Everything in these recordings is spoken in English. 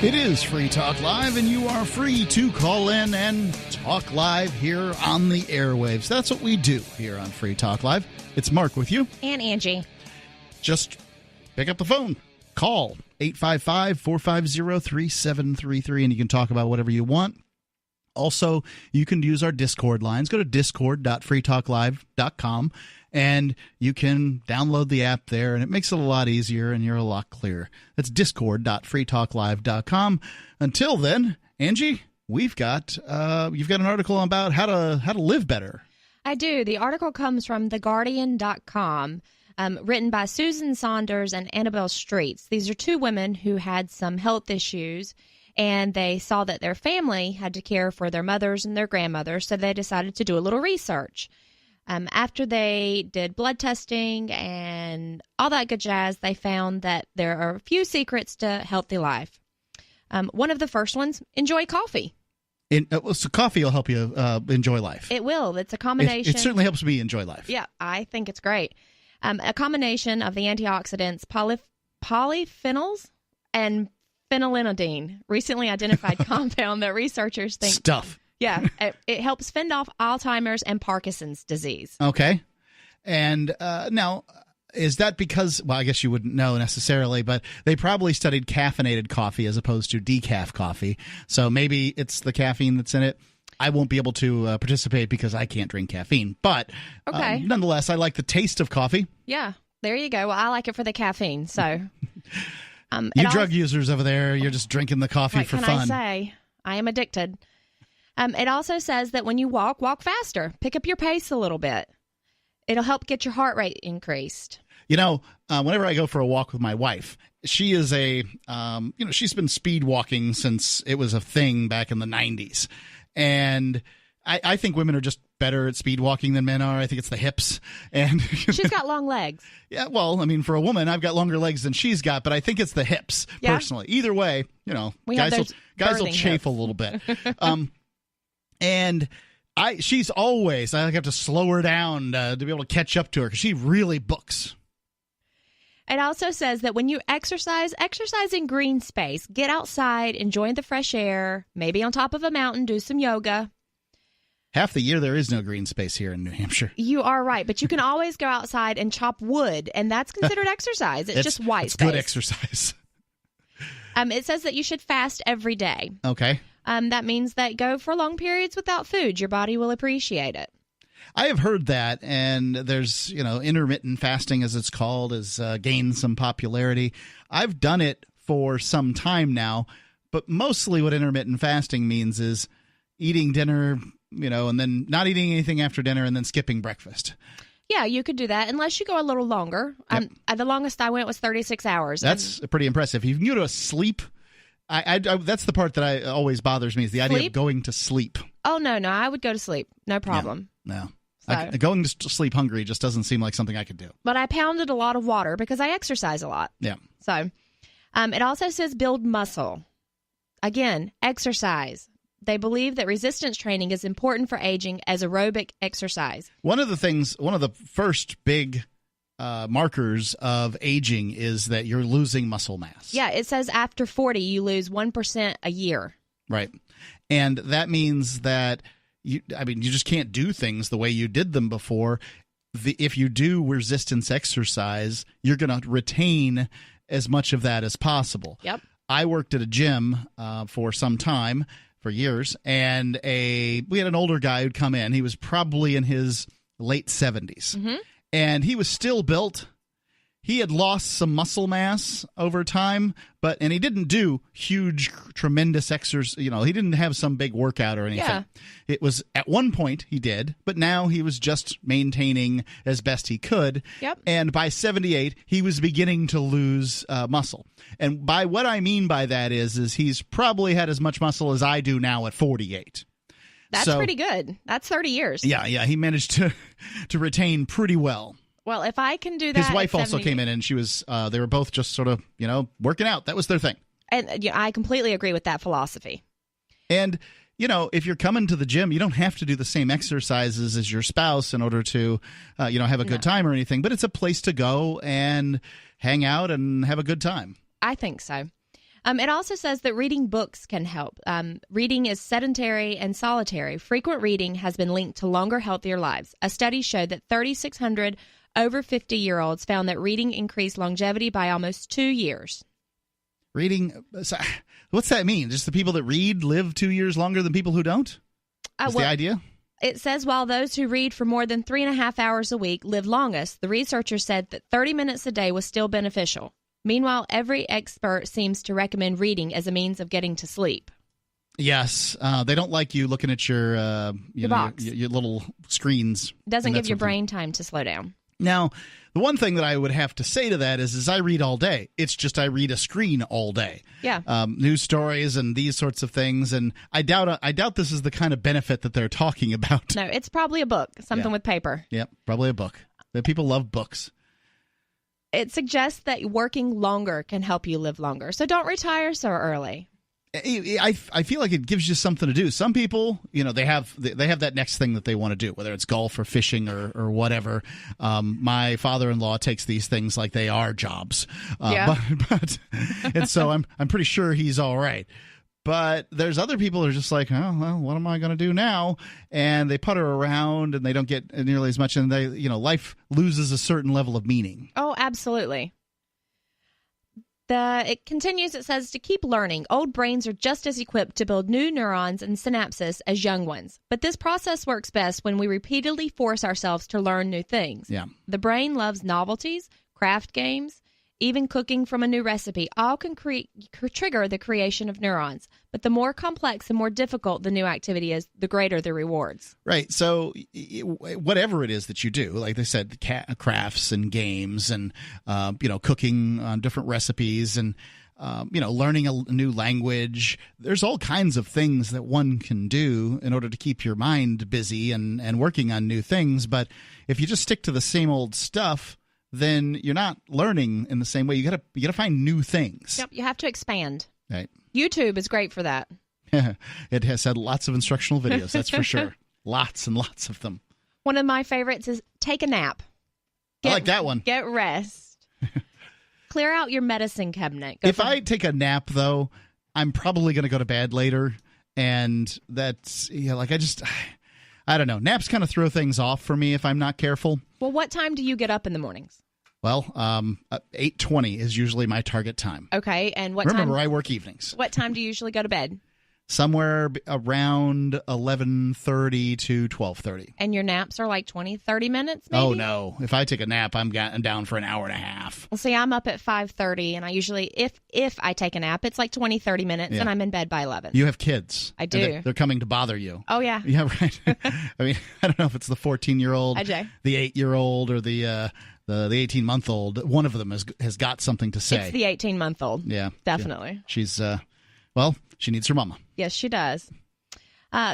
It is Free Talk Live, and you are free to call in and talk live here on the airwaves. That's what we do here on Free Talk Live. It's Mark with you. And Angie. Just pick up the phone. Call 855-450-3733, and you can talk about whatever you want. Also, you can use our Discord lines. Go to discord.freetalklive.com, and you can download the app there, and it makes it a lot easier, and you're a lot clearer. That's discord.freetalklive.com. Until then, Angie, you've got an article about how to live better. I do. The article comes from theguardian.com, written by Susan Saunders and Annabelle Streets. These are two women who had some health issues, and they saw that their family had to care for their mothers and their grandmothers, so they decided to do a little research. After they did blood testing and all that good jazz, they found that there are a few secrets to healthy life. One of the first ones, enjoy coffee. So coffee will help you enjoy life. It will. It's a combination. It certainly helps me enjoy life. Yeah, I think it's great. A combination of the antioxidants, polyphenols, and phenylenediene, recently identified compound that researchers think... Stuff. Yeah, it helps fend off Alzheimer's and Parkinson's disease. Okay. And now, is that because, well, I guess you wouldn't know necessarily, but they probably studied caffeinated coffee as opposed to decaf coffee. So maybe it's the caffeine that's in it. I won't be able to participate because I can't drink caffeine. But nonetheless, I like the taste of coffee. Yeah, there you go. Well, I like it for the caffeine. So, you drug users over there, you're just drinking the coffee for fun. What can I say? I am addicted. It also says that when you walk faster. Pick up your pace a little bit. It'll help get your heart rate increased. You know, whenever I go for a walk with my wife, she is she's been speed walking since it was a thing back in the 90s. And I think women are just better at speed walking than men are. I think it's the hips. And she's got long legs. Yeah, well, I mean, for a woman, I've got longer legs than she's got, but I think it's the hips, personally. Either way, guys will chafe a little bit. And she's always, I have to slow her down to be able to catch up to her because she really books. It also says that when you exercise in green space. Get outside, enjoy the fresh air, maybe on top of a mountain, do some yoga. Half the year there is no green space here in New Hampshire. You are right, but you can always go outside and chop wood, and that's considered exercise. It's just white space. It's good exercise. It says that you should fast every day. Okay. That means that go for long periods without food. Your body will appreciate it. I have heard that, and there's, intermittent fasting, as it's called, has gained some popularity. I've done it for some time now, but mostly what intermittent fasting means is eating dinner, and then not eating anything after dinner and then skipping breakfast. Yeah, you could do that unless you go a little longer. Yep. The longest I went was 36 hours. That's pretty impressive. If you can go to sleep... that's the part that always bothers me is the idea of going to sleep. Oh, no, I would go to sleep. No problem. Yeah, no. So. Going to sleep hungry just doesn't seem like something I could do. But I pounded a lot of water because I exercise a lot. Yeah. So it also says build muscle. Again, exercise. They believe that resistance training is important for aging as aerobic exercise. One of the first big markers of aging is that you're losing muscle mass. Yeah, it says after 40, you lose 1% a year. Right. And that means that you just can't do things the way you did them before. If you do resistance exercise, you're going to retain as much of that as possible. Yep. I worked at a gym for some time, for years, and we had an older guy who'd come in. He was probably in his late 70s. Mm-hmm. And he was still built. He had lost some muscle mass over time, and he didn't do huge, tremendous exercise. He didn't have some big workout or anything. Yeah. It was at one point he did, but now he was just maintaining as best he could. Yep. And by 78, he was beginning to lose muscle. And by what I mean by that is he's probably had as much muscle as I do now at 48. That's pretty good. That's 30 years. Yeah. He managed to retain pretty well. Well, if I can do that, his wife also came in, and she was. They were both just sort of, working out. That was their thing. And I completely agree with that philosophy. And if you're coming to the gym, you don't have to do the same exercises as your spouse in order to, have a good time or anything. But it's a place to go and hang out and have a good time. I think so. It also says that reading books can help. Reading is sedentary and solitary. Frequent reading has been linked to longer, healthier lives. A study showed that 3,600 over 50-year-olds found that reading increased longevity by almost 2 years. Reading, what's that mean? Just the people that read live 2 years longer than people who don't? Is the idea? It says while those who read for more than 3.5 hours a week live longest, the researchers said that 30 minutes a day was still beneficial. Meanwhile, every expert seems to recommend reading as a means of getting to sleep. Yes. They don't like you looking at your little screens. Doesn't give your brain time to slow down. Now, the one thing that I would have to say to that is I read all day. It's just I read a screen all day. Yeah. News stories and these sorts of things. And I doubt this is the kind of benefit that they're talking about. No, it's probably a book, something with paper. Yep, probably a book. People love books. It suggests that working longer can help you live longer. So don't retire so early. I feel like it gives you something to do. Some people, they have that next thing that they want to do, whether it's golf or fishing or whatever. My father-in-law takes these things like they are jobs. But and so I'm pretty sure he's all right. But there's other people who are just like, oh, well, what am I going to do now? And they putter around and they don't get nearly as much. And life loses a certain level of meaning. Oh, absolutely. It continues, it says, to keep learning, old brains are just as equipped to build new neurons and synapses as young ones. But this process works best when we repeatedly force ourselves to learn new things. Yeah. The brain loves novelties, craft games, even cooking from a new recipe. All can trigger the creation of neurons. But the more complex and more difficult the new activity is, the greater the rewards. Right. So whatever it is that you do, like they said, crafts and games and, cooking on different recipes and, learning a new language. There's all kinds of things that one can do in order to keep your mind busy and working on new things. But if you just stick to the same old stuff, then you're not learning in the same way. You gotta find new things. Yep, you have to expand. Right. YouTube is great for that. It has had lots of instructional videos, that's for sure. Lots and lots of them. One of my favorites is take a nap. I like that one. Get rest. Clear out your medicine cabinet. If I take a nap, though, I'm probably going to go to bed later. And that's, I don't know. Naps kind of throw things off for me if I'm not careful. Well, what time do you get up in the mornings? Well, 8:20 is usually my target time. Okay, and what Remember, time? I work evenings. What time do you usually go to bed? Somewhere around 11:30 to 12:30. And your naps are like 20, 30 minutes, maybe? Oh, no. If I take a nap, I'm down for an hour and a half. Well, see, I'm up at 5:30, and I usually, if I take a nap, it's like 20, 30 minutes, and I'm in bed by 11. You have kids. I do. They're coming to bother you. Oh, yeah. Yeah, right. I mean, I don't know if it's the 14-year-old, the 8-year-old, or the 18-month-old. One of them has got something to say. It's the 18-month-old. Yeah. Definitely. She's, she needs her mama. Yes, she does.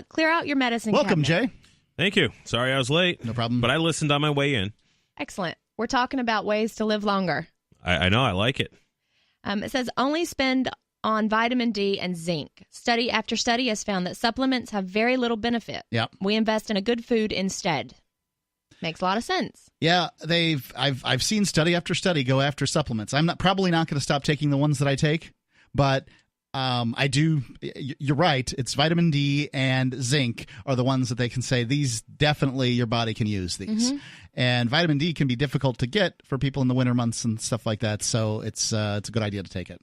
Clear out your medicine Welcome, cabinet. Jay. Thank you. Sorry I was late. No problem. But I listened on my way in. Excellent. We're talking about ways to live longer. I know. I like it. It says only spend on vitamin D and zinc. Study after study has found that supplements have very little benefit. Yep. We invest in a good food instead. Makes a lot of sense. Yeah, I've seen study after study go after supplements. I'm probably not going to stop taking the ones that I take, but I do. You're right. It's vitamin D and zinc are the ones that they can say these definitely your body can use these. Mm-hmm. And vitamin D can be difficult to get for people in the winter months and stuff like that. So it's a good idea to take it.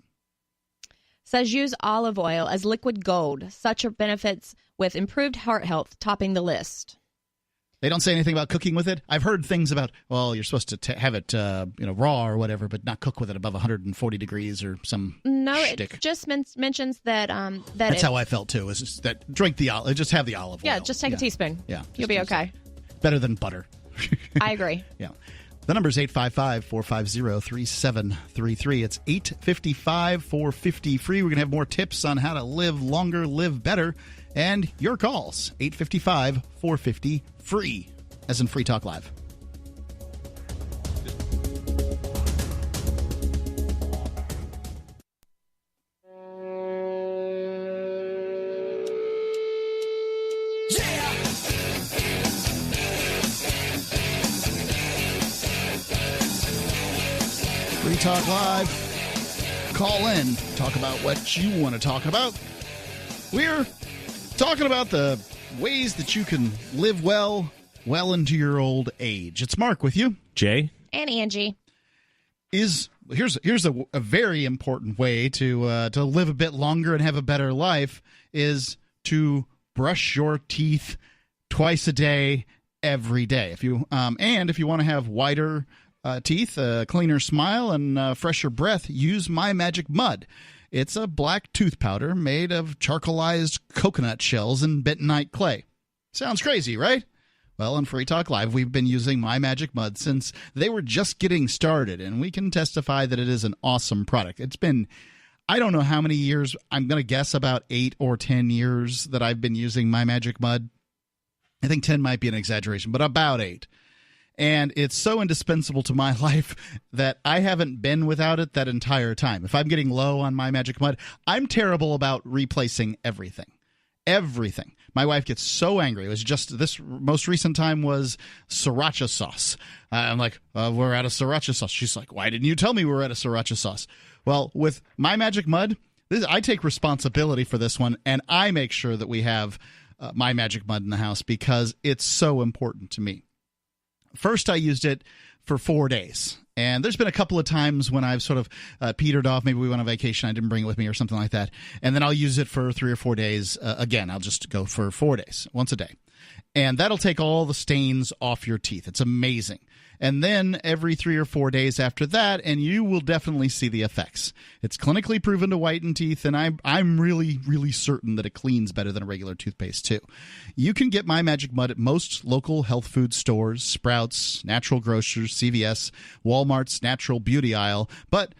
Says use olive oil as liquid gold. Such are benefits with improved heart health topping the list. They don't say anything about cooking with it. I've heard things about, well, you're supposed to have it raw or whatever, but not cook with it above 140 degrees or some shtick. It just mentions that that's how I felt too. Is just that drink the olive, just have the olive oil. Yeah, just take a teaspoon. Yeah, you'll be okay. Better than butter. I agree. Yeah. The number is 855-450-3733. It's 855-450-FREE. We're going to have more tips on how to live longer, live better, and your calls. 855-450-FREE, as in Free Talk Live. Free Talk Live. Call in, talk about what you want to talk about. We're talking about the ways that you can live well into your old age. It's Mark with you. Jay? And Angie. Here's a very important way to live a bit longer and have a better life is to brush your teeth twice a day, every day. If you want to have whiter teeth, a cleaner smile, and fresher breath, use My Magic Mud. It's a black tooth powder made of charcoalized coconut shells and bentonite clay. Sounds crazy, right? Well, on Free Talk Live, we've been using My Magic Mud since they were just getting started, and we can testify that it is an awesome product. It's been, I don't know how many years, I'm going to guess about 8 or 10 years that I've been using My Magic Mud. I think 10 might be an exaggeration, but about 8. And it's so indispensable to my life that I haven't been without it that entire time. If I'm getting low on My Magic Mud, I'm terrible about replacing everything. Everything. My wife gets so angry. It was just this most recent time was sriracha sauce. I'm like, we're out of sriracha sauce. She's like, why didn't you tell me we were out of sriracha sauce? Well, with My Magic Mud, I take responsibility for this one, and I make sure that we have My Magic Mud in the house because it's so important to me. First, I used it for 4 days. And there's been a couple of times when I've sort of petered off. Maybe we went on vacation. I didn't bring it with me or something like that. And then I'll use it for 3 or 4 days. Again, I'll just go for 4 days, once a day. And that'll take all the stains off your teeth. It's amazing. And then every 3 or 4 days after that, and you will definitely see the effects. It's clinically proven to whiten teeth, and I'm really, really certain that it cleans better than a regular toothpaste, too. You can get My Magic Mud at most local health food stores, Sprouts, Natural Grocers, CVS, Walmart's Natural Beauty Aisle, but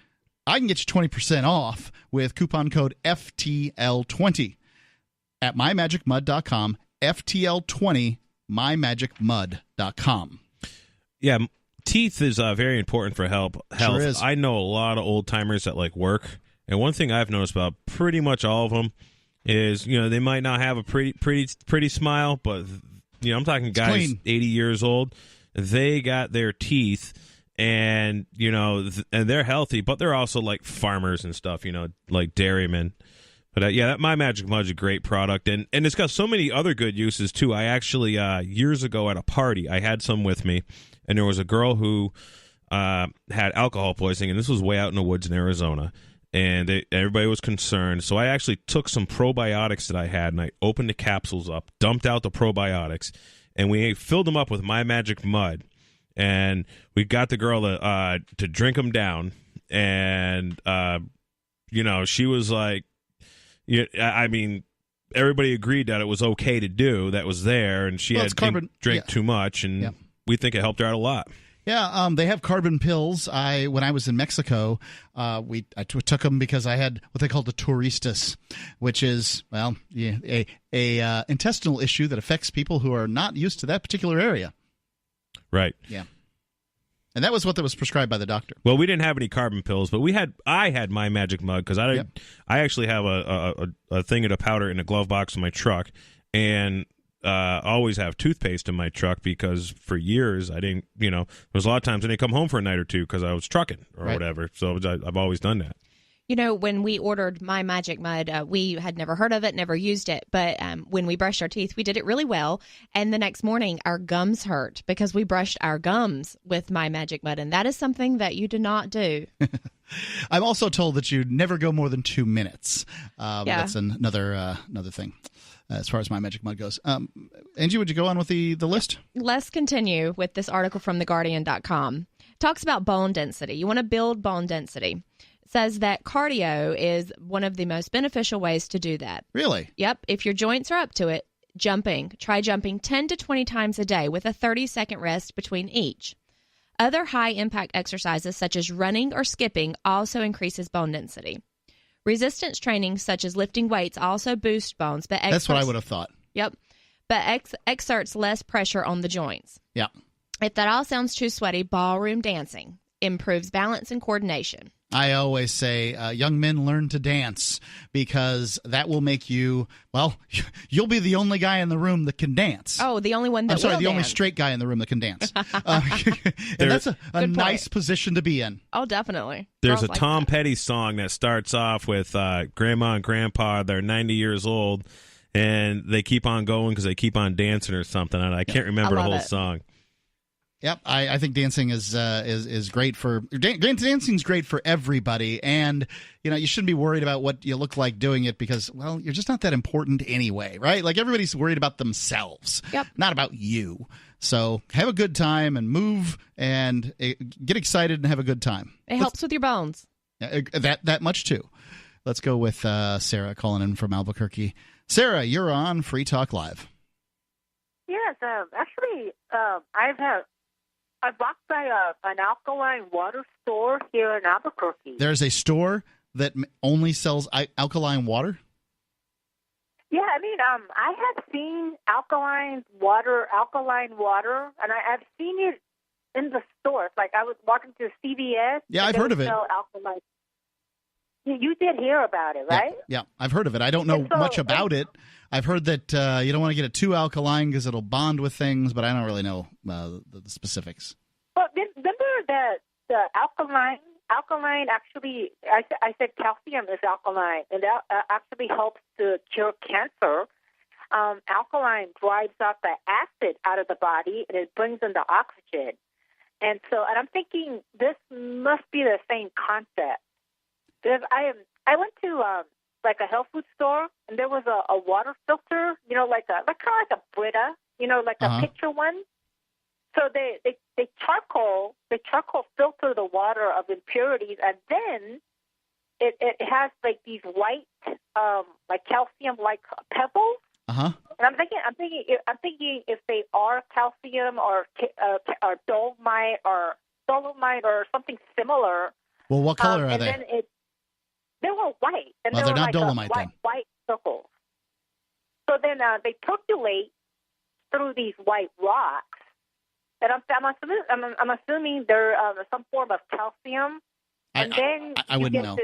I can get you 20% off with coupon code FTL20 at mymagicmud.com, FTL20, mymagicmud.com. Yeah, teeth is very important for health. Sure is. I know a lot of old timers that like work, and one thing I've noticed about pretty much all of them is, they might not have a pretty smile, but I'm talking guys 80 years old. They got their teeth, and and they're healthy, but they're also like farmers and stuff, like dairymen. But that My Magic Mud is a great product, and it's got so many other good uses too. I actually years ago at a party, I had some with me. And there was a girl who had alcohol poisoning, and this was way out in the woods in Arizona. And everybody was concerned. So I actually took some probiotics that I had, and I opened the capsules up, dumped out the probiotics, and we filled them up with My Magic Mud. And we got the girl to drink them down. And, she was like, everybody agreed that it was okay to do. That was there, and she drank too much, and... Yeah. We think it helped her out a lot. Yeah, they have carbon pills. When I was in Mexico, I took them because I had what they call the turistas, which is a intestinal issue that affects people who are not used to that particular area. Right. Yeah. And that was what was prescribed by the doctor. Well, we didn't have any carbon pills, but I had My Magic Mud because I actually have a thing of the powder in a glove box in my truck, and always have toothpaste in my truck because for years I didn't, there's a lot of times I didn't come home for a night or two because I was trucking or whatever. So I've always done that. When we ordered My Magic Mud, we had never heard of it, never used it. But when we brushed our teeth, we did it really well. And the next morning, our gums hurt because we brushed our gums with My Magic Mud. And that is something that you do not do. I'm also told that you never go more than 2 minutes. That's another thing. As far as My Magic Mud goes. Angie, would you go on with the list? Let's continue with this article from theguardian.com. Talks about bone density. You want to build bone density. It says that cardio is one of the most beneficial ways to do that. Really? Yep. If your joints are up to it, try jumping 10 to 20 times a day with a 30-second rest between each. Other high-impact exercises such as running or skipping also increases bone density. Resistance training, such as lifting weights, also boosts bones. But that's what I would have thought. Yep. But exerts less pressure on the joints. Yeah. If that all sounds too sweaty, ballroom dancing improves balance and coordination. I always say, young men learn to dance, because that will make you, well, you'll be the only guy in the room that can dance. Oh, the only one that I'm sorry, will the dance. only straight guy in the room that can dance. And that's a nice position to be in. Oh, definitely. There's Girls a like Tom that. Petty song that starts off with Grandma and Grandpa, they're 90 years old, and they keep on going because they keep on dancing or something. And I can't remember the whole song. Yep, I think dancing is great for dancing's great for everybody, and you shouldn't be worried about what you look like doing it, because, well, you're just not that important anyway, right? Like, everybody's worried about themselves, not about you. So have a good time and move and get excited and have a good time. It helps with your bones. That much too. Let's go with Sarah calling in from Albuquerque. Sarah, you're on Free Talk Live. Yes, actually, I walked by an alkaline water store here in Albuquerque. There's a store that only sells alkaline water? Yeah, I mean, I have seen alkaline water, and I've seen it in the stores. Like, I was walking to CVS. Yeah, I've heard of it. Alkaline. You did hear about it, right? Yeah, I've heard of it. I don't know much about it. I've heard that you don't want to get it too alkaline because it'll bond with things, but I don't really know the specifics. Well, remember the alkaline actually, I said calcium is alkaline, and that actually helps to cure cancer. Alkaline drives out the acid out of the body, and it brings in the oxygen. And I'm thinking this must be the same concept. Because I went to like a health food store, and there was a water filter, like kind of like a Brita, like a picture one. So they charcoal filter the water of impurities, and then it has like these white like calcium like pebbles. And I'm thinking if they are calcium or dolomite or something similar. Well, what color are they? Then they were white, and well, they they're were not like dolomite then. White circles. So then they percolate through these white rocks, and I'm assuming they're some form of calcium. And then I wouldn't know.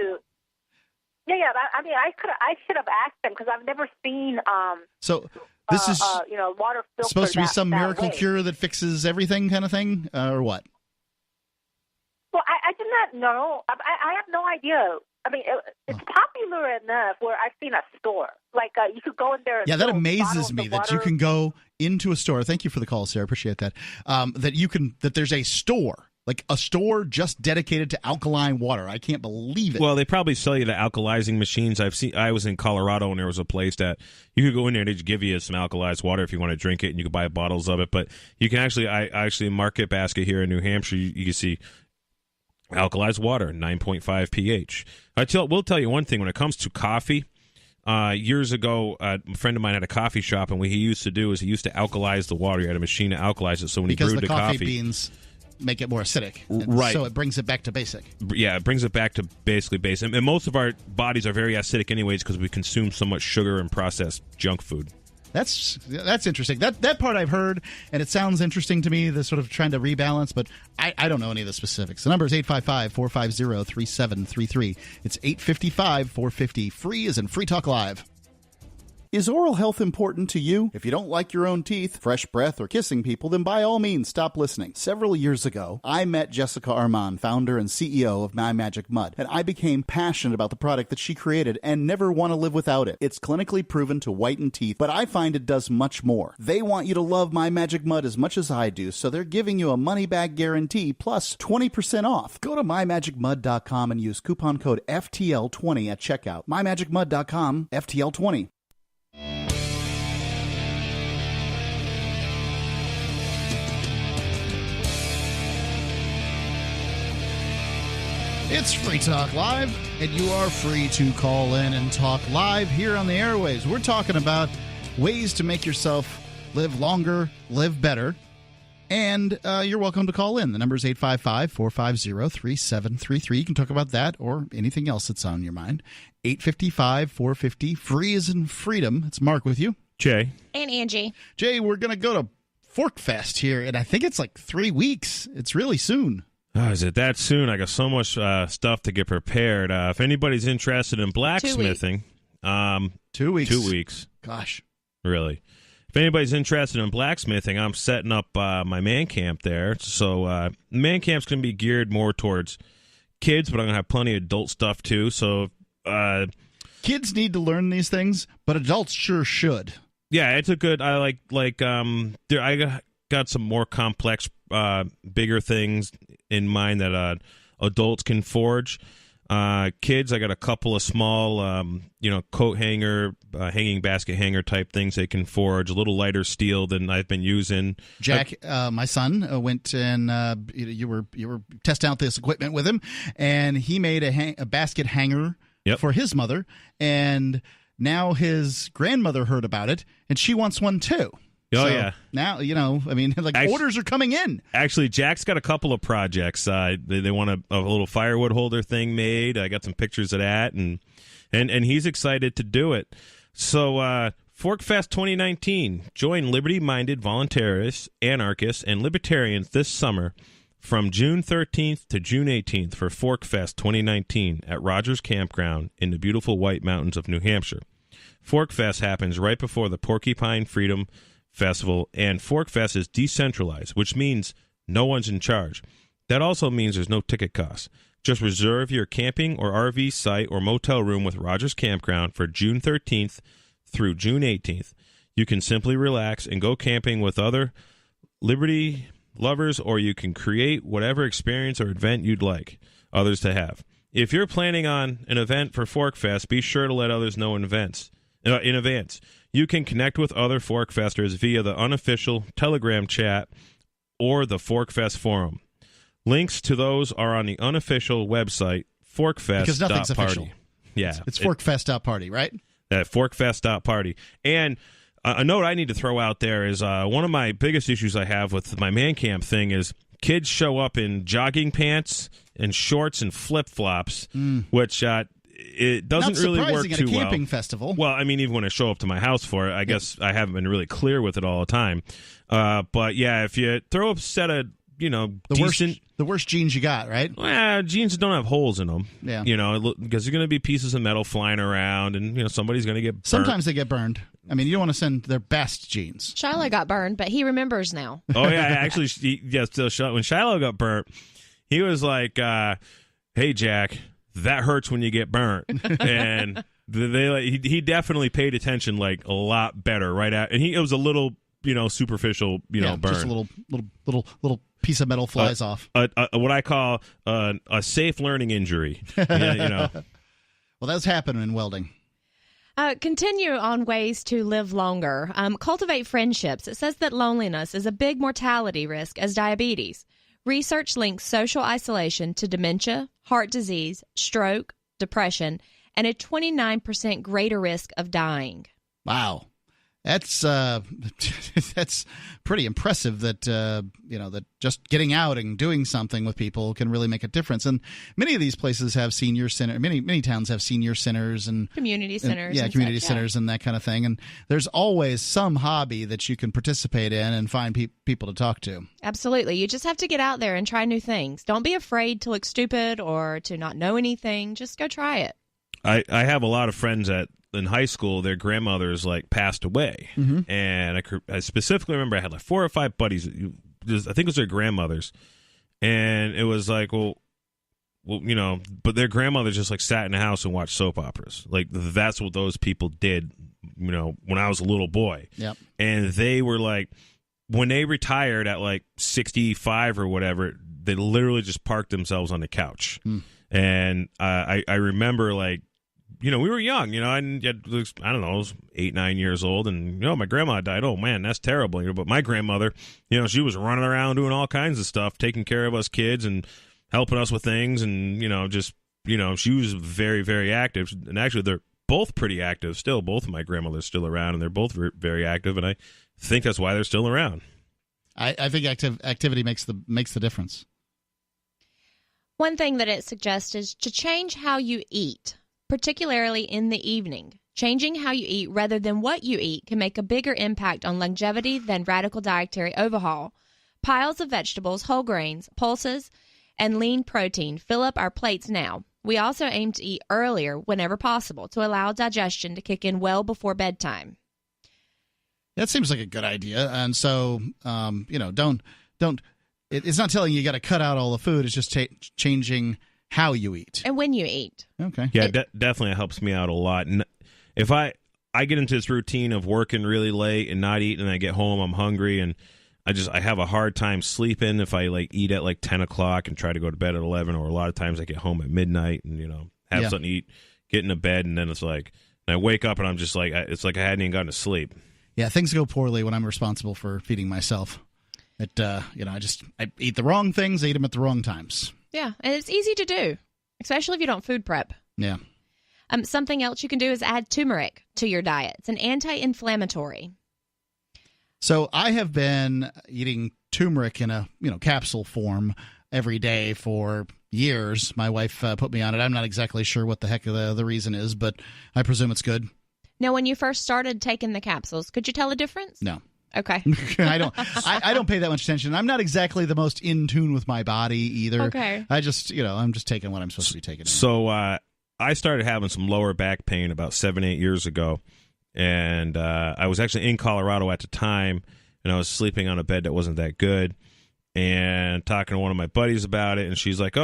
Yeah. I mean, I should have asked them because I've never seen. So this is water filter supposed to be some miracle way. cure that fixes everything, kind of thing, or what? Well, I do not know. I have no idea. I mean, it's popular enough where I've seen a store. Like, you could go in there. Yeah, that amazes me that you can go into a store. Thank you for the call, Sarah. Appreciate that. That there's a store, like a store just dedicated to alkaline water. I can't believe it. Well, they probably sell you the alkalizing machines. I was in Colorado, and there was a place that you could go in there and they just give you some alkalized water if you want to drink it, and you could buy bottles of it. But you can actually Market Basket here in New Hampshire, you can see alkalized water, 9.5 pH. We'll tell you one thing when it comes to coffee. Years ago, a friend of mine had a coffee shop, and what he used to do is he used to alkalize the water. He had a machine to alkalize it, so when he brewed the coffee beans make it more acidic, right? So it brings it back to basic. Yeah, it brings it back to basically basic. And most of our bodies are very acidic, anyways, because we consume so much sugar and processed junk food. That's interesting. That part I've heard, and it sounds interesting to me, the sort of trying to rebalance, but I don't know any of the specifics. The number is 855-450-3733. It's 855-450-FREE as in Free Talk Live. Is oral health important to you? If you don't like your own teeth, fresh breath, or kissing people, then by all means stop listening. Several years ago, I met Jessica Armand, founder and CEO of My Magic Mud, and I became passionate about the product that she created and never want to live without it. It's clinically proven to whiten teeth, but I find it does much more. They want you to love My Magic Mud as much as I do, so they're giving you a money-back guarantee plus 20% off. Go to mymagicmud.com and use coupon code FTL20 at checkout. mymagicmud.com, FTL20. It's Free Talk Live, and you are free to call in and talk live here on the airwaves. We're talking about ways to make yourself live longer, live better, and you're welcome to call in. The number is 855-450-3733. You can talk about that or anything else that's on your mind. 855-450, free as in freedom. It's Mark with you. Jay. And Angie. Jay, we're going to go to Fork Fest here, and I think it's like 3 weeks. It's really soon. Oh, is it that soon? I got so much stuff to get prepared. If anybody's interested in blacksmithing, 2 weeks. 2 weeks. Gosh. Really. If anybody's interested in blacksmithing, I'm setting up my man camp there. So man camp's going to be geared more towards kids, but I'm going to have plenty of adult stuff too. So kids need to learn these things, but adults sure should. Yeah, it's a good. I I got some more complex, bigger things in mind that adults can forge. Kids, I got a couple of small, coat hanger, hanging basket hanger type things they can forge. A little lighter steel than I've been using. Jack, my son, went and you were testing out this equipment with him, and he made a basket hanger for his mother, and now his grandmother heard about it, and she wants one too. Oh, so yeah. Now, orders are coming in. Actually, Jack's got a couple of projects. They want a little firewood holder thing made. I got some pictures of that, and he's excited to do it. So, Fork Fest 2019. Join liberty-minded voluntarists, anarchists, and libertarians this summer from June 13th to June 18th for Fork Fest 2019 at Rogers Campground in the beautiful White Mountains of New Hampshire. Fork Fest happens right before the Porcupine Freedom Festival, and Fork Fest is decentralized, which means no one's in charge. That also means there's no ticket costs. Just reserve your camping or RV site or motel room with Rogers Campground for June 13th through June 18th. You can simply relax and go camping with other liberty lovers, or you can create whatever experience or event you'd like others to have. If you're planning on an event for Fork Fest, be sure to let others know in advance. You can connect with other Fork Festers via the unofficial Telegram chat or the Fork Fest forum. Links to those are on the unofficial website, forkfest.party. Because nothing's official. Yeah. It's forkfest.party, right? Forkfest.party. And a note I need to throw out there is one of my biggest issues I have with my man camp thing is kids show up in jogging pants and shorts and flip-flops, which it doesn't really work too well. Not surprising at a camping festival. Well, I mean, even when I show up to my house for it, I guess I haven't been really clear with it all the time. But yeah, if you throw a set of, decent... The worst jeans you got, right? Well, jeans don't have holes in them. Yeah. Because there's going to be pieces of metal flying around, and, somebody's going to get burnt. Sometimes they get burned. I mean, you don't want to send their best jeans. Shiloh got burned, but he remembers now. Oh, yeah. Actually, when Shiloh got burnt, he was like, hey, Jack, that hurts when you get burnt. And he definitely paid attention like a lot better right at, and it was a little superficial burn, just a little piece of metal flies off. What I call a safe learning injury. Well, that's happening in welding. Continue on ways to live longer. Cultivate friendships. It says that loneliness is a big mortality risk as diabetes. Research links social isolation to dementia, heart disease, stroke, depression, and a 29% greater risk of dying. Wow. That's that's pretty impressive that that just getting out and doing something with people can really make a difference. And many of these places have senior center. Many towns have senior centers and community centers. Community centers and that kind of thing. And there's always some hobby that you can participate in and find people to talk to. Absolutely. You just have to get out there and try new things. Don't be afraid to look stupid or to not know anything. Just go try it. I have a lot of friends in high school, their grandmothers passed away, and I specifically remember I had 4 or 5 buddies. I think it was their grandmothers, and it was like, well, but their grandmothers just sat in the house and watched soap operas. That's what those people did, when I was a little boy. Yep. And they were when they retired at 65 or whatever, they literally just parked themselves on the couch. And I remember we were young, and I don't know, I was 8, 9 years old, and, my grandma died. Oh, man, that's terrible. But my grandmother, she was running around doing all kinds of stuff, taking care of us kids and helping us with things. And, she was very, very active. And actually, they're both pretty active still. Both of my grandmothers still around, and they're both very active. And I think that's why they're still around. I think activity makes the difference. One thing that it suggests is to change how you eat, particularly in the evening. Changing how you eat rather than what you eat can make a bigger impact on longevity than radical dietary overhaul. Piles of vegetables, whole grains, pulses, and lean protein fill up our plates now. We also aim to eat earlier whenever possible to allow digestion to kick in well before bedtime. That seems like a good idea. And so, don't. It's not telling you got to cut out all the food. It's just changing how you eat and when you eat. Okay. Yeah, definitely helps me out a lot. And if I get into this routine of working really late and not eating, and I get home, I'm hungry, and I have a hard time sleeping if I eat at 10 o'clock and try to go to bed at 11, or a lot of times I get home at midnight and have something to eat, get into bed, and then it's and I wake up and I'm just it's like I hadn't even gotten to sleep. Yeah, things go poorly when I'm responsible for feeding myself. I eat the wrong things, I eat them at the wrong times. Yeah, and it's easy to do, especially if you don't food prep. Yeah. Something else you can do is add turmeric to your diet. It's an anti-inflammatory. So I have been eating turmeric in a capsule form every day for years. My wife put me on it. I'm not exactly sure what the heck the reason is, but I presume it's good. Now, when you first started taking the capsules, could you tell a difference? No. Okay. I don't pay that much attention. I'm not exactly the most in tune with my body either. Okay. I just, I'm just taking what I'm supposed to be taking. So I started having some lower back pain about 7-8 years ago. And I was actually in Colorado at the time, and I was sleeping on a bed that wasn't that good, and talking to one of my buddies about it, and she's like,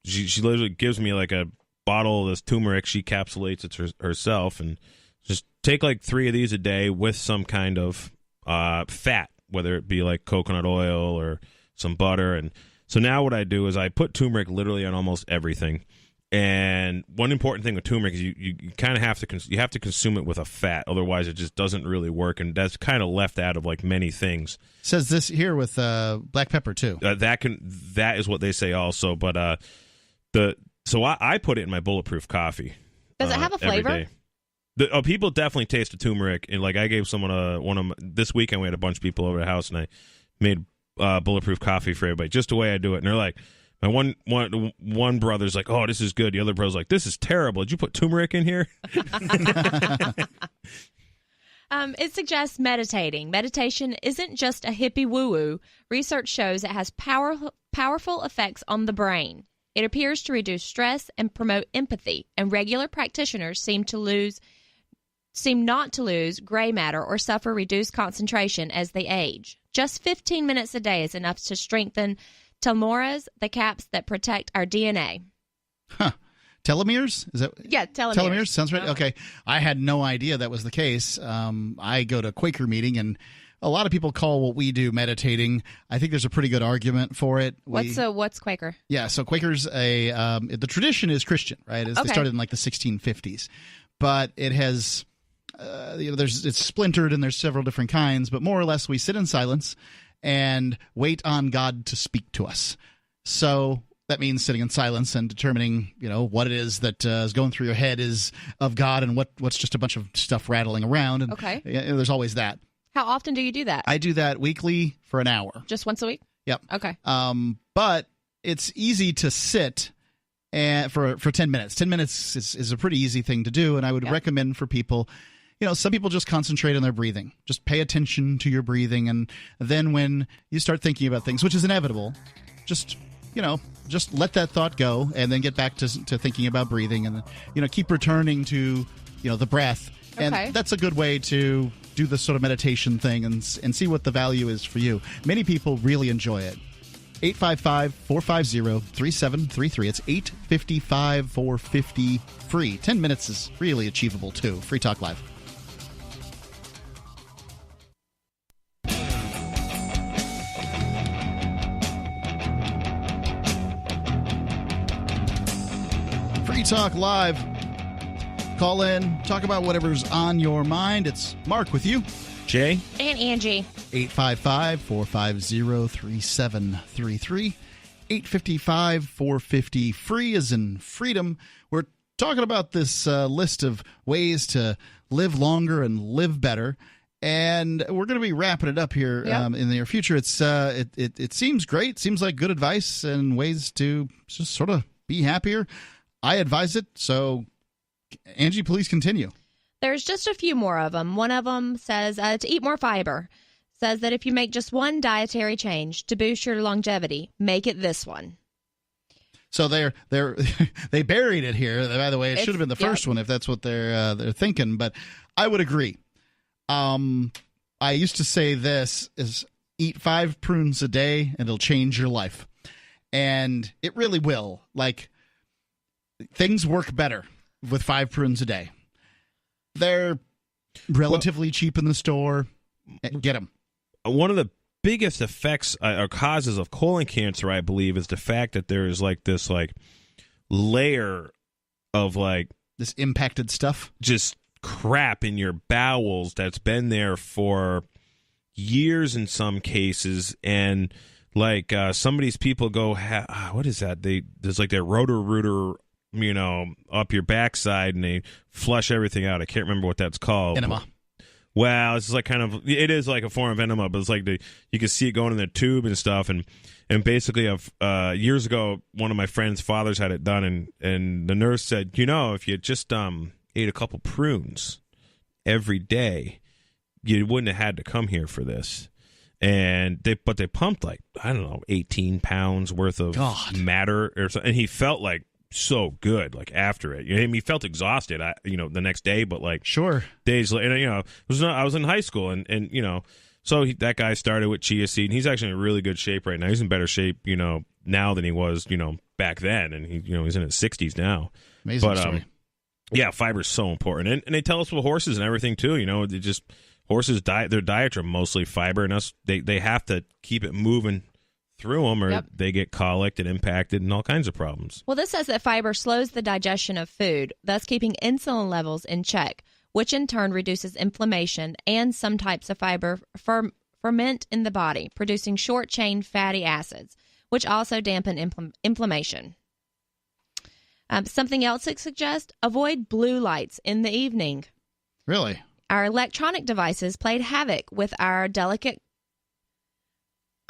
she literally gives me a bottle of this turmeric. She capsulates it herself, and just take 3 of these a day with some kind of fat, whether it be coconut oil or some butter. And so now what I do is I put turmeric literally on almost everything. And one important thing with turmeric is you kind of have to consume it with a fat, otherwise it just doesn't really work, and that's kind of left out of many things. It says this here with black pepper too. That is what they say also, but I put it in my bulletproof coffee. Does it have a flavor? People definitely taste the turmeric, and I gave someone this weekend we had a bunch of people over the house, and I made bulletproof coffee for everybody, just the way I do it, and they're like. My one brother's like, oh, this is good. The other brother's like, this is terrible. Did you put turmeric in here? It suggests meditating. Meditation isn't just a hippie woo-woo. Research shows it has powerful effects on the brain. It appears to reduce stress and promote empathy, and regular practitioners seem not to lose gray matter or suffer reduced concentration as they age. Just 15 minutes a day is enough to strengthen telomeres, the caps that protect our DNA. Huh. Telomeres? Is that? Yeah, telomeres. Telomeres? Sounds right. Okay. I had no idea that was the case. I go to Quaker meeting, and a lot of people call what we do meditating. I think there's a pretty good argument for it. What's Quaker? Yeah, so Quaker's the tradition is Christian, right? They started in the 1650s. But it has, it's splintered, and there's several different kinds, but more or less we sit in silence and wait on God to speak to us. So that means sitting in silence and determining, what it is that is going through your head is of God and what's just a bunch of stuff rattling around. And okay. There's always that. How often do you do that? I do that weekly for an hour. Just once a week? Yep. Okay. But it's easy to sit for 10 minutes. 10 minutes is a pretty easy thing to do, and I would recommend for people. Some people just concentrate on their breathing. Just pay attention to your breathing, and then when you start thinking about things, which is inevitable, just let that thought go, and then get back to thinking about breathing, and keep returning to the breath. And that's a good way to do this sort of meditation thing and see what the value is for you. Many people really enjoy it. 855-450-3733. It's 855-450-FREE. 10 minutes is really achievable, too. Free Talk Live. Free Talk Live. Call in, talk about whatever's on your mind. It's Mark with you. Jay. And Angie. 855-450-3733. 855-450-FREE as in freedom. We're talking about this list of ways to live longer and live better. And we're going to be wrapping it up here in the near future. It seems great. Seems like good advice and ways to just sort of be happier. I advise it. So, Angie, please continue. There's just a few more of them. One of them says to eat more fiber. says that if you make just one dietary change to boost your longevity, make it this one. So they buried it here. By the way, it should have been the first one if that's what they're thinking. But I would agree. I used to say this is eat 5 prunes a day and it'll change your life, and it really will. Like, things work better with 5 prunes a day. They're relatively cheap in the store. Get them. One of the biggest effects or causes of colon cancer, I believe, is the fact that there is like this like layer of like this impacted stuff, just crap in your bowels that's been there for years in some cases, and like some of these people go, what is that? There's like their rotor-rooter, up your backside, and they flush everything out. I can't remember what that's called. Enema. Well, it's like it is like a form of enema, but it's like you can see it going in the tube and stuff. And basically, years ago, one of my friend's fathers had it done, and the nurse said, if you just ate a couple prunes every day, you wouldn't have had to come here for this. And they pumped like, I don't know, 18 pounds worth of matter or something. And he felt like so good, like after it. He felt exhausted, the next day, but like sure days later, I was in high school, and so that guy started with chia seed, and he's actually in really good shape right now. He's in better shape, now than he was, back then, and he's in his 60s now. Amazing story. Yeah, fiber is so important, and they tell us with horses and everything too. Horses their diets are mostly fiber, and they have to keep it moving through them, or they get colicked and impacted and all kinds of problems. Well, this says that fiber slows the digestion of food, thus keeping insulin levels in check, which in turn reduces inflammation, and some types of fiber ferment in the body, producing short-chain fatty acids, which also dampen inflammation. Something else it suggests, avoid blue lights in the evening. Really? Our electronic devices played havoc with our delicate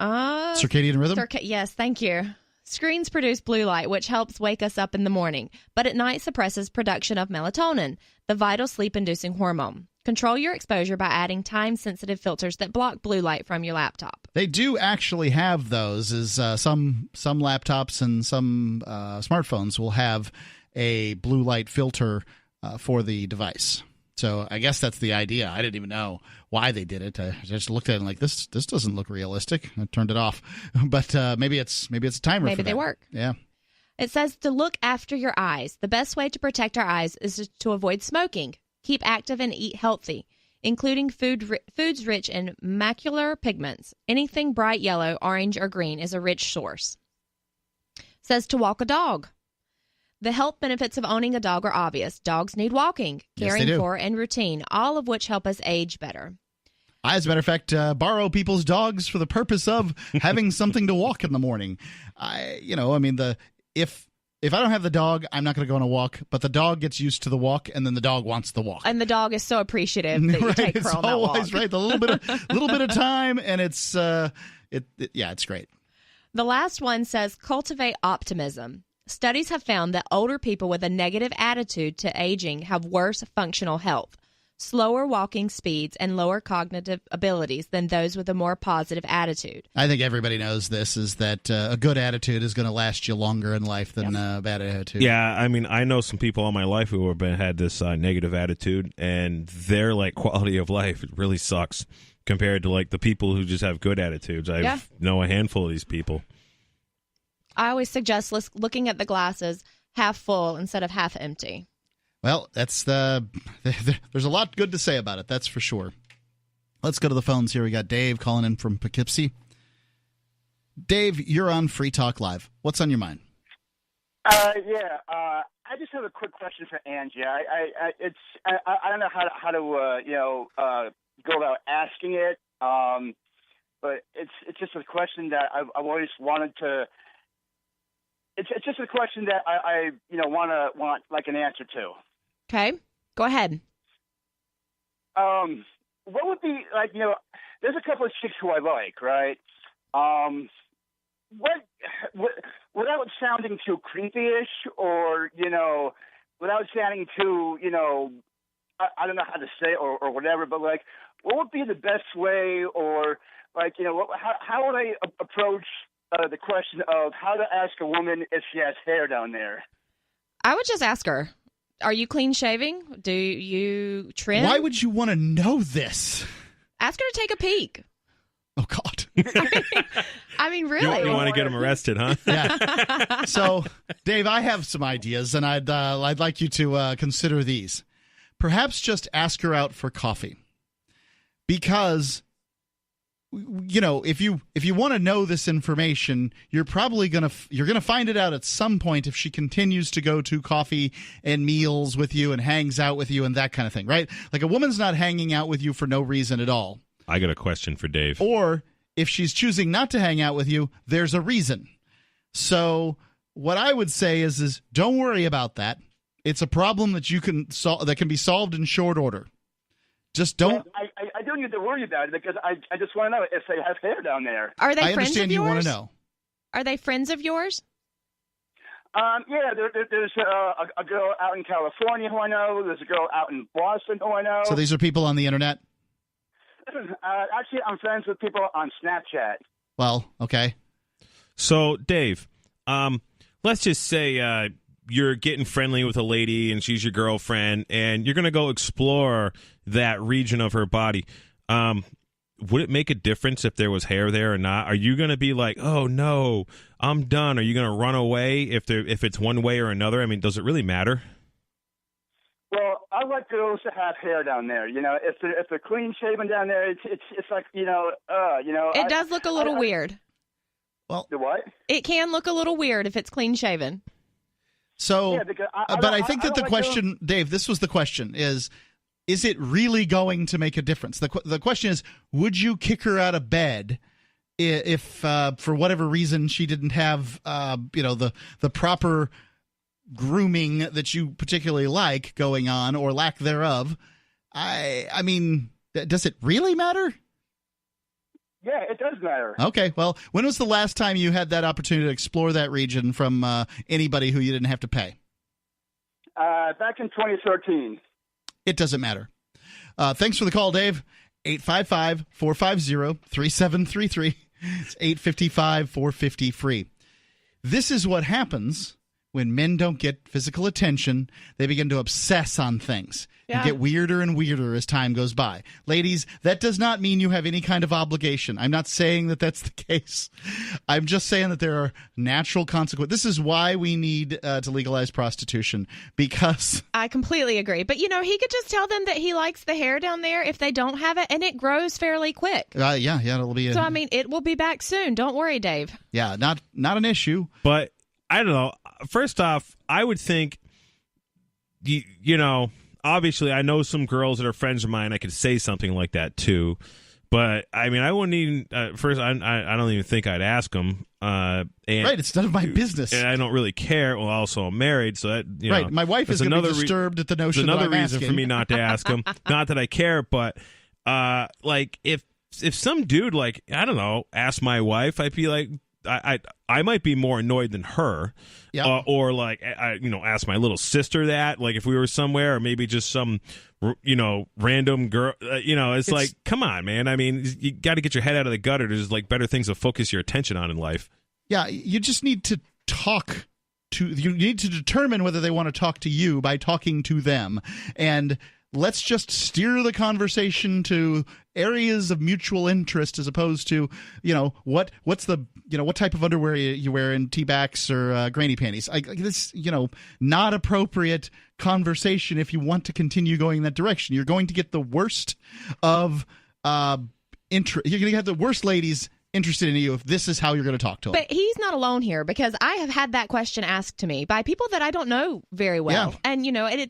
circadian rhythm? Yes, thank you. Screens produce blue light, which helps wake us up in the morning, but at night suppresses production of melatonin, the vital sleep-inducing hormone. Control your exposure by adding time-sensitive filters that block blue light from your laptop. They do actually have those. Some laptops and some smartphones will have a blue light filter for the device. So I guess that's the idea. I didn't even know why they did it. I just looked at it and like, this doesn't look realistic. I turned it off. But maybe it's a timer. Maybe for they that. work. Yeah. It says to look after your eyes. The best way to protect our eyes is to avoid smoking. Keep active and eat healthy, including foods rich in macular pigments. Anything bright yellow, orange, or green is a rich source. It says to walk a dog. The health benefits of owning a dog are obvious. Dogs need walking, caring for, and routine, all of which help us age better. I, as a matter of fact, borrow people's dogs for the purpose of having something to walk in the morning. If I don't have the dog, I'm not going to go on a walk, but the dog gets used to the walk, and then the dog wants the walk. And the dog is so appreciative that you take her on that walk. It's always right. The little bit of time, and it's it's great. The last one says cultivate optimism. Studies have found that older people with a negative attitude to aging have worse functional health, slower walking speeds, and lower cognitive abilities than those with a more positive attitude. I think everybody knows this, is that a good attitude is going to last you longer in life than a bad attitude. Yeah, I mean, I know some people all my life who have had this negative attitude, and their quality of life really sucks compared to the people who just have good attitudes. I know a handful of these people. I always suggest looking at the glasses half full instead of half empty. Well, there's a lot good to say about it, that's for sure. Let's go to the phones here. We got Dave calling in from Poughkeepsie. Dave, you're on Free Talk Live. What's on your mind? I just have a quick question for Angie. I don't know how to go about asking it, but it's just a question that I've always wanted to. It's just a question that I want an answer to. Okay, go ahead. What would be there's a couple of chicks who I like, right? Without sounding too creepy-ish, or without sounding too I don't know how to say it or whatever, but like, what would be the best way, or like, how would I approach the question of how to ask a woman if she has hair down there? I would just ask her, are you clean shaving? Do you trim? Why would you want to know this? Ask her to take a peek. Oh, God. I mean, really. You want to get him arrested, huh? Yeah. So, Dave, I have some ideas, and I'd like you to consider these. Perhaps just ask her out for coffee. Because, if you want to know this information, you're probably gonna find it out at some point if she continues to go to coffee and meals with you and hangs out with you and that kind of thing, right? Like, a woman's not hanging out with you for no reason at all. I got a question for Dave. Or if she's choosing not to hang out with you, there's a reason. So what I would say is don't worry about that. It's a problem that you can that can be solved in short order. Just don't. Well, I don't need to worry about it because I just want to know if they have hair down there. Are they I friends of understand you yours? want to know. Are they friends of yours? Yeah, there's a girl out in California who I know. There's a girl out in Boston who I know. So these are people on the internet? Actually, I'm friends with people on Snapchat. Well, okay. So, Dave, let's just say you're getting friendly with a lady and she's your girlfriend and you're going to go explore that region of her body. Would it make a difference if there was hair there or not? Are you going to be like, oh, no, I'm done? Are you going to run away if it's one way or another? I mean, does it really matter? Well, I like girls to have hair down there. If they're clean shaven down there, it's like It does look a little weird. Well, the what? It can look a little weird if it's clean shaven. So, yeah, because I think that the question, Dave, this was the question: is it really going to make a difference? The question is, would you kick her out of bed if for whatever reason she didn't have the proper grooming that you particularly like going on, or lack thereof? I mean, does it really matter? Yeah, it does matter. Okay, well, when was the last time you had that opportunity to explore that region from anybody who you didn't have to pay? Back in 2013. It doesn't matter. Thanks for the call, Dave. 855-450-3733. It's 855-450-FREE. This is what happens when men don't get physical attention. They begin to obsess on things and get weirder and weirder as time goes by. Ladies, that does not mean you have any kind of obligation. I'm not saying that that's the case. I'm just saying that there are natural consequences. This is why we need to legalize prostitution, because... I completely agree. But, he could just tell them that he likes the hair down there if they don't have it, and it grows fairly quick. Yeah, it'll be... So, it will be back soon. Don't worry, Dave. Yeah, not an issue. But, I don't know. First off, I would think, obviously I know some girls that are friends of mine I could say something like that to, but I mean, I wouldn't even, first, I don't even think I'd ask them. Right, it's none of my business. And I don't really care. Well, also I'm married, so that, right, my wife is going to be disturbed at the notion that I'm another reason asking. for me not to ask them. Not that I care, but if some dude, I don't know, asked my wife, I'd be like, I might be more annoyed than her, or ask my little sister that, if we were somewhere, or maybe just some, random girl, it's like, come on, man. I mean, you got to get your head out of the gutter. There's better things to focus your attention on in life. Yeah, you just need to talk to. You need to determine whether they want to talk to you by talking to them, and let's just steer the conversation to areas of mutual interest as opposed to, what's the, what type of underwear you wear in T-backs or granny panties. This, not appropriate conversation if you want to continue going in that direction. You're going to get the worst of interest. You're going to have the worst ladies interested in you if this is how you're going to talk to him. But he's not alone here, because I have had that question asked to me by people that I don't know very well. Yeah. And,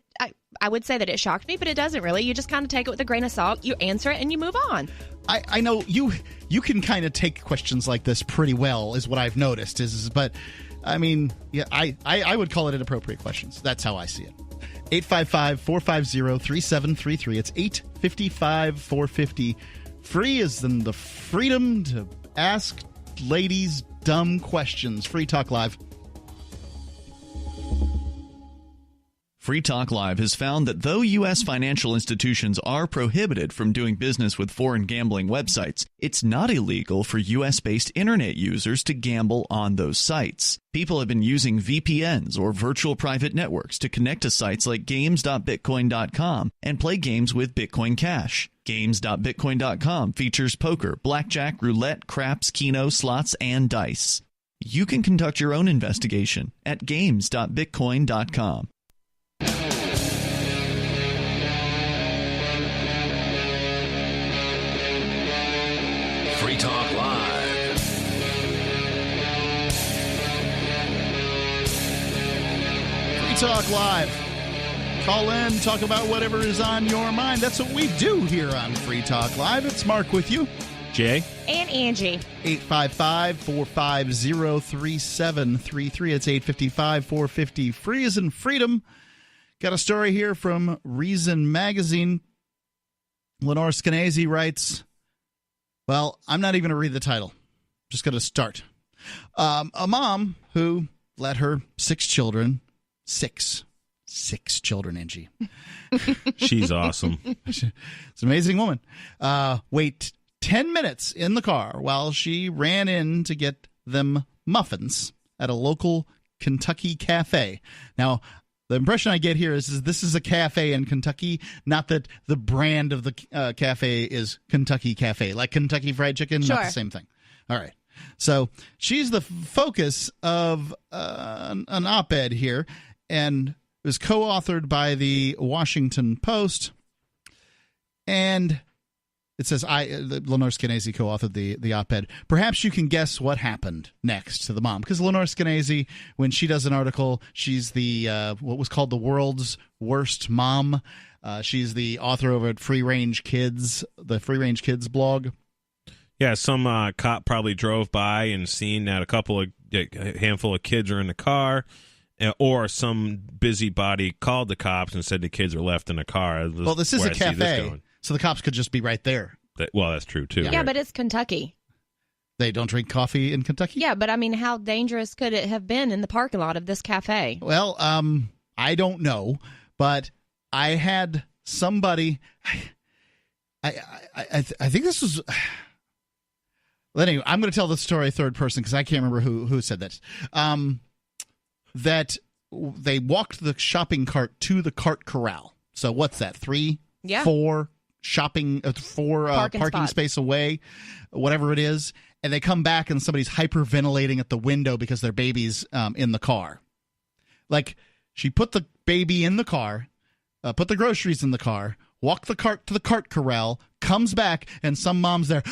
I would say that it shocked me, but it doesn't really. You just kind of take it with a grain of salt. You answer it and you move on. I know you can kind of take questions like this pretty well, is what I've noticed. But, I mean, yeah, I would call it inappropriate questions. That's how I see it. 855-450-3733. It's 855-450. Free is in the freedom to ask ladies dumb questions. Free Talk Live. Free Talk Live has found that though U.S. financial institutions are prohibited from doing business with foreign gambling websites, it's not illegal for U.S.-based internet users to gamble on those sites. People have been using VPNs or virtual private networks to connect to sites like games.bitcoin.com and play games with Bitcoin Cash. Games.bitcoin.com features poker, blackjack, roulette, craps, keno, slots, and dice. You can conduct your own investigation at games.bitcoin.com. Free Talk Live. Free Talk Live. Call in, talk about whatever is on your mind. That's what we do here on Free Talk Live. It's Mark with you. Jay. And Angie. 855-450-3733. It's 855-450-FREE as in freedom. Got a story here from Reason Magazine. Lenore Skousen writes, well, I'm not even going to read the title. Just going to start. A mom who let her six children, Angie. She's awesome. It's an amazing woman. Wait 10 minutes in the car while she ran in to get them muffins at a local Kentucky cafe. Now, the impression I get here is this is a cafe in Kentucky, not that the brand of the cafe is Kentucky Cafe, like Kentucky Fried Chicken, sure. Not the same thing. All right. So she's the focus of an op-ed here, and it was co-authored by the Washington Post, and it says, Lenore Skousen co-authored the op-ed. Perhaps you can guess what happened next to the mom. Because Lenore Skousen, when she does an article, she's the what was called the world's worst mom. She's the author over at Free Range Kids, the Free Range Kids blog. Yeah, some cop probably drove by and seen that a handful of kids are in the car, or some busybody called the cops and said the kids are left in the car. Well, this is a cafe. So the cops could just be right there. Well, that's true, too. Yeah, right? but it's Kentucky. They don't drink coffee in Kentucky? Yeah, but I mean, how dangerous could it have been in the parking lot of this cafe? Well, I don't know, but I had somebody. I think this was. Well, anyway, I'm going to tell the story third person because I can't remember who said this. That they walked the shopping cart to the cart corral. So what's that? 4 shopping, parking space away, whatever it is, and they come back and somebody's hyperventilating at the window because their baby's in the car. Like, she put the baby in the car, put the groceries in the car, walked the cart to the cart corral, comes back, and some mom's there,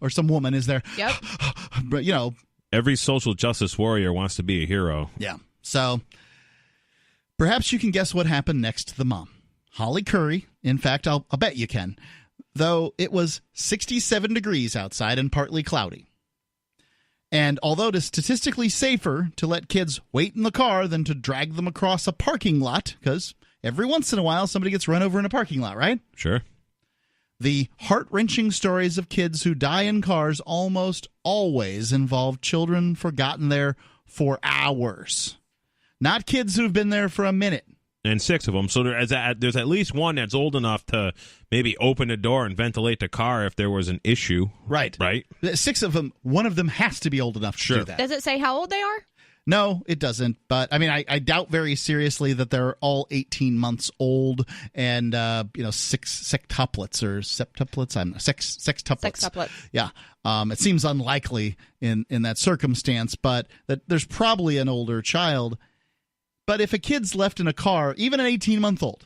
or some woman is there. Yep. But, every social justice warrior wants to be a hero. Yeah. So perhaps you can guess what happened next to the mom. Holly Curry. In fact, I'll bet you can. Though it was 67 degrees outside and partly cloudy. And although it is statistically safer to let kids wait in the car than to drag them across a parking lot, because every once in a while somebody gets run over in a parking lot, right? Sure. The heart-wrenching stories of kids who die in cars almost always involve children forgotten there for hours. Not kids who've been there for a minute. And 6 of them. So there's at least one that's old enough to maybe open the door and ventilate the car if there was an issue. Right. 6 of them, one of them has to be old enough to do that. Does it say how old they are? No, it doesn't. But, I mean, I doubt very seriously that they're all 18 months old and, sextuplets or septuplets. Sextuplets. Sextuplets. Yeah. It seems unlikely in that circumstance, but that there's probably an older child. But if a kid's left in a car, even an 18-month-old,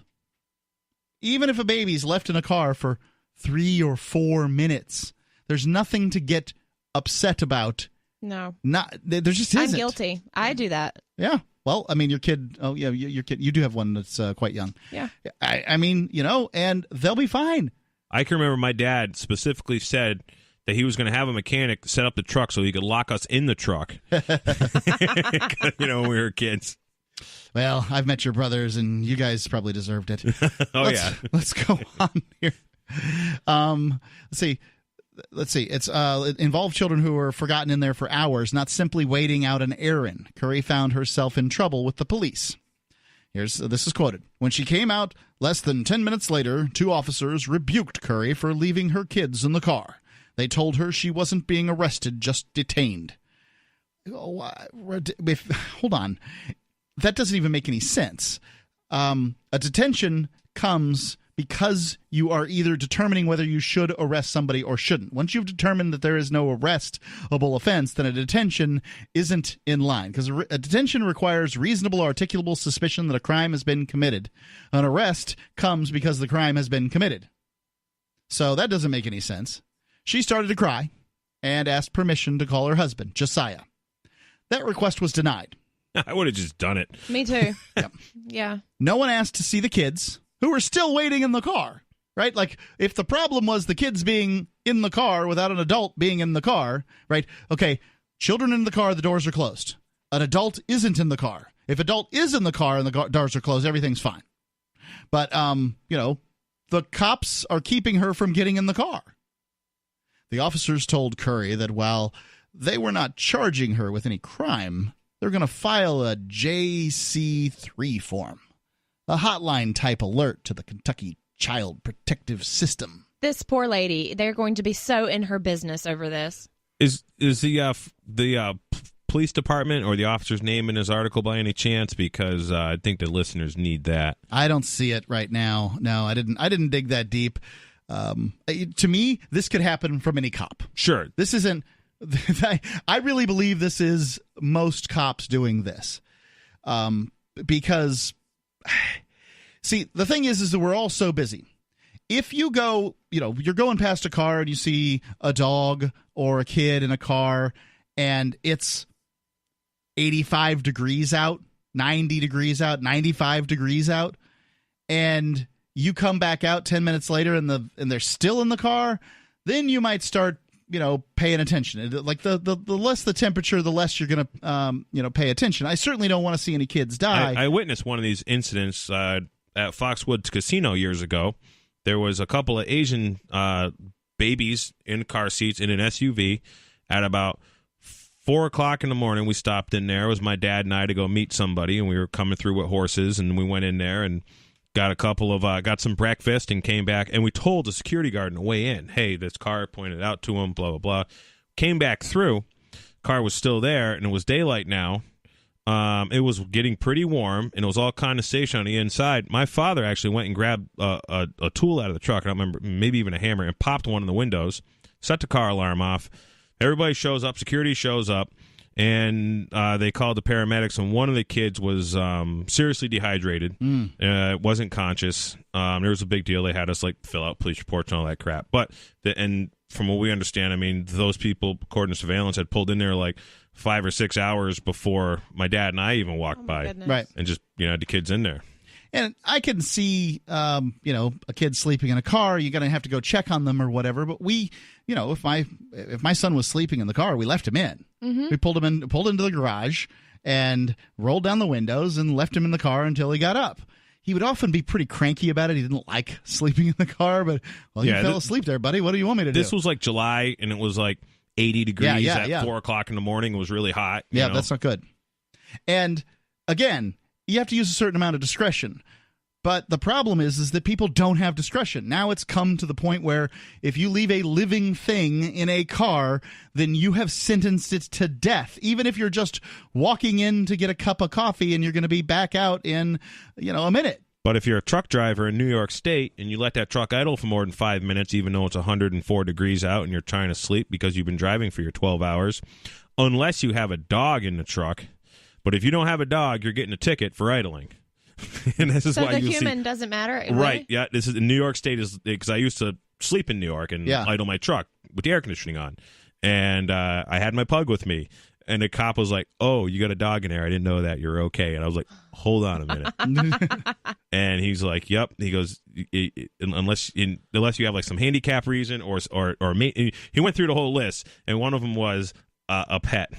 even if a baby's left in a car for 3 or 4 minutes, there's nothing to get upset about. No. There just isn't. I'm guilty. I do that. Yeah. Well, I mean, your kid, your kid, you do have one that's quite young. Yeah. I mean, and they'll be fine. I can remember my dad specifically said that he was going to have a mechanic set up the truck so he could lock us in the truck. When we were kids. Well, I've met your brothers, and you guys probably deserved it. Let's go on here. Let's see. It involved children who were forgotten in there for hours, not simply waiting out an errand. Curry found herself in trouble with the police. This is quoted. When she came out less than 10 minutes later, 2 officers rebuked Curry for leaving her kids in the car. They told her she wasn't being arrested, just detained. Hold on. That doesn't even make any sense. A detention comes because you are either determining whether you should arrest somebody or shouldn't. Once you've determined that there is no arrestable offense, then a detention isn't in line, because a detention requires reasonable, articulable suspicion that a crime has been committed. An arrest comes because the crime has been committed. So that doesn't make any sense. She started to cry and asked permission to call her husband, Josiah. That request was denied. I would have just done it. Me too. Yep. Yeah. No one asked to see the kids, who were still waiting in the car, right? Like, if the problem was the kids being in the car without an adult being in the car, right? Okay, children in the car, the doors are closed. An adult isn't in the car. If adult is in the car and the doors are closed, everything's fine. But, the cops are keeping her from getting in the car. The officers told Curry that while they were not charging her with any crime, they're going to file a JC3 form. A hotline-type alert to the Kentucky Child Protective System. This poor lady, they're going to be so in her business over this. Is the police department or the officer's name in his article by any chance? Because I think the listeners need that. I don't see it right now. No, I didn't dig that deep. To me, this could happen from any cop. Sure. This isn't... I really believe this is most cops doing this. Because... See, the thing is that we're all so busy. If you go, you're going past a car and you see a dog or a kid in a car and it's 85 degrees out, 90 degrees out, 95 degrees out, and you come back out 10 minutes later and they're still in the car, then you might start, paying attention. Like the less the temperature, the less you're going to, pay attention. I certainly don't want to see any kids die. I witnessed one of these incidents at Foxwoods Casino years ago. There was a couple of Asian babies in car seats in an SUV. At about 4 o'clock in the morning, we stopped in there. It was my dad and I to go meet somebody, and we were coming through with horses, and we went in there and got some breakfast and came back, and we told the security guard on the way in, hey, this car, pointed out to him, blah, blah, blah. Came back through, car was still there, and it was daylight now. It was getting pretty warm, and it was all condensation on the inside. My father actually went and grabbed a tool out of the truck, I don't remember, maybe even a hammer, and popped one of the windows, set the car alarm off. Everybody shows up, security shows up, and they called the paramedics, and one of the kids was seriously dehydrated. Wasn't conscious. There was a big deal. They had us fill out police reports and all that crap. But and from what we understand, I mean, those people, according to surveillance, had pulled in there 5 or 6 hours before my dad and I even walked by, goodness. Right, and just had the kids in there. And I can see, a kid sleeping in a car, you're going to have to go check on them or whatever. But we, if my son was sleeping in the car, we left him in. Mm-hmm. We pulled into the garage and rolled down the windows and left him in the car until he got up. He would often be pretty cranky about it. He didn't like sleeping in the car, but, you fell asleep there, buddy. What do you want me to do? This was July, and it was 80 degrees at 4 o'clock in the morning. It was really hot. Yeah, that's not good. And, again, you have to use a certain amount of discretion. But the problem is that people don't have discretion. Now it's come to the point where if you leave a living thing in a car, then you have sentenced it to death. Even if you're just walking in to get a cup of coffee and you're going to be back out in, a minute. But if you're a truck driver in New York State and you let that truck idle for more than 5 minutes, even though it's 104 degrees out and you're trying to sleep because you've been driving for your 12 hours, unless you have a dog in the truck. But if you don't have a dog, you're getting a ticket for idling. And this is so why the human doesn't matter, really? Right? Yeah. This is in New York State, is because I used to sleep in New York and idle my truck with the air conditioning on, and I had my pug with me, and the cop was like, "Oh, you got a dog in there? I didn't know that. You're okay." And I was like, "Hold on a minute." And he's like, "Yep." He goes, "Unless you have some handicap reason or he went through the whole list, and one of them was a pet."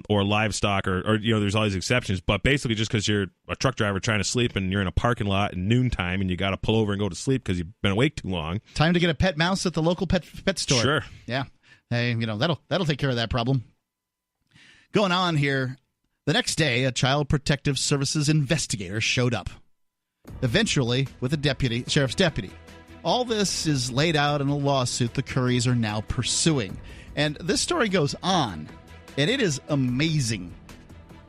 Or livestock, or there's all these exceptions, but basically just because you're a truck driver trying to sleep and you're in a parking lot at noontime and you got to pull over and go to sleep because you've been awake too long. Time to get a pet mouse at the local pet store. Sure. Yeah. Hey, that'll take care of that problem. Going on here, The next day, a Child Protective Services investigator showed up, eventually with a sheriff's deputy. All this is laid out in a lawsuit the Currys are now pursuing. And this story goes on, and it is amazing.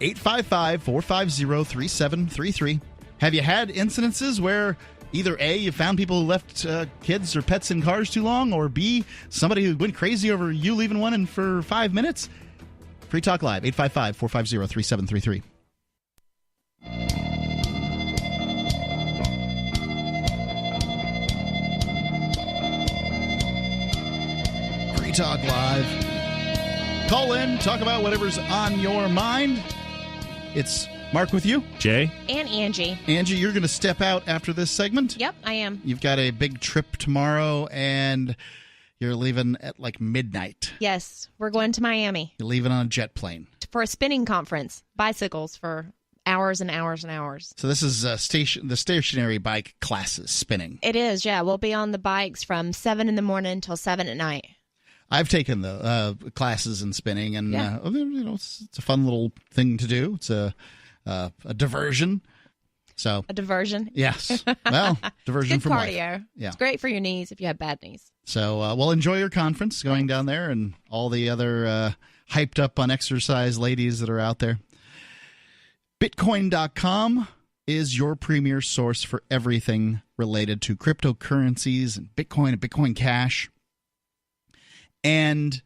855-450-3733. Have you had incidences where either A, you found people who left kids or pets in cars too long, or B, somebody who went crazy over you leaving one in for 5 minutes? Free Talk Live, 855-450-3733. Free Talk Live. Call in, talk about whatever's on your mind. It's Mark with you. Jay. And Angie. Angie, you're going to step out after this segment? Yep, I am. You've got a big trip tomorrow, and you're leaving at like midnight. Yes, we're going to Miami. You're leaving on a jet plane. For a spinning conference. Bicycles for hours and hours and hours. So this is the stationary bike classes spinning. It is, yeah. We'll be on the bikes from 7 in the morning till 7 at night. I've taken the classes in spinning, and it's a fun little thing to do. It's a diversion. So a diversion. Yes. Well, diversion good from cardio. life. Yeah. It's great for your knees if you have bad knees. So we'll enjoy your conference going down there, and all the other hyped up on exercise ladies that are out there. Bitcoin.com is your premier source for everything related to cryptocurrencies and Bitcoin Cash. And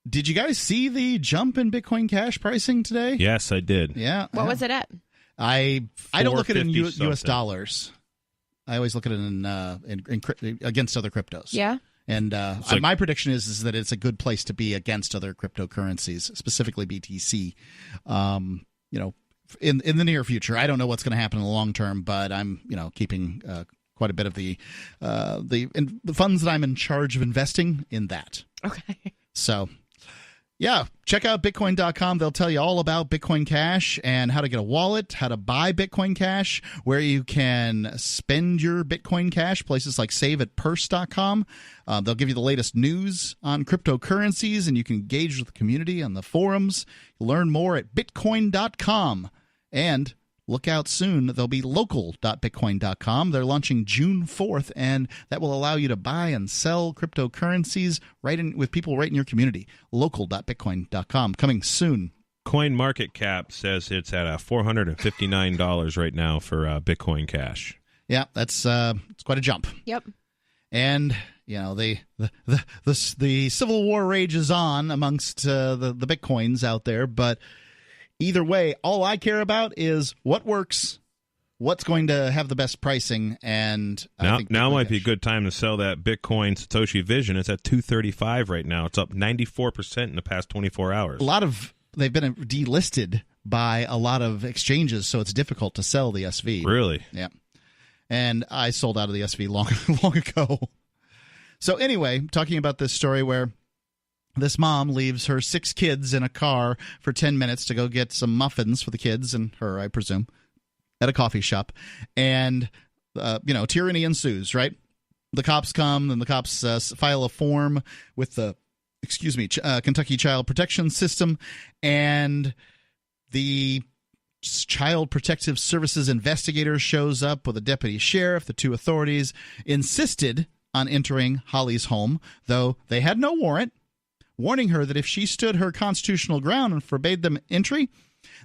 did you guys see the jump in Bitcoin Cash pricing today? Yes, I did. Yeah. What was it at? I don't look at it in U.S. something. dollars. I always look at it in against other cryptos. Yeah. And like, my prediction is that it's a good place to be against other cryptocurrencies, specifically BTC. In the near future, I don't know what's going to happen in the long term, but I'm keeping quite a bit of the funds that I'm in charge of investing in that. Okay. So, yeah, check out Bitcoin.com. They'll tell you all about Bitcoin Cash and how to get a wallet, how to buy Bitcoin Cash, where you can spend your Bitcoin Cash, places like SaveAtPurse.com. They'll give you the latest news on cryptocurrencies, and you can engage with the community on the forums. Learn more at Bitcoin.com. And look out soon. They'll be local.bitcoin.com. They're launching June 4th, and that will allow you to buy and sell cryptocurrencies with people right in your community. Local.bitcoin.com. Coming soon. CoinMarketCap says it's at $459 right now for Bitcoin Cash. Yeah, it's quite a jump. Yep. And the civil war rages on amongst the Bitcoins out there, but either way, all I care about is what works, what's going to have the best pricing, and now might be a good time to sell that Bitcoin Satoshi Vision. It's at $235 right now. It's up 94% in the past 24 hours. They've been delisted by a lot of exchanges, so it's difficult to sell the SV. Really? Yeah. And I sold out of the SV long ago. So anyway, talking about this story where this mom leaves her 6 kids in a car for 10 minutes to go get some muffins for the kids and her, I presume, at a coffee shop. And, tyranny ensues, right? The cops come, and the cops file a form with the, Kentucky Child Protection System. And the Child Protective Services investigator shows up with a deputy sheriff. The 2 authorities insisted on entering Holly's home, though they had no warrant, warning her that if she stood her constitutional ground and forbade them entry,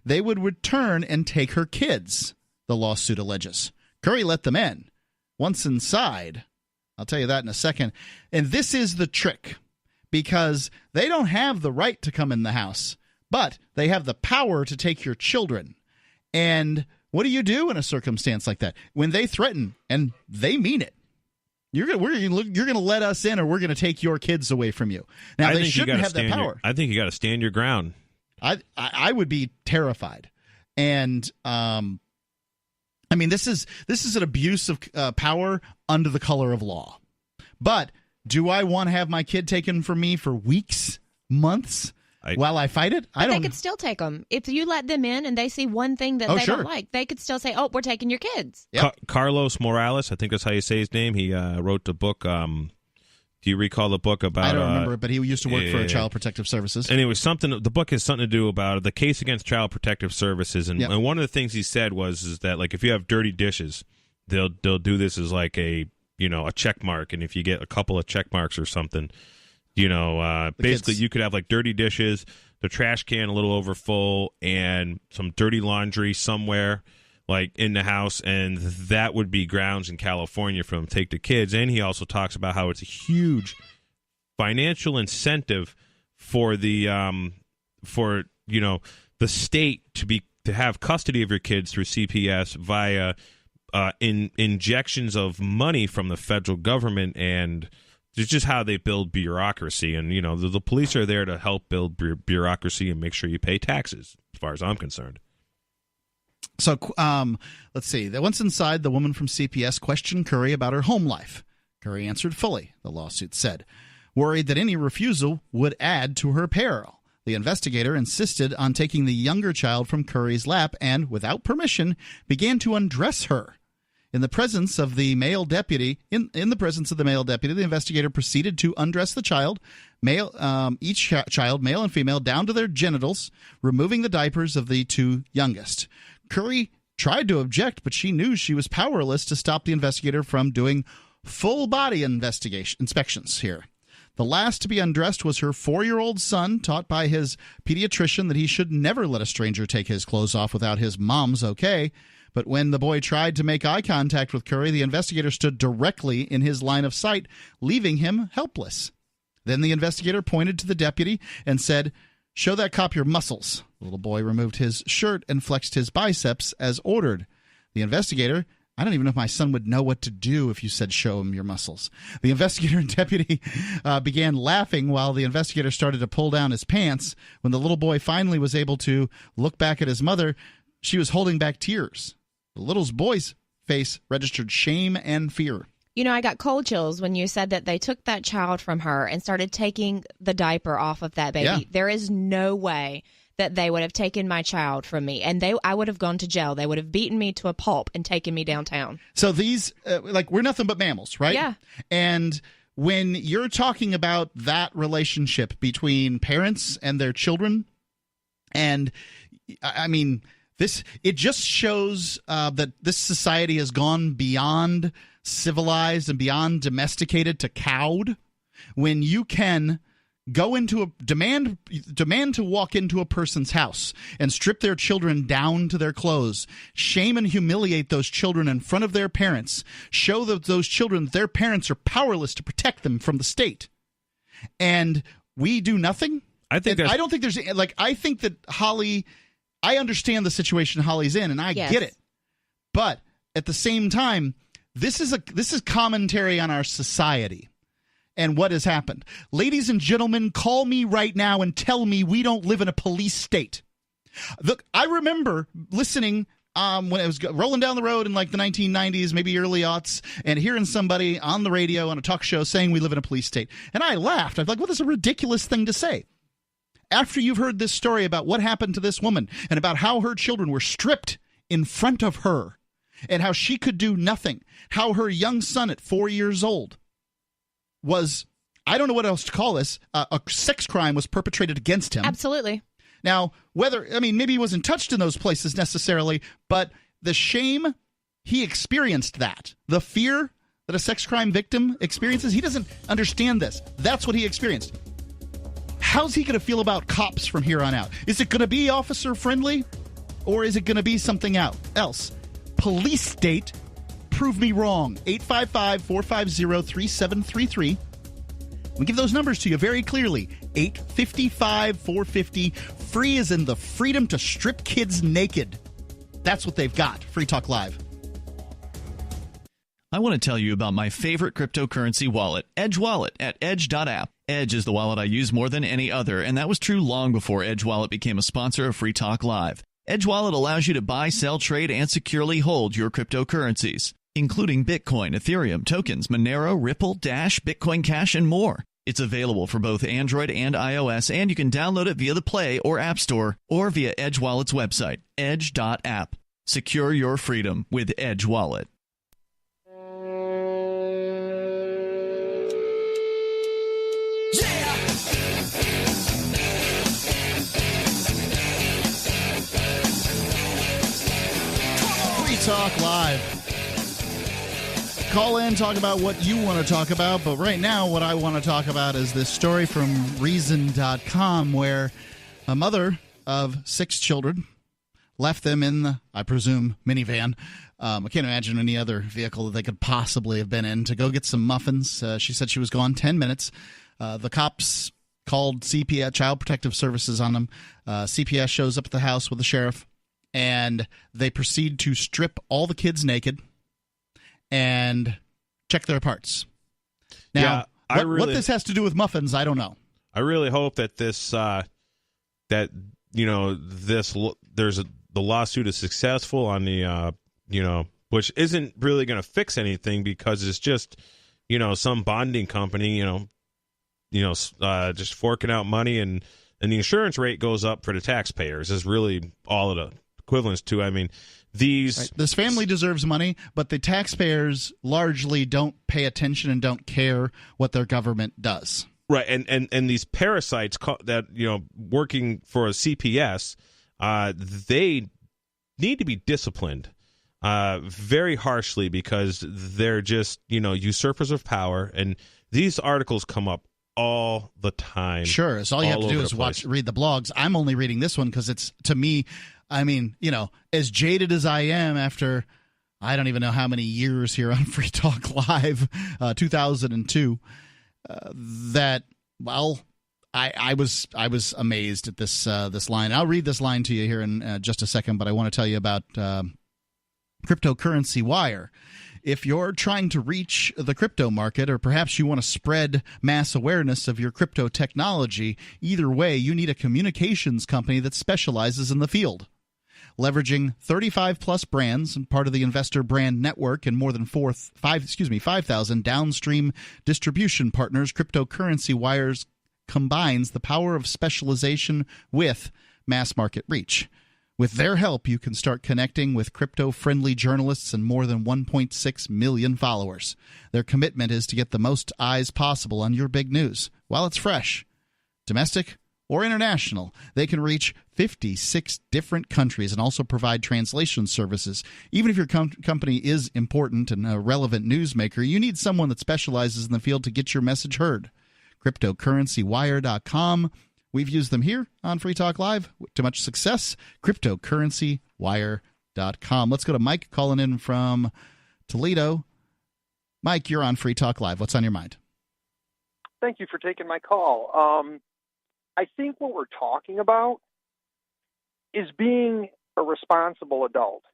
they would return and take her kids, the lawsuit alleges. Curry let them in. Once inside, I'll tell you that in a second. And this is the trick, because they don't have the right to come in the house, but they have the power to take your children. And what do you do in a circumstance like that? When they threaten, and they mean it, you're going to let us in, or we're going to take your kids away from you. Now, they shouldn't have that power. I think you got to stand your ground. I would be terrified. And, this is an abuse of power under the color of law. But do I want to have my kid taken from me for weeks, months, while I fight it? But they could still take them. If you let them in and they see one thing that they don't like, they could still say, oh, we're taking your kids. Yep. Carlos Morales, I think that's how you say his name. He wrote the book Do you recall the book about? I don't remember, but he used to work for Child Protective Services. And it was something. The book has something to do about the case against Child Protective Services, and one of the things he said is that like if you have dirty dishes, they'll do this as like a check mark, and if you get a couple of check marks or something, basically you could have like dirty dishes, the trash can a little over full, and some dirty laundry somewhere like in the house, and that would be grounds in California for them to take the kids. And he also talks about how it's a huge financial incentive for the the state to have custody of your kids through CPS via injections of money from the federal government, and it's just how they build bureaucracy. And the police are there to help build bureaucracy and make sure you pay taxes, as far as I'm concerned. So let's see. Once inside, the woman from CPS questioned Curry about her home life. Curry answered fully, the lawsuit said, worried that any refusal would add to her peril. The investigator insisted on taking the younger child from Curry's lap and, without permission, began to undress her. In the presence of the male deputy, the investigator proceeded to undress the child, each child, male and female, down to their genitals, removing the diapers of the two youngest. Curry tried to object, but she knew she was powerless to stop the investigator from doing full-body inspections here. The last to be undressed was her 4-year-old son, taught by his pediatrician that he should never let a stranger take his clothes off without his mom's okay. But when the boy tried to make eye contact with Curry, the investigator stood directly in his line of sight, leaving him helpless. Then the investigator pointed to the deputy and said, "Show that cop your muscles." The little boy removed his shirt and flexed his biceps as ordered. The investigator, I don't even know if my son would know what to do if you said show him your muscles. The investigator and deputy began laughing while the investigator started to pull down his pants. When the little boy finally was able to look back at his mother, she was holding back tears. The little boy's face registered shame and fear. I got cold chills when you said that they took that child from her and started taking the diaper off of that baby. Yeah. There is no way that they would have taken my child from me, and I would have gone to jail. They would have beaten me to a pulp and taken me downtown. So these, we're nothing but mammals, right? Yeah. And when you're talking about that relationship between parents and their children, and I mean, it just shows that this society has gone beyond civilized and beyond domesticated to cowed. When you can go into a demand to walk into a person's house and strip their children down to their clothes, shame and humiliate those children in front of their parents, show those children that their parents are powerless to protect them from the state, and we do nothing. I think that Holly. I understand the situation Holly's in, and I get it. But at the same time, this is commentary on our society and what has happened. Ladies and gentlemen, call me right now and tell me we don't live in a police state. Look, I remember listening when it was rolling down the road in like the 1990s, maybe early aughts, and hearing somebody on the radio on a talk show saying we live in a police state. And I laughed. I was like, well, that's a ridiculous thing to say. After you've heard this story about what happened to this woman and about how her children were stripped in front of her and how she could do nothing, how her young son at 4 years old was, I don't know what else to call this, a sex crime was perpetrated against him. Absolutely. Now, maybe he wasn't touched in those places necessarily, but the shame, he experienced that. The fear that a sex crime victim experiences, he doesn't understand this. That's what he experienced. How's he going to feel about cops from here on out? Is it going to be officer friendly, or is it going to be something else? Police state, prove me wrong. 855-450-3733. We give those numbers to you very clearly. 855-450. Free is in the freedom to strip kids naked. That's what they've got. Free Talk Live. I want to tell you about my favorite cryptocurrency wallet, Edge Wallet, at edge.app. Edge is the wallet I use more than any other, and that was true long before Edge Wallet became a sponsor of Free Talk Live. Edge Wallet allows you to buy, sell, trade, and securely hold your cryptocurrencies, including Bitcoin, Ethereum, tokens, Monero, Ripple, Dash, Bitcoin Cash, and more. It's available for both Android and iOS, and you can download it via the Play or App Store or via Edge Wallet's website, edge.app. Secure your freedom with Edge Wallet. Talk Live. Call in, talk about what you want to talk about, but right now what I want to talk about is this story from Reason.com where a mother of 6 children left them in the, I presume, minivan. I can't imagine any other vehicle that they could possibly have been in to go get some muffins. She said she was gone 10 minutes. The cops called CPS, Child Protective Services, on them. CPS shows up at the house with the sheriff, and they proceed to strip all the kids naked and check their parts. Now, what this has to do with muffins, I don't know. I really hope that this, the lawsuit is successful on the, which isn't really going to fix anything because it's just, some bonding company, just forking out money and the insurance rate goes up for the taxpayers is really all it equivalents to. I mean, this family deserves money, but the taxpayers largely don't pay attention and don't care what their government does. Right, and these parasites that working for a CPS, they need to be disciplined very harshly because they're just usurpers of power, and these articles come up all the time. Sure, so all you have to do is read the blogs. I'm only reading this one because it's, to me, I mean, as jaded as I am after I don't even know how many years here on Free Talk Live, 2002, I was amazed at this line. I'll read this line to you here in just a second, but I want to tell you about Cryptocurrency Wire. If you're trying to reach the crypto market, or perhaps you want to spread mass awareness of your crypto technology, either way, you need a communications company that specializes in the field. Leveraging 35-plus brands and part of the Investor Brand Network and more than 5,000 downstream distribution partners, Cryptocurrency Wires combines the power of specialization with mass market reach. With their help, you can start connecting with crypto-friendly journalists and more than 1.6 million followers. Their commitment is to get the most eyes possible on your big news while it's fresh. Domestic or international, they can reach 56 different countries and also provide translation services. Even if your company is important and a relevant newsmaker, you need someone that specializes in the field to get your message heard. CryptocurrencyWire.com. We've used them here on Free Talk Live to much success. CryptocurrencyWire.com. Let's go to Mike calling in from Toledo. Mike, you're on Free Talk Live. What's on your mind? Thank you for taking my call. I think what we're talking about is being a responsible adult.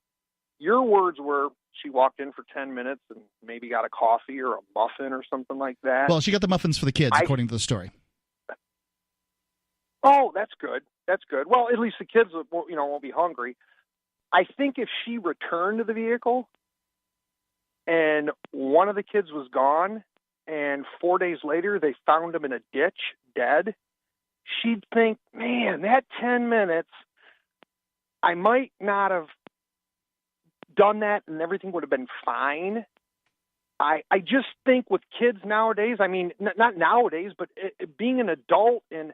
Your words were she walked in for 10 minutes and maybe got a coffee or a muffin or something like that. Well, she got the muffins for the kids, according to the story. Oh, that's good. That's good. Well, at least the kids won't be hungry. I think if she returned to the vehicle and one of the kids was gone and 4 days later they found him in a ditch dead, she'd think, man, that 10 minutes, I might not have done that and everything would have been fine. I just think with kids nowadays, I mean, not nowadays, but being an adult and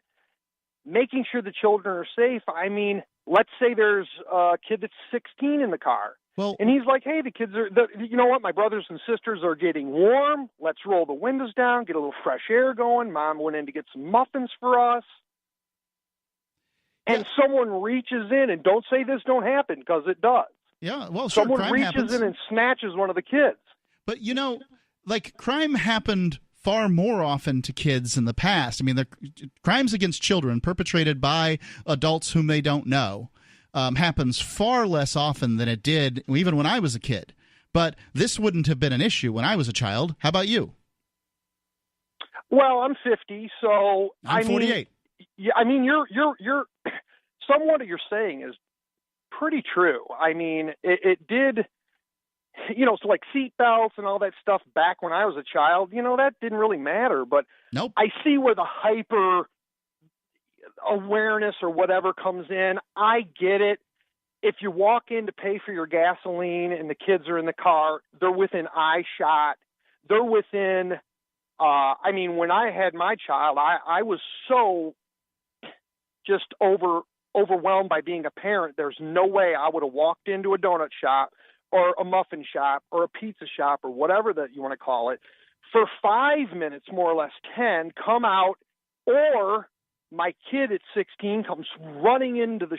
making sure the children are safe. I mean, let's say there's a kid that's 16 in the car. Well, and he's like, hey, the kids are, you know what? My brothers and sisters are getting warm. Let's roll the windows down, get a little fresh air going. Mom went in to get some muffins for us. And someone reaches in, and don't say this don't happen, because it does. Yeah, well, sure, someone crime reaches happens. in and snatches one of the kids. But, crime happened far more often to kids in the past. I mean, the crimes against children perpetrated by adults whom they don't know happens far less often than it did even when I was a kid. But this wouldn't have been an issue when I was a child. How about you? Well, I'm 50, so I'm 48. Yeah, I mean, you're some what you're saying is pretty true. I mean, it did. So like seat belts and all that stuff back when I was a child, that didn't really matter. But nope. I see where the hyper awareness or whatever comes in. I get it. If you walk in to pay for your gasoline and the kids are in the car, they're within eye shot. They're within, when I had my child, I was so just overwhelmed by being a parent. There's no way I would have walked into a donut shop or a muffin shop or a pizza shop or whatever that you want to call it for 5 minutes, more or less 10, come out, or my kid at 16 comes running into the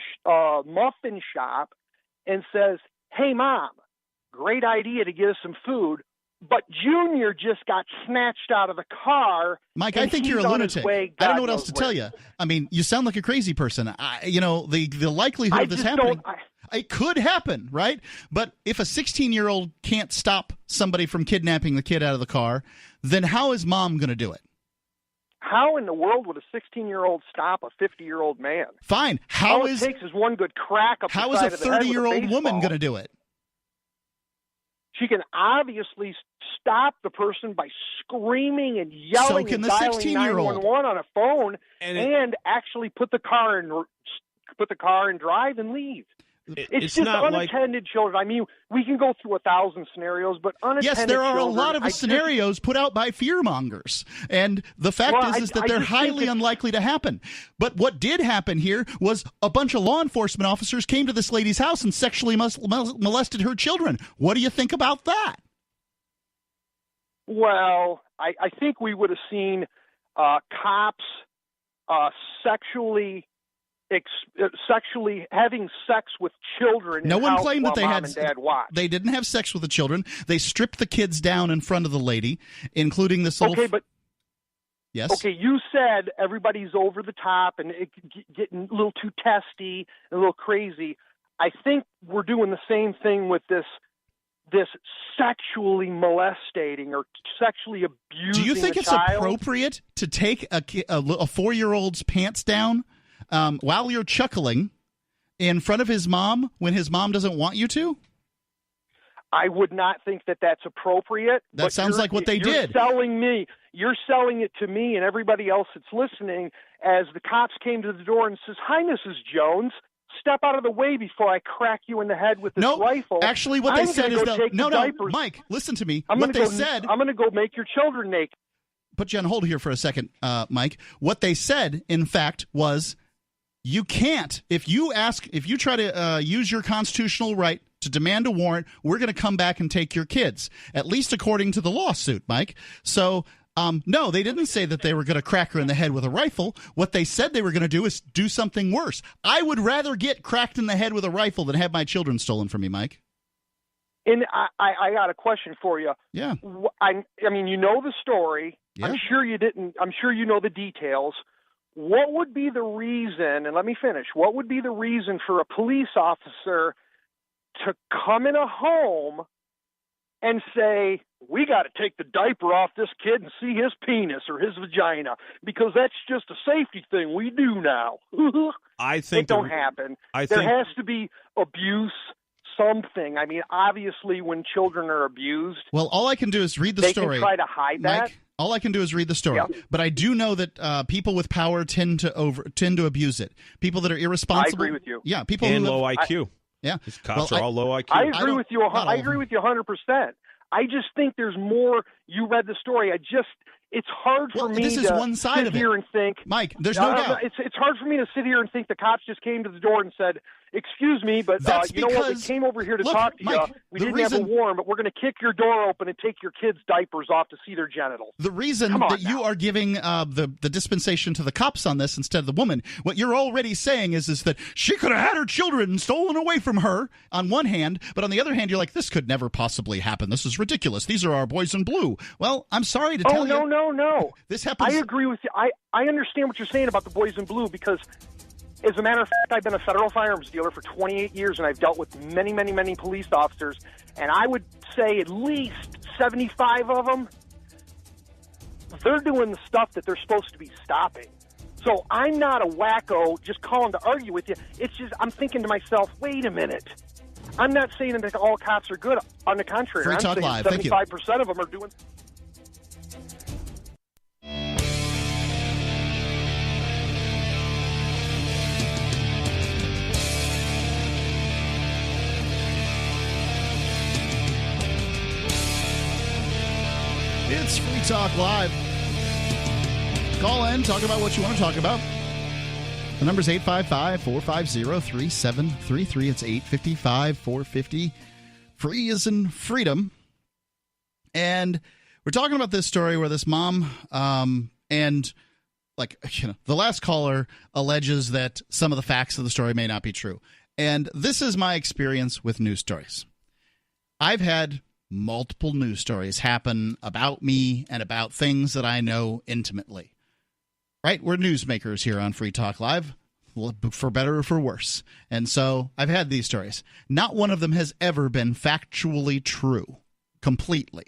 muffin shop and says, "Hey, Mom, great idea to get us some food, but Junior just got snatched out of the car." Mike, I think you're a lunatic. I don't know what else to tell you. I mean, you sound like a crazy person. The likelihood of this happening, it could happen, right? But if a 16-year-old can't stop somebody from kidnapping the kid out of the car, then how is Mom going to do it? How in the world would a 16-year-old stop a 50-year-old man? Fine. All it takes is one good crack up the side of the head with a baseball. How is a 30-year-old woman going to do it? She can obviously stop the person by screaming and yelling and dialing 911 on a phone and actually put the car in drive and leave. It's just unattended children. I mean, we can go through 1,000 scenarios, but unattended children... Yes, there are a lot of scenarios put out by fearmongers. And the fact is that they're highly unlikely to happen. But what did happen here was a bunch of law enforcement officers came to this lady's house and sexually molested her children. What do you think about that? Well, I think we would have seen cops sexually having sex with children. No one claimed that they had. And Dad watched. They didn't have sex with the children. They stripped the kids down in front of the lady, including this little. Okay, but yes. Okay, you said everybody's over the top and it getting a little too testy and a little crazy. I think we're doing the same thing with this sexually molestating or sexually abusing. Do you think it's appropriate to take a 4-year-old's pants down while you're chuckling in front of his mom when his mom doesn't want you to? I would not think that that's appropriate. That sounds like what they did. You're selling it to me and everybody else that's listening as the cops came to the door and says, "Hi, Mrs. Jones. Step out of the way before I crack you in the head with this rifle." Actually, what they said is no, Mike, listen to me. I'm going to go make your children naked. Put you on hold here for a second, Mike. What they said, in fact, was you can't. If you try to use your constitutional right to demand a warrant, we're going to come back and take your kids, at least according to the lawsuit, Mike. So, no, they didn't say that they were going to crack her in the head with a rifle. What they said they were going to do is do something worse. I would rather get cracked in the head with a rifle than have my children stolen from me, Mike. And I got a question for you. Yeah. I mean, you know the story. Yeah. I'm sure you didn't. I'm sure you know the details. What would be the reason, and let me finish, what would be the reason for a police officer to come in a home and say, "We got to take the diaper off this kid and see his penis or his vagina because that's just a safety thing we do now"? I think it don't happen. There has to be abuse, something. I mean, obviously, when children are abused, well, all I can do is read the story. They can try to hide that. Mike, all I can do is read the story. Yeah. But I do know that people with power tend to abuse it. People that are irresponsible. I agree with you. Yeah, people and low IQ. Yeah, these cops are all low IQ. I agree with you. I agree with you 100%. I just think there's more. You read the story. It's hard for me this is to one side sit of it. here and think, Mike, there's no doubt. It's hard for me to sit here and think the cops just came to the door and said, "Excuse me, but you know what? We came over here to talk to Mike, you. We didn't have a warrant, but we're going to kick your door open and take your kids' diapers off to see their genitals." The reason that you are giving the dispensation to the cops on this instead of the woman, what you're already saying is that she could have had her children stolen away from her on one hand, but on the other hand, you're like, this could never possibly happen. This is ridiculous. These are our boys in blue. Well, I'm sorry to tell you. No. This happens. I agree with you. I understand what you're saying about the boys in blue because, as a matter of fact, I've been a federal firearms dealer for 28 years, and I've dealt with many, many, many police officers, and I would say at least 75 of them, they're doing the stuff that they're supposed to be stopping. So I'm not a wacko just calling to argue with you. It's just I'm thinking to myself, wait a minute. I'm not saying that all cops are good. On the contrary, Free I'm Talk saying Live. 75% of them are doing... It's Free Talk Live. Call in, talk about what you want to talk about. The number's 855-450-3733. It's 855-450 free as in freedom. And we're talking about this story where this mom and the last caller alleges that some of the facts of the story may not be true. And this is my experience with news stories. I've had multiple news stories happen about me and about things that I know intimately. Right? We're newsmakers here on Free Talk Live, for better or for worse. And so I've had these stories. Not one of them has ever been factually true, completely.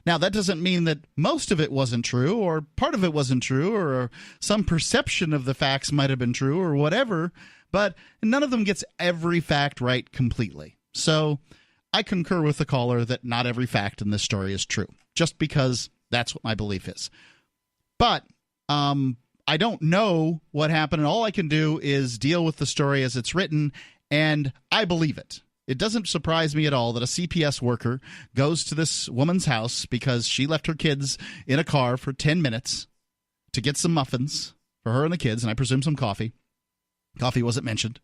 Now, that doesn't mean that most of it wasn't true, or part of it wasn't true, or some perception of the facts might have been true, or whatever, but none of them gets every fact right completely. So I concur with the caller that not every fact in this story is true, just because that's what my belief is. But I don't know what happened, and all I can do is deal with the story as it's written, and I believe it. It doesn't surprise me at all that a CPS worker goes to this woman's house because she left her kids in a car for 10 minutes to get some muffins for her and the kids, and I presume some coffee. Coffee wasn't mentioned.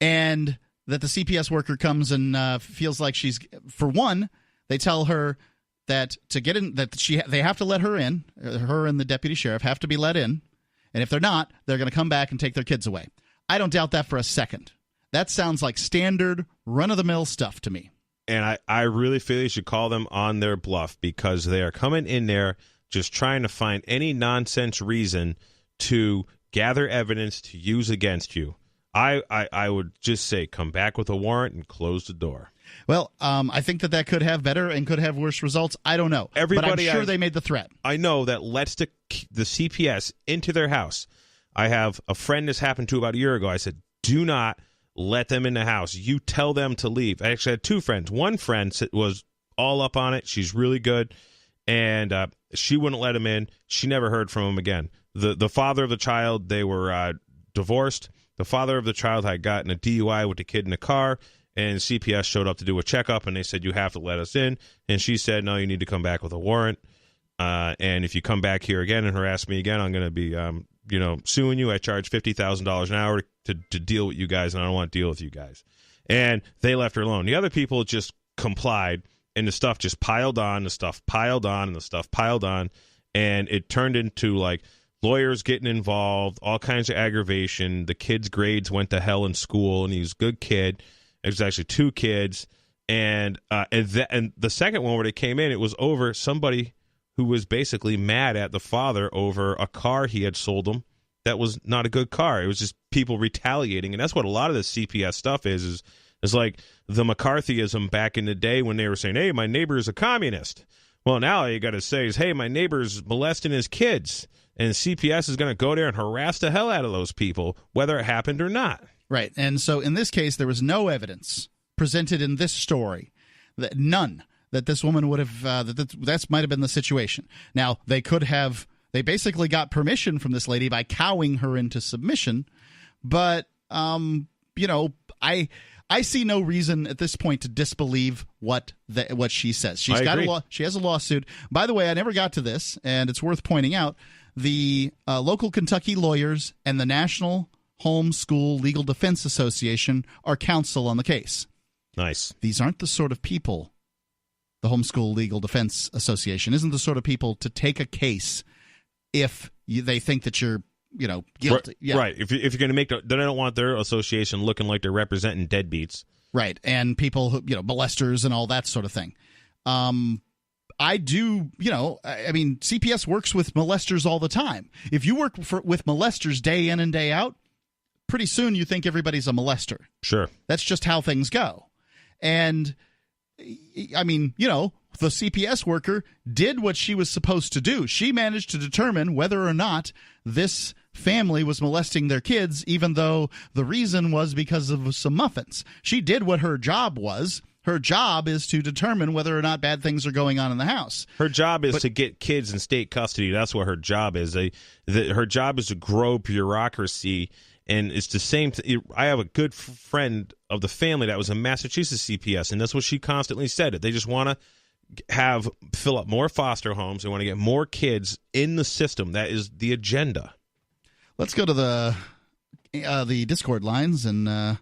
And that the CPS worker comes and feels like she's, for one, they tell her that to get in, that they have to let her in. Her and the deputy sheriff have to be let in. And if they're not, they're going to come back and take their kids away. I don't doubt that for a second. That sounds like standard, run-of-the-mill stuff to me. And I really feel you should call them on their bluff, because they are coming in there just trying to find any nonsense reason to gather evidence to use against you. I would just say come back with a warrant and close the door. Well, I think that could have better and could have worse results. I don't know. But I'm sure they made the threat. I know that lets the CPS into their house. I have a friend this happened to about a year ago. I said, do not let them in the house. You tell them to leave. I actually had two friends. One friend was all up on it. She's really good. And she wouldn't let him in. She never heard from him again. The father of the child, they were divorced. The father of the child had gotten a DUI with the kid in the car, and CPS showed up to do a checkup, and they said, you have to let us in. And she said, no, you need to come back with a warrant. And if you come back here again and harass me again, I'm going to be suing you. I charge $50,000 an hour to deal with you guys, and I don't want to deal with you guys. And they left her alone. The other people just complied, and the stuff just piled on, the stuff piled on, and the stuff piled on, and it turned into like lawyers getting involved, all kinds of aggravation. The kid's grades went to hell in school, and he was a good kid. It was actually two kids, and the second one where they came in, it was over somebody who was basically mad at the father over a car he had sold him that was not a good car. It was just people retaliating, and that's what a lot of this CPS stuff is like the McCarthyism back in the day when they were saying, hey, my neighbor is a communist. Well, now all you got to say is, hey, my neighbor's molesting his kids, and CPS is going to go there and harass the hell out of those people, whether it happened or not. Right, and so in this case, there was no evidence presented in this story, none, that this woman would have, that might have been the situation. Now, they basically got permission from this lady by cowing her into submission, but, I see no reason at this point to disbelieve what she says. She has a lawsuit. By the way, I never got to this, and it's worth pointing out, the local Kentucky lawyers and the National Homeschool Legal Defense Association are counsel on the case. Nice. These aren't the sort of people, the Homeschool Legal Defense Association isn't the sort of people to take a case if they think that you're, guilty. Right. Yeah. Right. If you're going to make, they don't want their association looking like they're representing deadbeats. Right. And people who, molesters and all that sort of thing. I do, CPS works with molesters all the time. If you work with molesters day in and day out, pretty soon you think everybody's a molester. Sure. That's just how things go. And, the CPS worker did what she was supposed to do. She managed to determine whether or not this family was molesting their kids, even though the reason was because of some muffins. She did what her job was. Her job is to determine whether or not bad things are going on in the house. Her job is to get kids in state custody. That's what her job is. Her job is to grow bureaucracy. And it's the same. I have a good friend of the family that was a Massachusetts CPS, and that's what she constantly said. They just want to fill up more foster homes. They want to get more kids in the system. That is the agenda. Let's go to the Discord lines and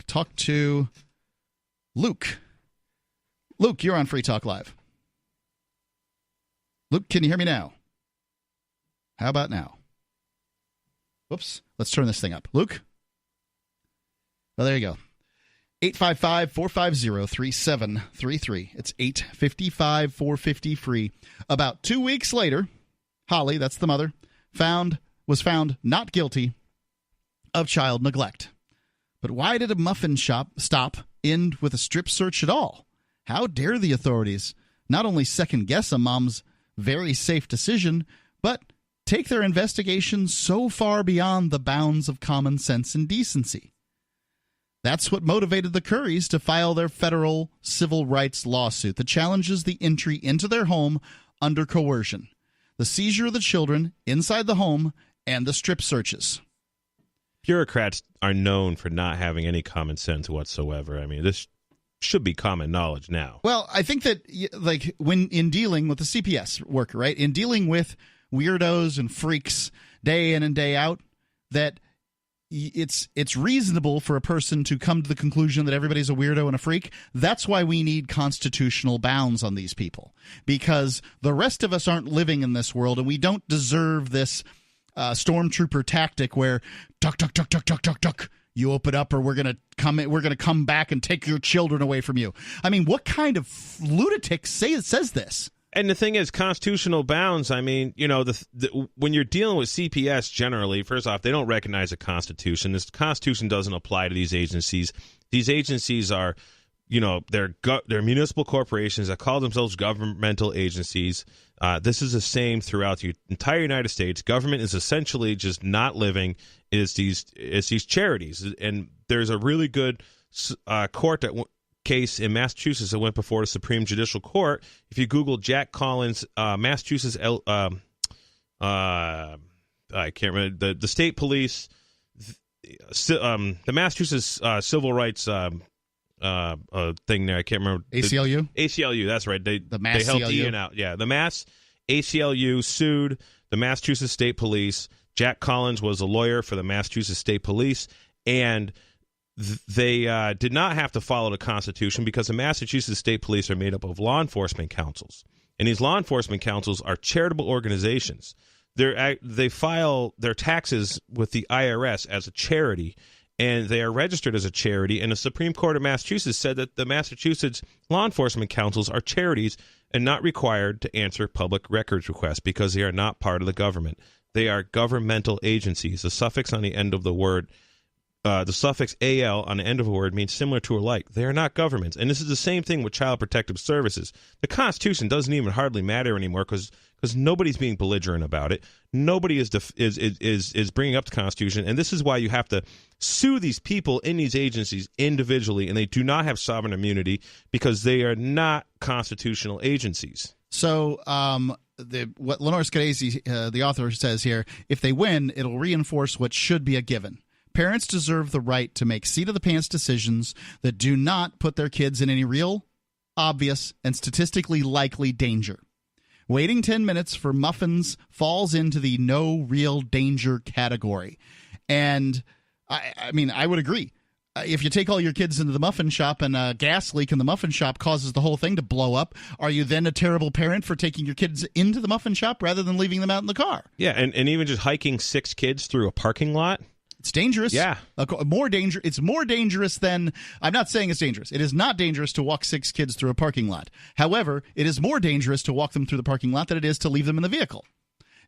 talk to Luke. Luke, you're on Free Talk Live. Luke, can you hear me now? How about now? Whoops. Let's turn this thing up. Luke? Well, there you go. 855-450-3733. It's 855-450-FREE. About 2 weeks later, Holly, that's the mother, was found not guilty of child neglect. But why did a muffin shop stop end with a strip search at all? How dare the authorities not only second-guess a mom's very safe decision, but take their investigation so far beyond the bounds of common sense and decency? That's what motivated the Currys to file their federal civil rights lawsuit that challenges the entry into their home under coercion, the seizure of the children inside the home, and the strip searches. Bureaucrats are known for not having any common sense whatsoever. I mean, this should be common knowledge now. Well, I think that, like, when in dealing with the CPS worker, right, in dealing with weirdos and freaks day in and day out, that it's reasonable for a person to come to the conclusion that everybody's a weirdo and a freak. That's why we need constitutional bounds on these people, because the rest of us aren't living in this world, and we don't deserve this stormtrooper tactic where duck, duck, duck, duck, duck, duck, duck. You open up, or we're gonna come back and take your children away from you. I mean, what kind of lunatic says this? And the thing is, constitutional bounds, I mean, you know, when you're dealing with CPS generally, first off, they don't recognize a constitution. This constitution doesn't apply to these agencies. These agencies are, you know, they're municipal corporations that call themselves governmental agencies. This is the same throughout the entire United States. Government is essentially just not living. It's these charities. And there's a really good court case in Massachusetts that went before the Supreme Judicial Court. If you Google Jack Collins, Massachusetts, I can't remember, the state police, the Massachusetts civil rights thing there, I can't remember. ACLU? ACLU, that's right. They helped CLU. Ian out. Yeah, the Mass ACLU sued the Massachusetts State Police. Jack Collins was a lawyer for the Massachusetts State Police, and they did not have to follow the Constitution because the Massachusetts State Police are made up of law enforcement councils. And these law enforcement councils are charitable organizations. They file their taxes with the IRS as a charity, and they are registered as a charity. And the Supreme Court of Massachusetts said that the Massachusetts law enforcement councils are charities and not required to answer public records requests because they are not part of the government. They are governmental agencies. The suffix on the end of the word, the suffix AL on the end of a word means similar to or like. They are not governments. And this is the same thing with Child Protective Services. The Constitution doesn't even hardly matter anymore because nobody's being belligerent about it. Nobody is bringing up the Constitution. And this is why you have to sue these people in these agencies individually, and they do not have sovereign immunity because they are not constitutional agencies. So what Lenore Scadese, the author, says here, if they win, it'll reinforce what should be a given. Parents deserve the right to make seat-of-the-pants decisions that do not put their kids in any real, obvious, and statistically likely danger. Waiting 10 minutes for muffins falls into the no real danger category. And, I mean, I would agree. If you take all your kids into the muffin shop and a gas leak in the muffin shop causes the whole thing to blow up, are you then a terrible parent for taking your kids into the muffin shop rather than leaving them out in the car? Yeah, and even just hiking 6 kids through a parking lot? It's dangerous. Yeah. It's more dangerous than – I'm not saying it's dangerous. It is not dangerous to walk 6 kids through a parking lot. However, it is more dangerous to walk them through the parking lot than it is to leave them in the vehicle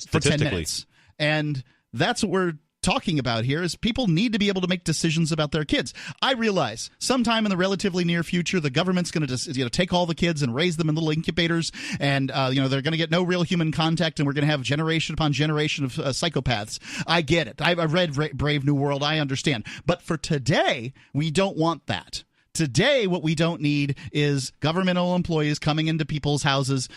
for 10 minutes. And that's what we're talking about here is people need to be able to make decisions about their kids. I realize sometime in the relatively near future, the government's going to take all the kids and raise them in little incubators, and they're going to get no real human contact, and we're going to have generation upon generation of psychopaths. I get it. I've read Brave New World. I understand. But for today, we don't want that. Today, what we don't need is governmental employees coming into people's houses,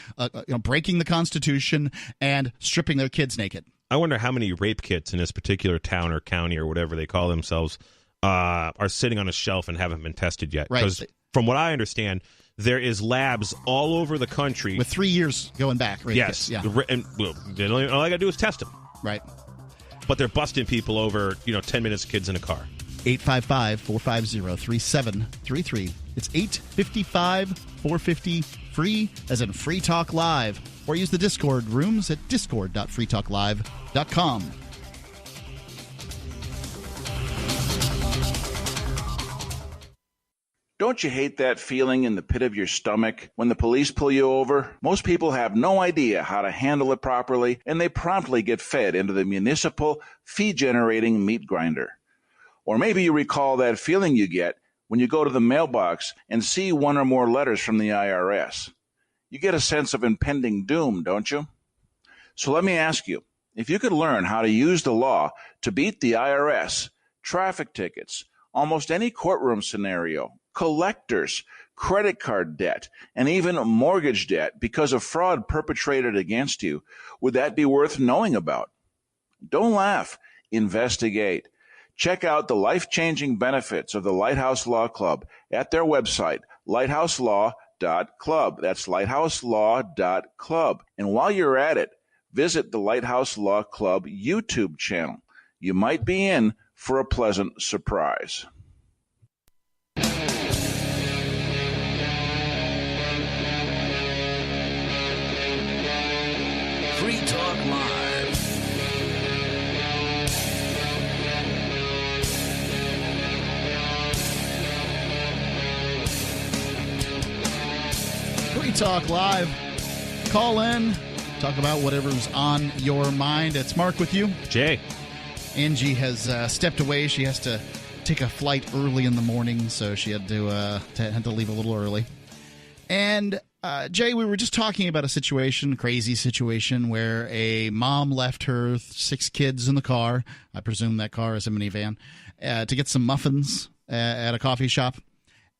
breaking the Constitution and stripping their kids naked. I wonder how many rape kits in this particular town or county or whatever they call themselves are sitting on a shelf and haven't been tested yet. Because from what I understand, there is labs all over the country. With 3 years going back. Rape yes. Kits, yeah. And all I got to do is test them. Right. But they're busting people over, 10 minutes kids in a car. 855-450-3733. It's 855-450-FREE, as in Free Talk Live. Or use the Discord rooms at discord.freetalklive.com. Don't you hate that feeling in the pit of your stomach when the police pull you over? Most people have no idea how to handle it properly, and they promptly get fed into the municipal fee-generating meat grinder. Or maybe you recall that feeling you get when you go to the mailbox and see one or more letters from the IRS. You get a sense of impending doom, don't you? So let me ask you, if you could learn how to use the law to beat the IRS, traffic tickets, almost any courtroom scenario, collectors, credit card debt, and even mortgage debt because of fraud perpetrated against you, would that be worth knowing about? Don't laugh. Investigate. Check out the life-changing benefits of the Lighthouse Law Club at their website, lighthouselawclub. That's lighthouselawclub. And while you're at it, visit the Lighthouse Law Club YouTube channel. You might be in for a pleasant surprise. Free Talk Live. Free Talk Live. Call in. Talk about whatever's on your mind. It's Mark with you. Jay. Angie has stepped away. She has to take a flight early in the morning, so she had to leave a little early. And Jay, we were just talking about a crazy situation, where a mom left her 6 kids in the car. I presume that car is a minivan, to get some muffins at a coffee shop.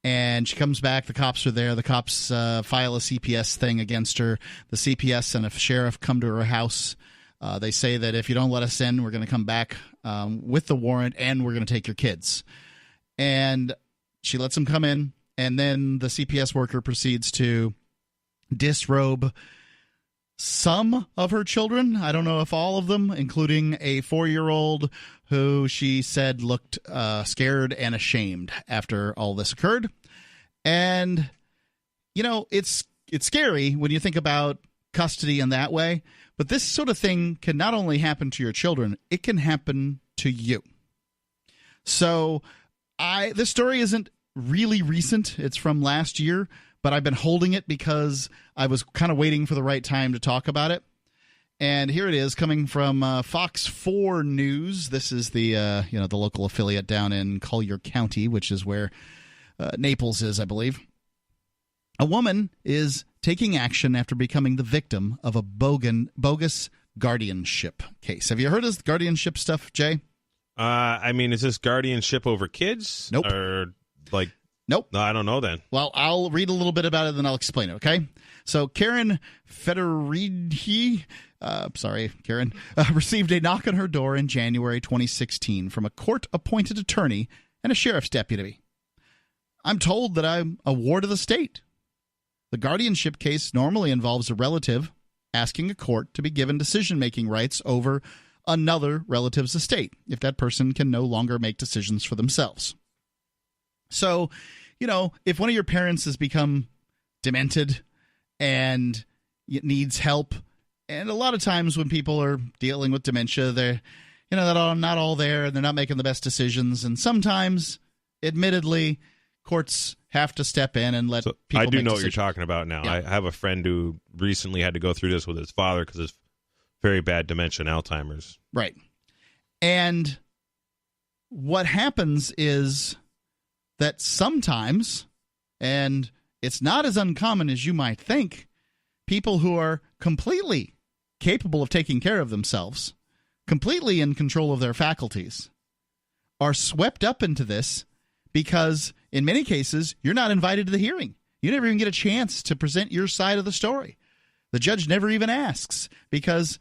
And she comes back. The cops are there. The cops file a CPS thing against her. The CPS and a sheriff come to her house. They say that if you don't let us in, we're going to come back with the warrant, and we're going to take your kids. And she lets them come in, and then the CPS worker proceeds to disrobe some of her children. I don't know if all of them, including a 4-year-old who she said looked scared and ashamed after all this occurred. And, you know, it's scary when you think about custody in that way. But this sort of thing can not only happen to your children, it can happen to you. So this story isn't really recent. It's from last year, but I've been holding it because I was kind of waiting for the right time to talk about it. And here it is, coming from Fox 4 News. This is the the local affiliate down in Collier County, which is where Naples is, I believe. A woman is taking action after becoming the victim of a bogus guardianship case. Have you heard of guardianship stuff, Jay? I mean, is this guardianship over kids? Nope. Or like... Nope. No, I don't know then. Well, I'll read a little bit about it, then I'll explain it, okay? So Karen Federighi, received a knock on her door in January 2016 from a court-appointed attorney and a sheriff's deputy. I'm told that I'm a ward of the state. The guardianship case normally involves a relative asking a court to be given decision-making rights over another relative's estate if that person can no longer make decisions for themselves. So, you know, if one of your parents has become demented and needs help, and a lot of times when people are dealing with dementia, they're not all there and they're not making the best decisions. And sometimes, admittedly, courts have to step in and let people make decisions. I do know what you're talking about now. Yeah. I have a friend who recently had to go through this with his father because it's very bad dementia and Alzheimer's. Right. And what happens is that sometimes, and it's not as uncommon as you might think, people who are completely capable of taking care of themselves, completely in control of their faculties, are swept up into this because, in many cases, you're not invited to the hearing. You never even get a chance to present your side of the story. The judge never even asks because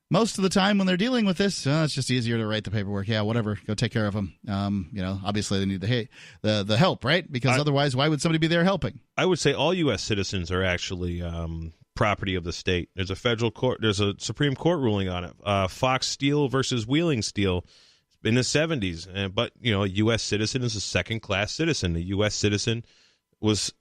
most of the time when they're dealing with this, it's just easier to write the paperwork. Yeah, whatever. Go take care of them. Obviously they need the help, right? Because otherwise, why would somebody be there helping? I would say all U.S. citizens are actually property of the state. There's a federal court. There's a Supreme Court ruling on it. Fox Steel versus Wheeling Steel. in the 70s. But, you know, a U.S. citizen is a second-class citizen. A U.S. citizen was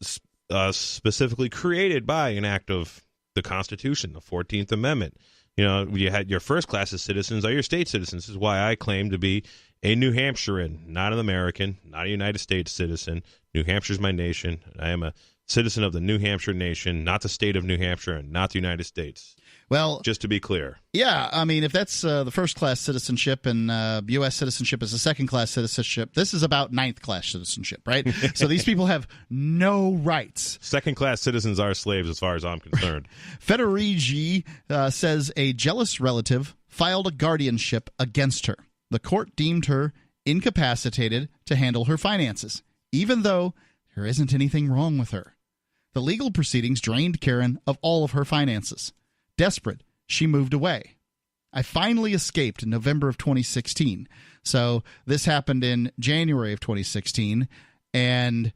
specifically created by an act of the Constitution, the 14th Amendment. You know, you had your first class of citizens are your state citizens. This is why I claim to be a New Hampshirean, not an American, not a United States citizen. New Hampshire's my nation. I am a citizen of the New Hampshire nation, not the state of New Hampshire, and not the United States. Well, just to be clear. Yeah, I mean, if that's the first-class citizenship and U.S. citizenship is a second-class citizenship, this is about ninth-class citizenship, right? So these people have no rights. Second-class citizens are slaves as far as I'm concerned. Federighi says a jealous relative filed a guardianship against her. The court deemed her incapacitated to handle her finances, even though there isn't anything wrong with her. The legal proceedings drained Karen of all of her finances. Desperate, she moved away. I finally escaped in November of 2016. So this happened in January of 2016, and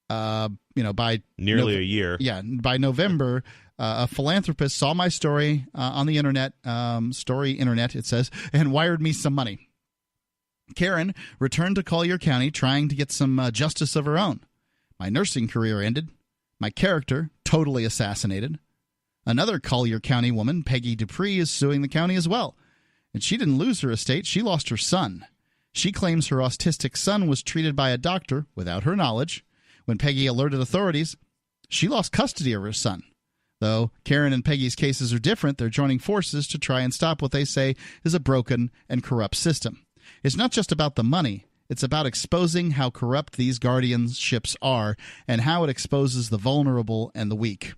by nearly a year. Yeah, by November, a philanthropist saw my story on the internet, it says, and wired me some money. Karen returned to Collier County trying to get some justice of her own. My nursing career ended. My character totally assassinated. Another Collier County woman, Peggy Dupree, is suing the county as well. And she didn't lose her estate. She lost her son. She claims her autistic son was treated by a doctor without her knowledge. When Peggy alerted authorities, she lost custody of her son. Though Karen and Peggy's cases are different, they're joining forces to try and stop what they say is a broken and corrupt system. It's not just about the money. It's about exposing how corrupt these guardianships are and how it exposes the vulnerable and the weak.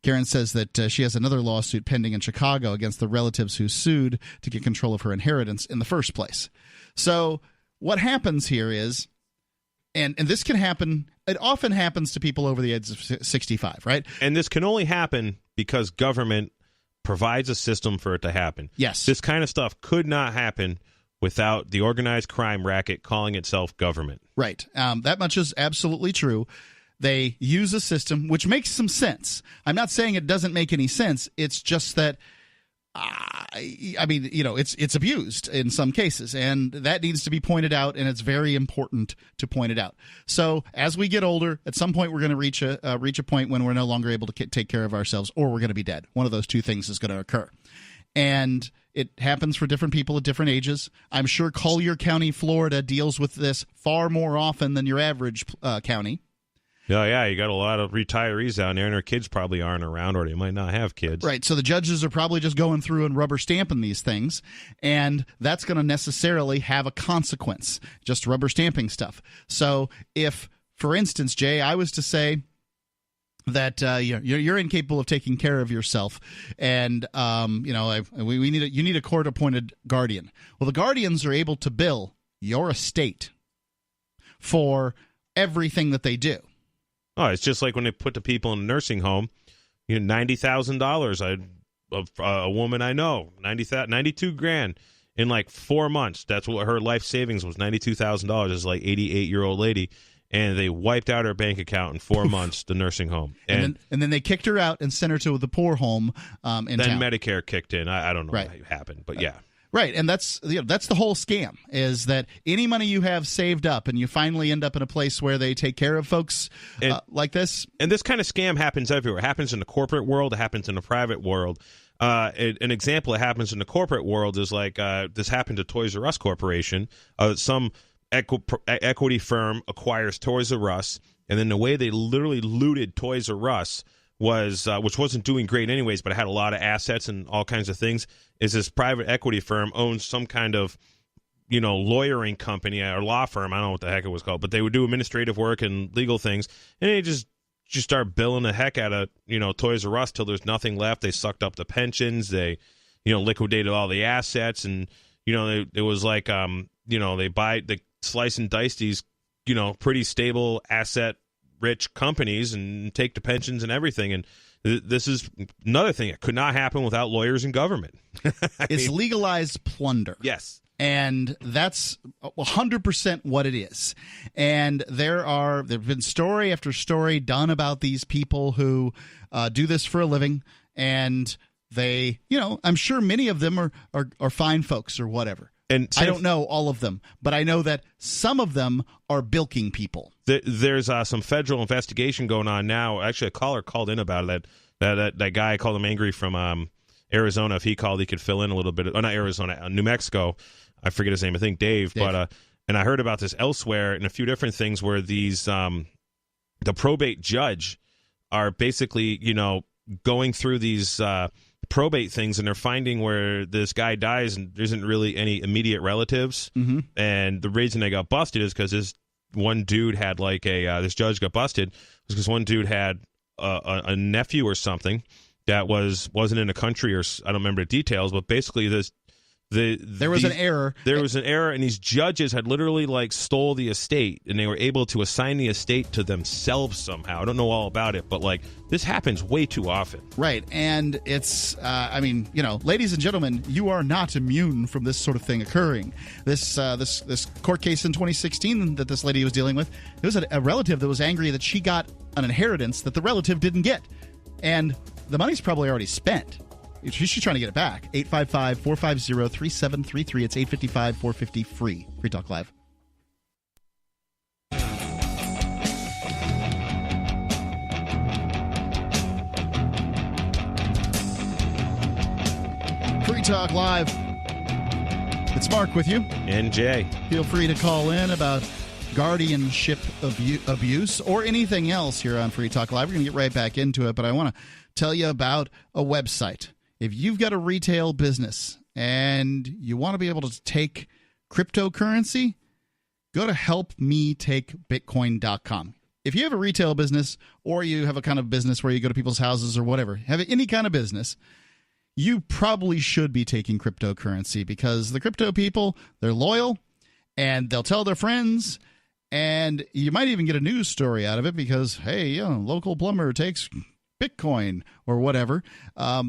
Karen says that she has another lawsuit pending in Chicago against the relatives who sued to get control of her inheritance in the first place. So what happens here is, and this can happen, it often happens to people over the age of 65, right? And this can only happen because government provides a system for it to happen. Yes. This kind of stuff could not happen without the organized crime racket calling itself government. Right. That much is absolutely true. They use a system which makes some sense. I'm not saying it doesn't make any sense. It's just that, it's abused in some cases, and that needs to be pointed out, and it's very important to point it out. So as we get older, at some point we're going to reach a point when we're no longer able to take care of ourselves, or we're going to be dead. One of those two things is going to occur. And it happens for different people at different ages. I'm sure Collier County, Florida, deals with this far more often than your average county. Yeah, you got a lot of retirees down there, and their kids probably aren't around, or they might not have kids. Right, so the judges are probably just going through and rubber stamping these things, and that's going to necessarily have a consequence, just rubber stamping stuff. So if, for instance, Jay, I was to say that you're incapable of taking care of yourself, and you need a court-appointed guardian. Well, the guardians are able to bill your estate for everything that they do. Oh, it's just like when they put the people in a nursing home, $90,000. A woman I know, $92,000 in like 4 months. That's what her life savings was, $92,000. It's like 88-year-old lady, and they wiped out her bank account in 4 months. The nursing home, and then they kicked her out and sent her to the poor home in then town. Medicare kicked in. I don't know what happened, but yeah. Right, and that's the whole scam, is that any money you have saved up and you finally end up in a place where they take care of folks like this. And this kind of scam happens everywhere. It happens in the corporate world. It happens in the private world. An example that happens in the corporate world is like this happened to Toys R Us Corporation. Some equity firm acquires Toys R Us, and then the way they literally looted Toys R Us was, which wasn't doing great anyways, but it had a lot of assets and all kinds of things, is this private equity firm owns some kind of, lawyering company or law firm. I don't know what the heck it was called, but they would do administrative work and legal things, and they just start billing the heck out of, Toys R Us till there's nothing left. They sucked up the pensions. They, liquidated all the assets, and, it was like, they slice and dice these, pretty stable asset rich companies and take the pensions and everything. And this is another thing. It could not happen without lawyers and government. It's legalized plunder. Yes. And that's 100% what it is. And there have been story after story done about these people who do this for a living. And they, I'm sure many of them are fine folks or whatever. And I don't know all of them, but I know that some of them are bilking people. There's some federal investigation going on now. Actually, a caller called in about it. That guy, I called him angry from Arizona. If he called, he could fill in a little bit. Not Arizona, New Mexico. I forget his name. I think Dave. But and I heard about this elsewhere in a few different things where these the probate judge are basically, going through these probate things, and they're finding where this guy dies and there isn't really any immediate relatives. Mm-hmm. And the reason they got busted is because this one dude had this judge got busted because one dude had a nephew or something that wasn't in the country, or I don't remember the details, but basically there was an error. There was an error, and these judges had literally stole the estate, and they were able to assign the estate to themselves somehow. I don't know all about it, but this happens way too often. Right, and it's, ladies and gentlemen, you are not immune from this sort of thing occurring. This court case in 2016 that this lady was dealing with, it was a relative that was angry that she got an inheritance that the relative didn't get, and the money's probably already spent. She's trying to get it back. 855-450-3733. It's 855-450-FREE. Free Talk Live. Free Talk Live. It's Mark with you. And Jay. Feel free to call in about guardianship abuse or anything else here on Free Talk Live. We're going to get right back into it, but I want to tell you about a website. If you've got a retail business and you want to be able to take cryptocurrency, go to helpmetakebitcoin.com. If you have a retail business or you have a kind of business where you go to people's houses or whatever, have any kind of business, you probably should be taking cryptocurrency because the crypto people, they're loyal and they'll tell their friends, and you might even get a news story out of it because, hey, local plumber takes Bitcoin or whatever.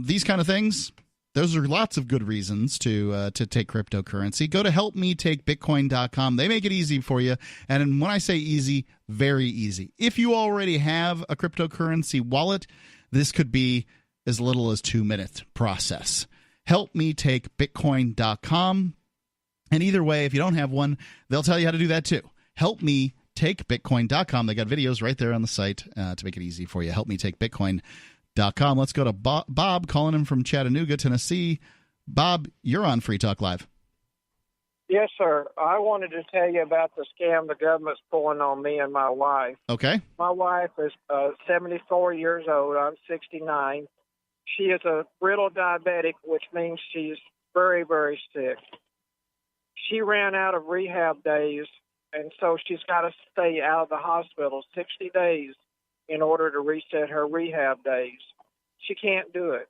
These kind of things, those are lots of good reasons to take cryptocurrency. Go to helpmetakebitcoin.com. They make it easy for you. And when I say easy, very easy. If you already have a cryptocurrency wallet, this could be as little as 2-minute process. Helpmetakebitcoin.com. And either way, if you don't have one, they'll tell you how to do that too. helpmetakebitcoin.com. They got videos right there on the site to make it easy for you. helpmetakebitcoin.com. Let's go to Bob calling him from Chattanooga, Tennessee. Bob, you're on Free Talk Live. Yes, sir. I wanted to tell you about the scam the government's pulling on me and my wife. Okay. My wife is 74 years old. I'm 69. She is a brittle diabetic, which means she's very, very sick. She ran out of rehab days, and so she's got to stay out of the hospital 60 days in order to reset her rehab days. She can't do it.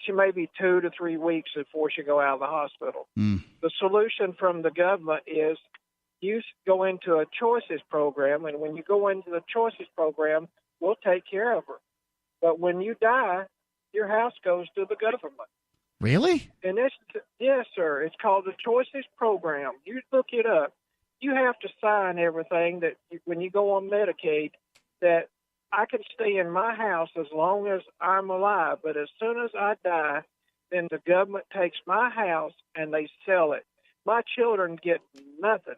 She may be 2 to 3 weeks before she go out of the hospital. The solution from the government is you go into a choices program, and when you go into the choices program, we'll take care of her. But when you die, your house goes to the government. Really? And yes, sir. It's called the choices program. You look it up. You have to sign everything that when you go on Medicaid that I can stay in my house as long as I'm alive, but as soon as I die, then the government takes my house and they sell it. My children get nothing,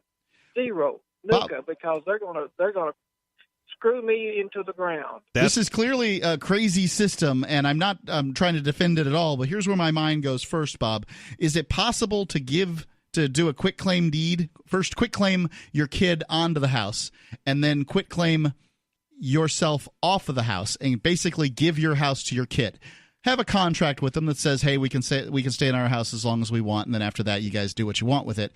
zero, nuka, because they're gonna screw me into the ground. This is clearly a crazy system, and I'm not trying to defend it at all. But here's where my mind goes first, Bob. Is it possible to do a quit claim deed? First, quit claim your kid onto the house, and then quit claim yourself off of the house, and basically give your house to your kid. Have a contract with them that says, "Hey, we can stay in our house as long as we want, and then after that, you guys do what you want with it."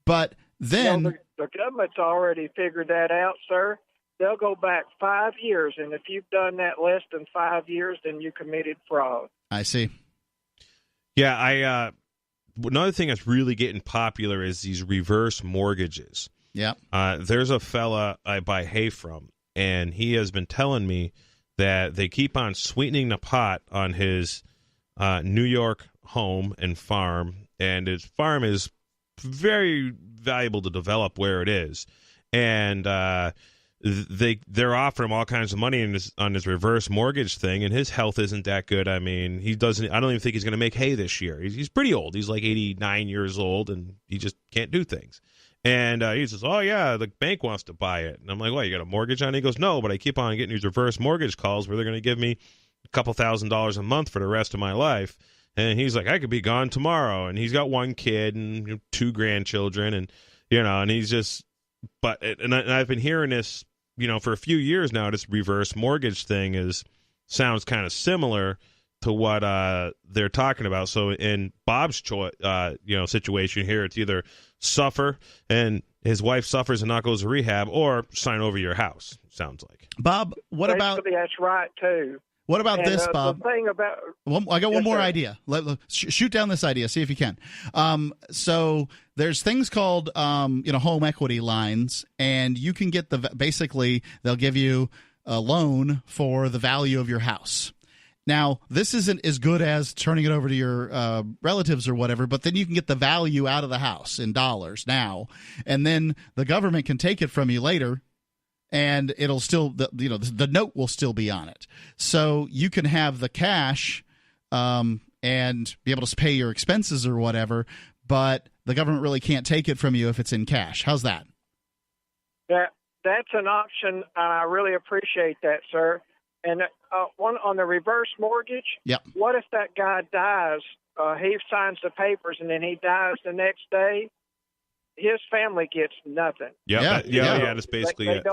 But then the government's already figured that out, sir. They'll go back 5 years, and if you've done that less than 5 years, then you committed fraud. I see. Yeah, another thing that's really getting popular is these reverse mortgages. Yeah. There's a fella I buy hay from, and he has been telling me that they keep on sweetening the pot on his New York home and farm, and his farm is very valuable to develop where it is. And they're offering him all kinds of money on his reverse mortgage thing, and his health isn't that good. I mean, I don't even think he's going to make hay this year. He's pretty old. He's like 89 years old, and he just can't do things. And he says, "Oh yeah, the bank wants to buy it." And I'm like, "What? You got a mortgage on it?" He goes, "No, but I keep on getting these reverse mortgage calls where they're going to give me a couple $1,000s a month for the rest of my life." And he's like, "I could be gone tomorrow." And he's got one kid and 2 grandchildren, and and he's just. And I've been hearing this, for a few years now. This reverse mortgage thing sounds kind of similar to what they're talking about. So in Bob's situation here, it's either suffer and his wife suffers and not goes to rehab, or sign over your house. Sounds like. Bob, what about? That's right too. What about this, Bob? The thing about I got one more idea. Shoot down this idea. See if you can. So there's things called home equity lines, and you can get basically they'll give you a loan for the value of your house. Now, this isn't as good as turning it over to your relatives or whatever, but then you can get the value out of the house in dollars now, and then the government can take it from you later. And it'll still, the note will still be on it. So you can have the cash and be able to pay your expenses or whatever, but the government really can't take it from you if it's in cash. How's that? That's an option. I really appreciate that, sir. And one on the reverse mortgage. Yeah. What if that guy dies? He signs the papers and then he dies the next day. His family gets nothing. Yeah. That's basically it.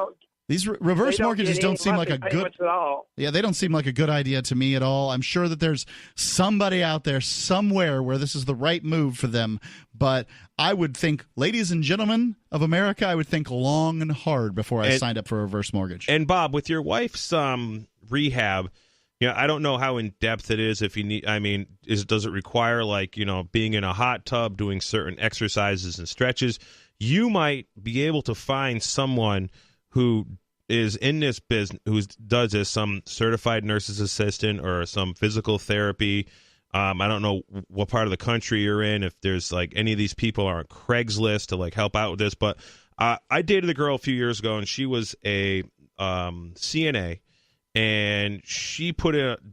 These reverse mortgages don't seem like a good. At all. Yeah, they don't seem like a good idea to me at all. I'm sure that there's somebody out there somewhere where this is the right move for them. But I would think, ladies and gentlemen of America, I would think long and hard before I signed up for a reverse mortgage. And Bob, with your wife's rehab, I don't know how in depth it is. If you need, does it require being in a hot tub, doing certain exercises and stretches? You might be able to find someone who is in this business, who does this, some certified nurse's assistant or some physical therapy. I don't know what part of the country you're in, if there's any of these people are on Craigslist to help out with this. But I dated a girl a few years ago, and she was a CNA, and she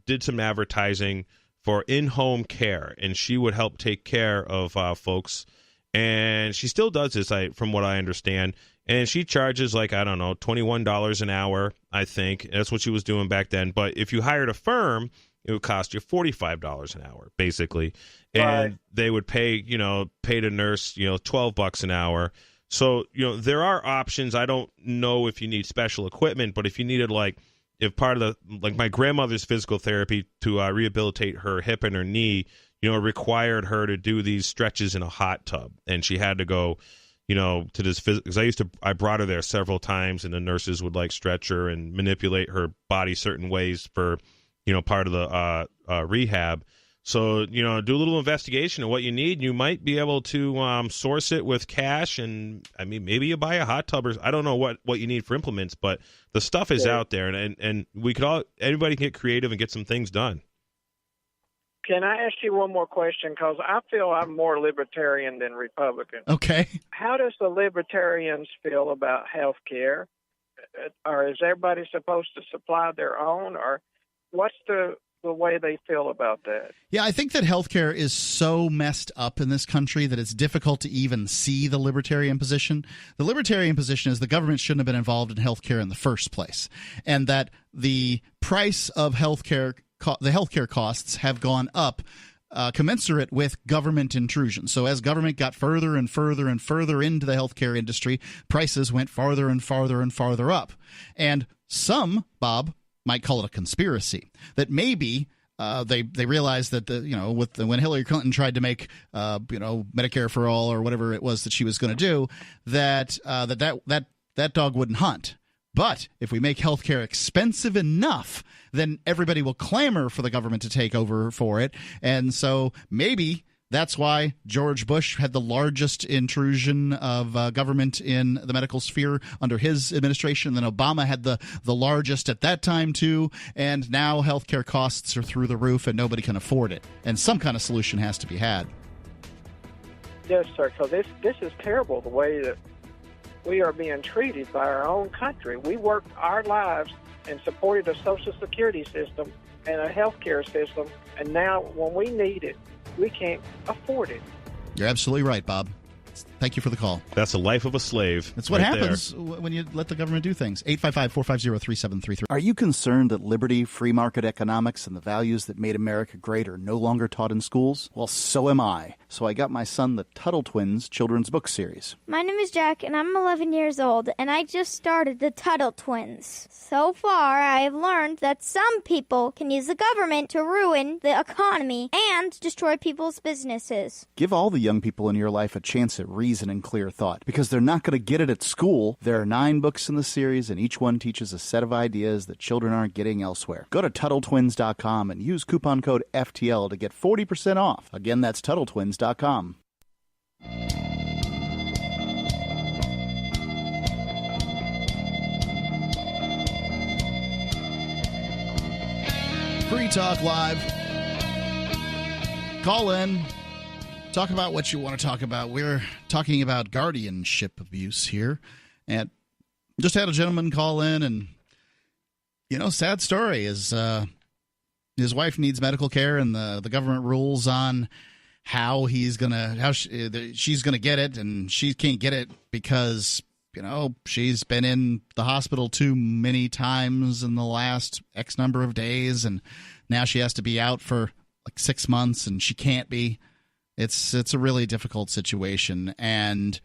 did some advertising for in-home care, and she would help take care of folks. And she still does this, from what I understand. And she charges $21 an hour, I think. That's what she was doing back then. But if you hired a firm, it would cost you $45 an hour, basically. And they would pay the nurse, $12 an hour. So, there are options. I don't know if you need special equipment, but if you needed if part of my grandmother's physical therapy to rehabilitate her hip and her knee, required her to do these stretches in a hot tub. And she had to go to this because I brought her there several times, and the nurses would stretch her and manipulate her body certain ways for, part of the rehab. So, do a little investigation of what you need. You might be able to source it with cash, and maybe you buy a hot tub, or I don't know what you need for implements, but the stuff is out there, and we could anybody can get creative and get some things done. Can I ask you one more question? Because I feel I'm more libertarian than Republican. Okay. How does the libertarians feel about health care? Or is everybody supposed to supply their own? Or what's the way they feel about that? Yeah, I think that healthcare is so messed up in this country that it's difficult to even see the libertarian position. The libertarian position is the government shouldn't have been involved in healthcare in the first place, and that the price of healthcare, the healthcare costs have gone up commensurate with government intrusion. So as government got further and further and further into the healthcare industry, prices went farther and farther and farther up. And some, Bob, might call it a conspiracy, that maybe they realized that when Hillary Clinton tried to make Medicare for all or whatever it was that she was going to do, that dog wouldn't hunt. But if we make healthcare expensive enough, then everybody will clamor for the government to take over for it. And so maybe that's why George Bush had the largest intrusion of government in the medical sphere under his administration. Then Obama had the largest at that time, too. And now healthcare costs are through the roof and nobody can afford it. And some kind of solution has to be had. Yes, sir. So this is terrible, the way that we are being treated by our own country. We worked our lives and supported a Social Security system and a health care system, and now when we need it, we can't afford it. You're absolutely right, Bob. Thank you for the call. That's the life of a slave. That's what right happens when you let the government do things. 855-450-3733. Are you concerned that liberty, free market economics, and the values that made America great are no longer taught in schools? Well, so am I. So I got my son the Tuttle Twins children's book series. My name is Jack, and I'm 11 years old, and I just started the Tuttle Twins. So far, I have learned that some people can use the government to ruin the economy and destroy people's businesses. Give all the young people in your life a chance at reason and clear thought, because they're not going to get it at school. There are 9 books in the series, and each one teaches a set of ideas that children aren't getting elsewhere. Go to TuttleTwins.com and use coupon code FTL to get 40% off. Again, that's TuttleTwins.com. Free Talk Live. Call in. Talk about what you want to talk about. We're talking about guardianship abuse here. And just had a gentleman call in, and, sad story is his wife needs medical care, and the government rules on how she's gonna get it, and she can't get it because she's been in the hospital too many times in the last X number of days, and now she has to be out for like 6 months, and she can't be. It's a really difficult situation, and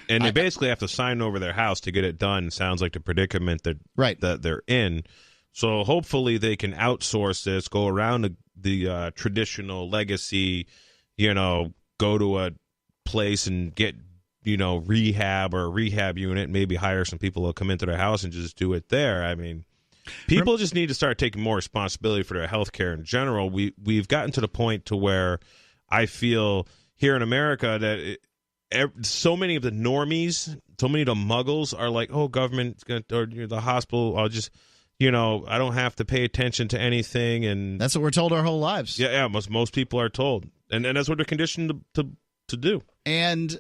they basically have to sign over their house to get it done. Sounds like the predicament that they're in. So hopefully they can outsource this, go around the traditional legacy, go to a place and get rehab or a rehab unit, maybe hire some people who'll come into their house and just do it there. I mean, people just need to start taking more responsibility for their health care in general. We've gotten to the point to where I feel here in America that so many of the normies, so many of the muggles are like, oh, government's going to, or the hospital, I'll just, I don't have to pay attention to anything. And that's what we're told our whole lives. Yeah, most people are told. And that's what they're conditioned to do. And,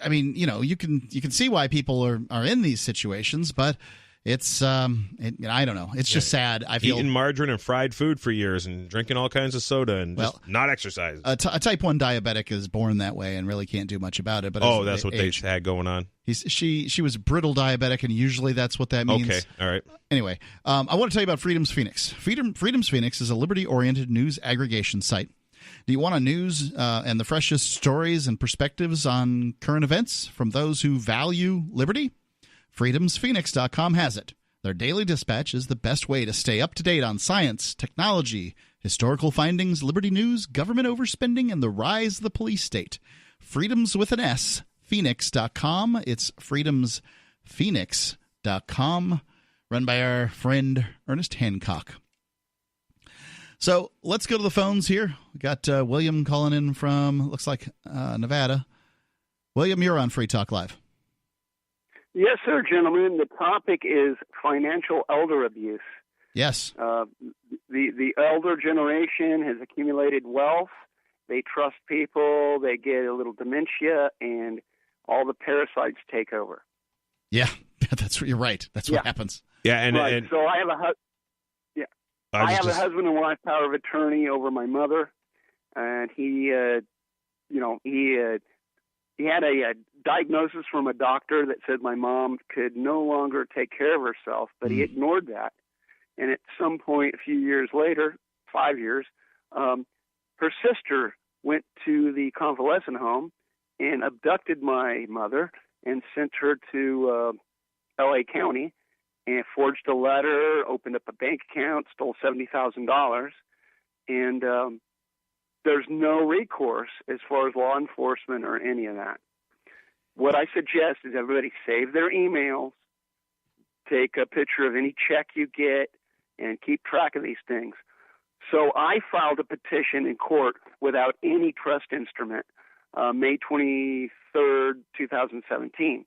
I mean, you can see why people are in these situations, but it's I don't know. It's just sad. I feel eating margarine and fried food for years and drinking all kinds of soda and just not exercising. A type 1 diabetic is born that way and really can't do much about it. But that's what they had going on. She was brittle diabetic, and usually that's what that means. Okay, all right. Anyway, I want to tell you about Freedom's Phoenix. Freedom's Phoenix is a liberty-oriented news aggregation site. Do you want news and the freshest stories and perspectives on current events from those who value liberty? FreedomsPhoenix.com has it. Their daily dispatch is the best way to stay up to date on science, technology, historical findings, liberty news, government overspending, and the rise of the police state. Freedoms with an S, Phoenix.com. It's FreedomsPhoenix.com, run by our friend Ernest Hancock. So let's go to the phones here. We got William calling in from, looks like, Nevada. William, you're on Free Talk Live. Yes, sir, gentlemen. The topic is financial elder abuse. Yes. The elder generation has accumulated wealth. They trust people. They get a little dementia, and all the parasites take over. Yeah, you're right. That's what happens. Yeah, and so I have I have a husband and wife power of attorney over my mother, and he had a diagnosis from a doctor that said my mom could no longer take care of herself, but he ignored that. And at some point, a few years later, 5 years, her sister went to the convalescent home and abducted my mother and sent her to L.A. County and forged a letter, opened up a bank account, stole $70,000. And there's no recourse as far as law enforcement or any of that. What I suggest is everybody save their emails, take a picture of any check you get, and keep track of these things. So I filed a petition in court without any trust instrument, May 23rd, 2017.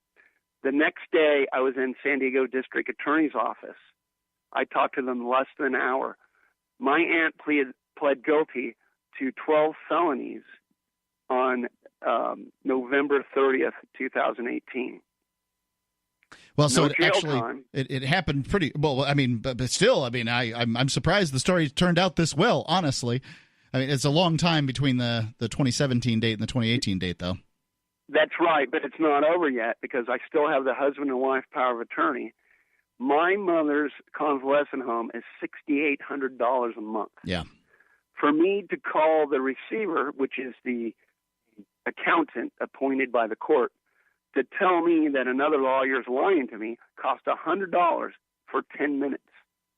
The next day, I was in San Diego District Attorney's office. I talked to them less than an hour. My aunt pled guilty to 12 felonies on November 30th, 2018. Well, so No it jail actually time. it happened pretty well. I mean, but still, I mean, I'm surprised the story turned out this well. Honestly, I mean, it's a long time between the 2017 date and the 2018 date, though. That's right, but it's not over yet because I still have the husband and wife power of attorney. My mother's convalescent home is $6,800 a month. Yeah. For me to call the receiver, which is the accountant appointed by the court, to tell me that another lawyer is lying to me cost $100 for 10 minutes.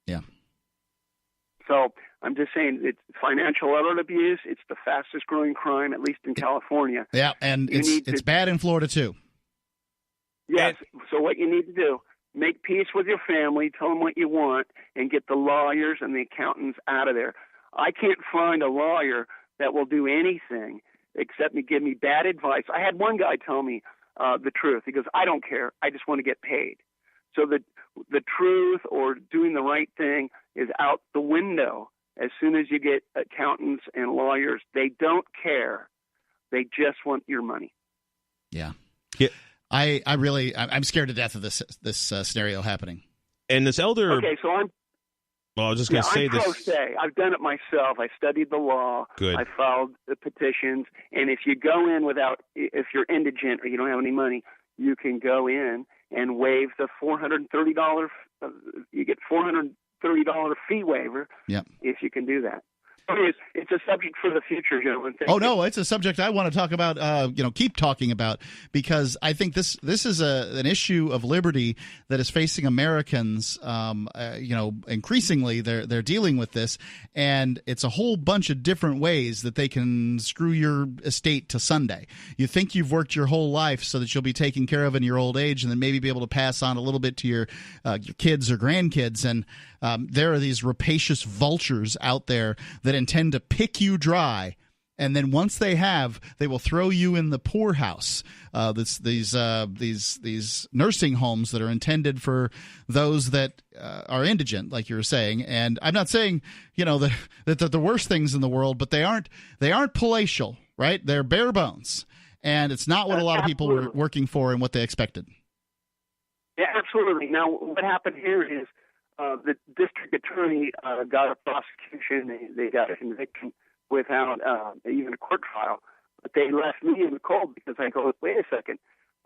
Yeah. So I'm just saying it's financial alert abuse. It's the fastest growing crime, at least in California. Yeah, and it's bad in Florida, too. Yes. So what you need to do, make peace with your family, tell them what you want, and get the lawyers and the accountants out of there. I can't find a lawyer that will do anything except give me bad advice. I had one guy tell me the truth. He goes, I don't care. I just want to get paid. So the truth or doing the right thing is out the window as soon as you get accountants and lawyers. They don't care. They just want your money. Yeah. I'm scared to death of this scenario happening. And this elder. Okay, so I'm. Well, I was just going to say I'm this. pro se. I've done it myself. I studied the law. Good. I filed the petitions. And if you go in if you're indigent or you don't have any money, you can go in and waive the $430. You get $430 fee waiver. Yep. If you can do that. It's a subject for the future, gentlemen. No, it's a subject I want to talk about, keep talking about, because I think this is an issue of liberty that is facing Americans. Increasingly they're dealing with this, and it's a whole bunch of different ways that they can screw your estate to Sunday. You think you've worked your whole life so that you'll be taken care of in your old age, and then maybe be able to pass on a little bit to your kids or grandkids, and there are these rapacious vultures out there that intend to pick you dry, and then once they have, they will throw you in the poorhouse. These nursing homes that are intended for those that are indigent, like you were saying. And I'm not saying that the worst things in the world, but they aren't palatial, right? They're bare bones, and it's not what a lot of people were working for and what they expected. Yeah, absolutely. Now, what happened here is. The district attorney got a prosecution. They got a conviction without even a court trial. But they left me in the cold because I go, wait a second,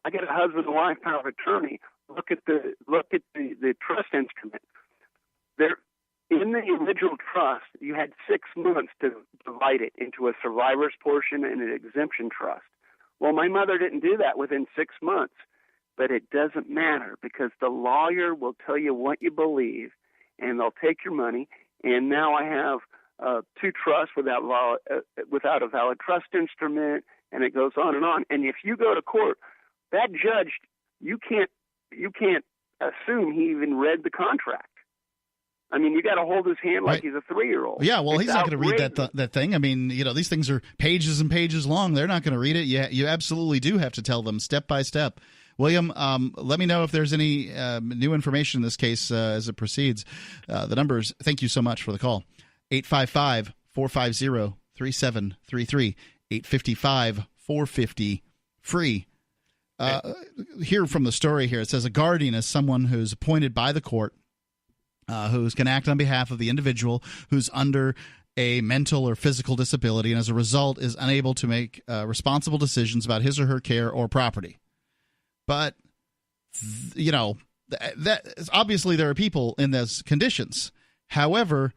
I got a husband and wife power of attorney. Look at the trust instrument. There, in the original trust, you had 6 months to divide it into a survivor's portion and an exemption trust. Well, my mother didn't do that within 6 months. But it doesn't matter because the lawyer will tell you what you believe, and they'll take your money. And now I have 2 trusts without a valid trust instrument, and it goes on and on. And if you go to court, that judge, you can't assume he even read the contract. I mean, you got to hold his hand like he's a 3-year-old. Yeah, well, he's not going to read that thing. I mean, these things are pages and pages long. They're not going to read it. You absolutely do have to tell them step by step. William, let me know if there's any new information in this case as it proceeds. The numbers, thank you so much for the call. 855-450-3733, 855-450-FREE. Here from the story here, it says a guardian is someone who's appointed by the court who can act on behalf of the individual who's under a mental or physical disability and as a result is unable to make responsible decisions about his or her care or property. But, that obviously there are people in those conditions. However,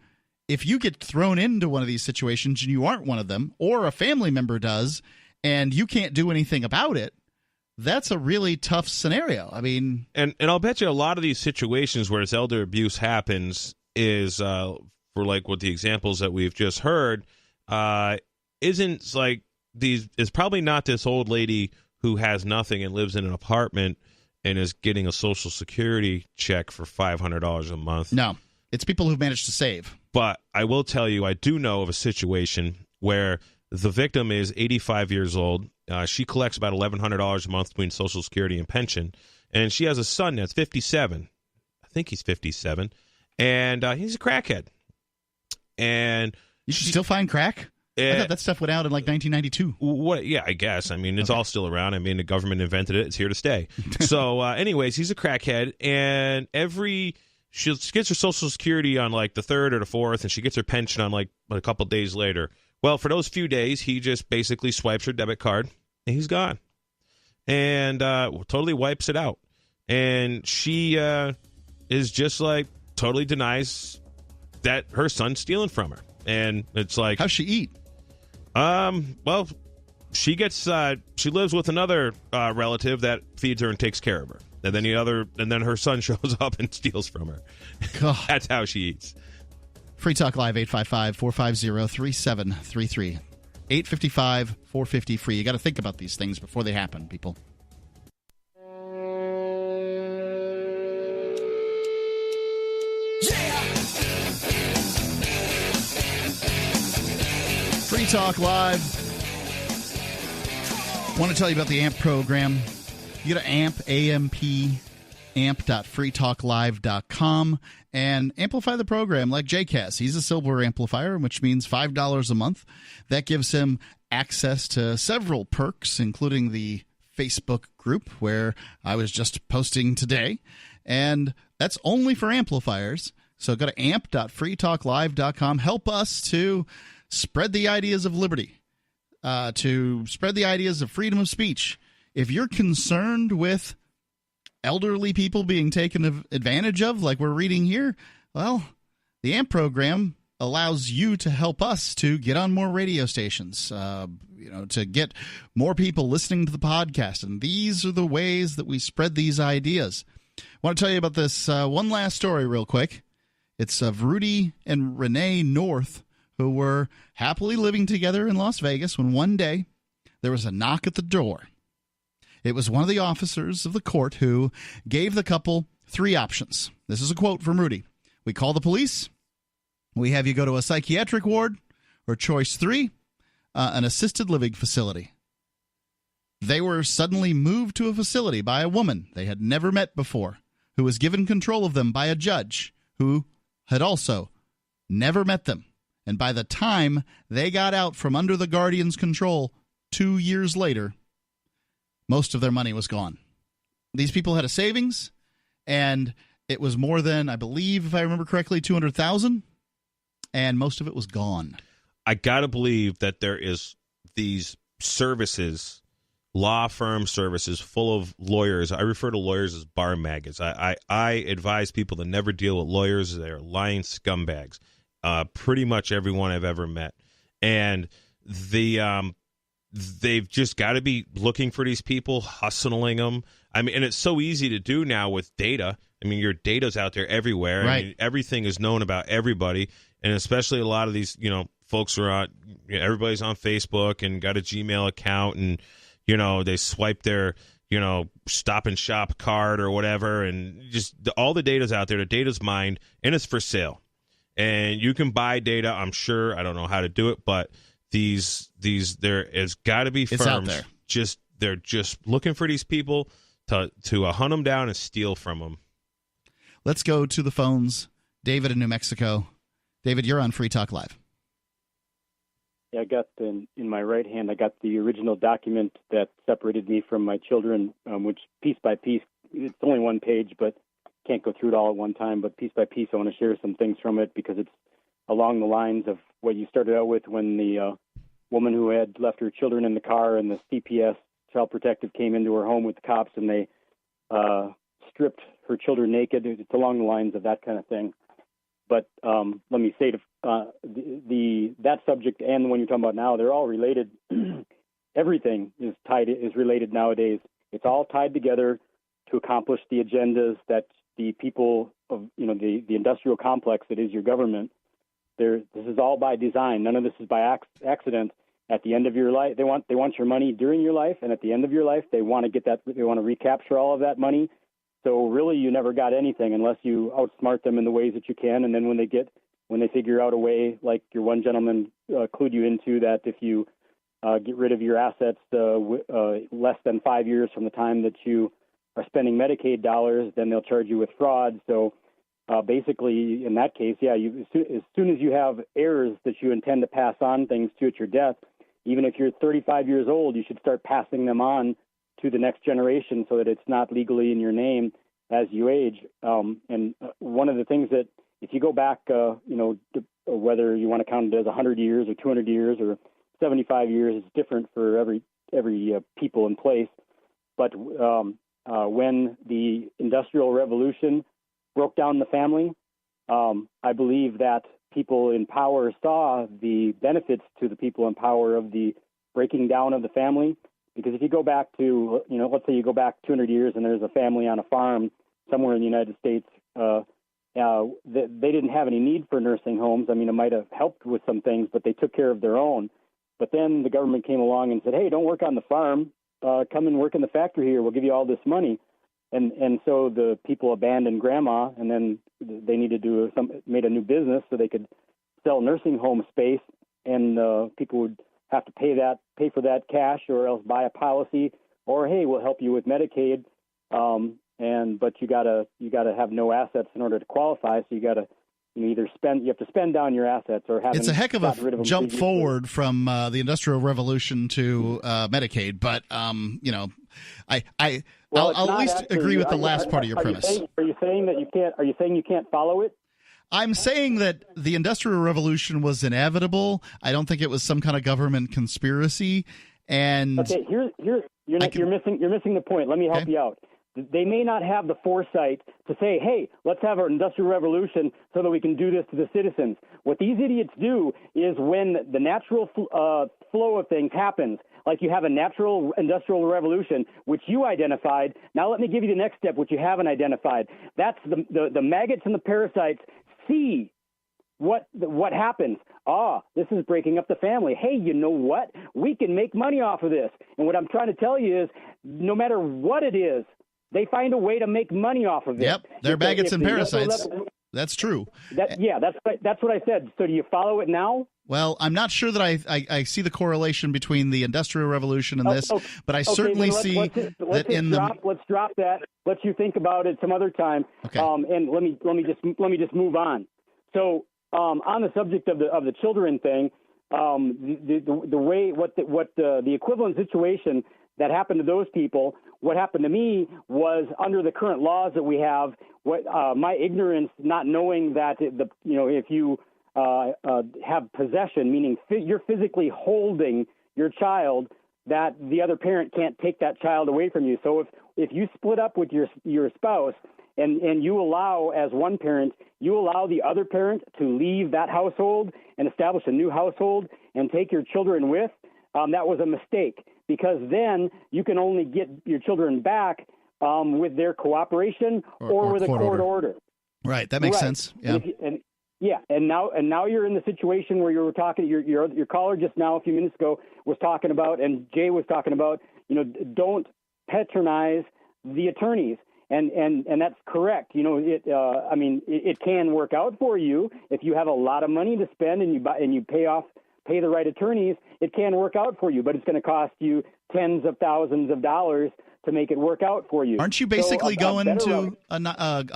if you get thrown into one of these situations and you aren't one of them, or a family member does, and you can't do anything about it, that's a really tough scenario. I mean, and I'll bet you a lot of these situations where this elder abuse happens is for like what the examples that we've just heard isn't like these is probably not this old lady who has nothing and lives in an apartment and is getting a Social Security check for $500 a month. No, it's people who've managed to save. But I will tell you, I do know of a situation where the victim is 85 years old. She collects about $1,100 a month between Social Security and pension, and she has a son that's 57. I think he's 57, and he's a crackhead. And you should still find crack? I thought that stuff went out in like 1992. What? Yeah, I guess. I mean, it's all still around. I mean, the government invented it. It's here to stay. So, anyways, he's a crackhead, and she gets her Social Security on like the 3rd or the 4th, and she gets her pension on like a couple days later. Well, for those few days, he just basically swipes her debit card, and he's gone, and totally wipes it out. And she is just like totally denies that her son's stealing from her. And it's like, how's she eat? Well, she lives with another relative that feeds her and takes care of her. And then her son shows up and steals from her. That's how she eats. Free Talk Live, 855-450-3733. 855-450-FREE. You got to think about these things before they happen, people. Free Talk Live. Want to tell you about the AMP program. You go to amp.freetalklive.com and amplify the program like Jake has. He's a silver amplifier, which means $5 a month. That gives him access to several perks, including the Facebook group where I was just posting today. And that's only for amplifiers. So go to amp.freetalklive.com. Help us to spread the ideas of liberty, to spread the ideas of freedom of speech. If you're concerned with elderly people being taken advantage of, like we're reading here, well, the AMP program allows you to help us to get on more radio stations, to get more people listening to the podcast. And these are the ways that we spread these ideas. I want to tell you about this one last story real quick. It's of Rudy and Renee North, who were happily living together in Las Vegas when one day there was a knock at the door. It was one of the officers of the court who gave the couple 3 options. This is a quote from Rudy. We call the police, we have you go to a psychiatric ward, or choice 3, an assisted living facility. They were suddenly moved to a facility by a woman they had never met before, who was given control of them by a judge who had also never met them. And by the time they got out from under the guardian's control 2 years later, most of their money was gone. These people had a savings, and it was more than, I believe, if I remember correctly, $200,000, and most of it was gone. I got to believe that there is these services, law firm services, full of lawyers. I refer to lawyers as bar maggots. I advise people to never deal with lawyers. They're lying scumbags. Pretty much everyone I've ever met. And they've just got to be looking for these people, hustling them. I mean, and it's so easy to do now with data. I mean, your data's out there everywhere. Right. I mean, everything is known about everybody, and especially a lot of these, folks are on. Everybody's on Facebook and got a Gmail account, and they swipe their Stop and Shop card or whatever, and just all the data's out there. The data's mined, and it's for sale. And you can buy data, I'm sure. I don't know how to do it, but there has got to be firms. It's out there. They're just looking for these people to hunt them down and steal from them. Let's go to the phones. David in New Mexico. David, you're on Free Talk Live. Yeah, I got in my right hand, I got the original document that separated me from my children, which piece by piece, it's only one page, but can't go through it all at one time. But piece by piece, I want to share some things from it because it's along the lines of what you started out with when the woman who had left her children in the car and the CPS, Child Protective, came into her home with the cops and they stripped her children naked. It's along the lines of that kind of thing. But let me say that subject and the one you're talking about now, they're all related. Everything is related nowadays. It's all tied together to accomplish the agendas that the people of the industrial complex that is your government. This is all by design. None of this is by accident. At the end of your life, they want your money during your life, and at the end of your life, they want to get that. They want to recapture all of that money. So really, you never got anything unless you outsmart them in the ways that you can. And then when they figure out a way, like your one gentleman clued you into, that if you get rid of your assets less than 5 years from the time that you are spending Medicaid dollars, then they'll charge you with fraud. So basically, in that case, as soon as you have heirs that you intend to pass on things to at your death, even if you're 35 years old, you should start passing them on to the next generation so that it's not legally in your name as you age. And one of the things that, if you go back, whether you want to count it as 100 years or 200 years or 75 years, it's different for every people in place. But when the Industrial Revolution broke down the family, I believe that people in power saw the benefits to the people in power of the breaking down of the family. Because if you go back to, let's say you go back 200 years and there's a family on a farm somewhere in the United States, they didn't have any need for nursing homes. I mean, it might have helped with some things, but they took care of their own. But then the government came along and said, hey, don't work on the farm. Come and work in the factory here. We'll give you all this money. And so the people abandoned grandma, and then they needed to made a new business so they could sell nursing home space, and people would have to pay for that cash, or else buy a policy, or hey, we'll help you with Medicaid. But you gotta have no assets in order to qualify. So you have to spend down your assets, or have. It's a heck of a jump forward from the Industrial Revolution to Medicaid, but I'll at least agree with the last part of your premise. Are you saying that you can't? Are you saying you can't follow it? I'm saying that the Industrial Revolution was inevitable. I don't think it was some kind of government conspiracy. And okay, you're missing the point. Let me help you out. They may not have the foresight to say, hey, let's have an industrial revolution so that we can do this to the citizens. What these idiots do is, when the natural flow of things happens, like you have a natural industrial revolution, which you identified. Now let me give you the next step, which you haven't identified. That's the maggots and the parasites see what happens. This is breaking up the family. Hey, you know what? We can make money off of this. And what I'm trying to tell you is, no matter what it is, they find a way to make money off of it. Yep, they're maggots and parasites. That's true. That's what I said. So do you follow it now? Well, I'm not sure that I see the correlation between the Industrial Revolution and this, but I certainly see that in the. Let's drop that. Let you think about it some other time. Okay. And let me just move on. So on the subject of the children thing, the equivalent situation that happened to those people. What happened to me was, under the current laws that we have, my ignorance, not knowing that if you have possession, meaning you're physically holding your child, that the other parent can't take that child away from you. So if you split up with your spouse and you allow, as one parent, you allow the other parent to leave that household and establish a new household and take your children with, that was a mistake. Because then you can only get your children back with their cooperation or with a court order. Right, that makes sense. Yeah. And now you're in the situation where you were talking. Your caller just now a few minutes ago was talking about, and Jay was talking about, don't patronize the attorneys, and that's correct. It can work out for you if you have a lot of money to spend and you pay the right attorneys. It can work out for you, but it's going to cost you tens of thousands of dollars to make it work out for you. Aren't you basically going to a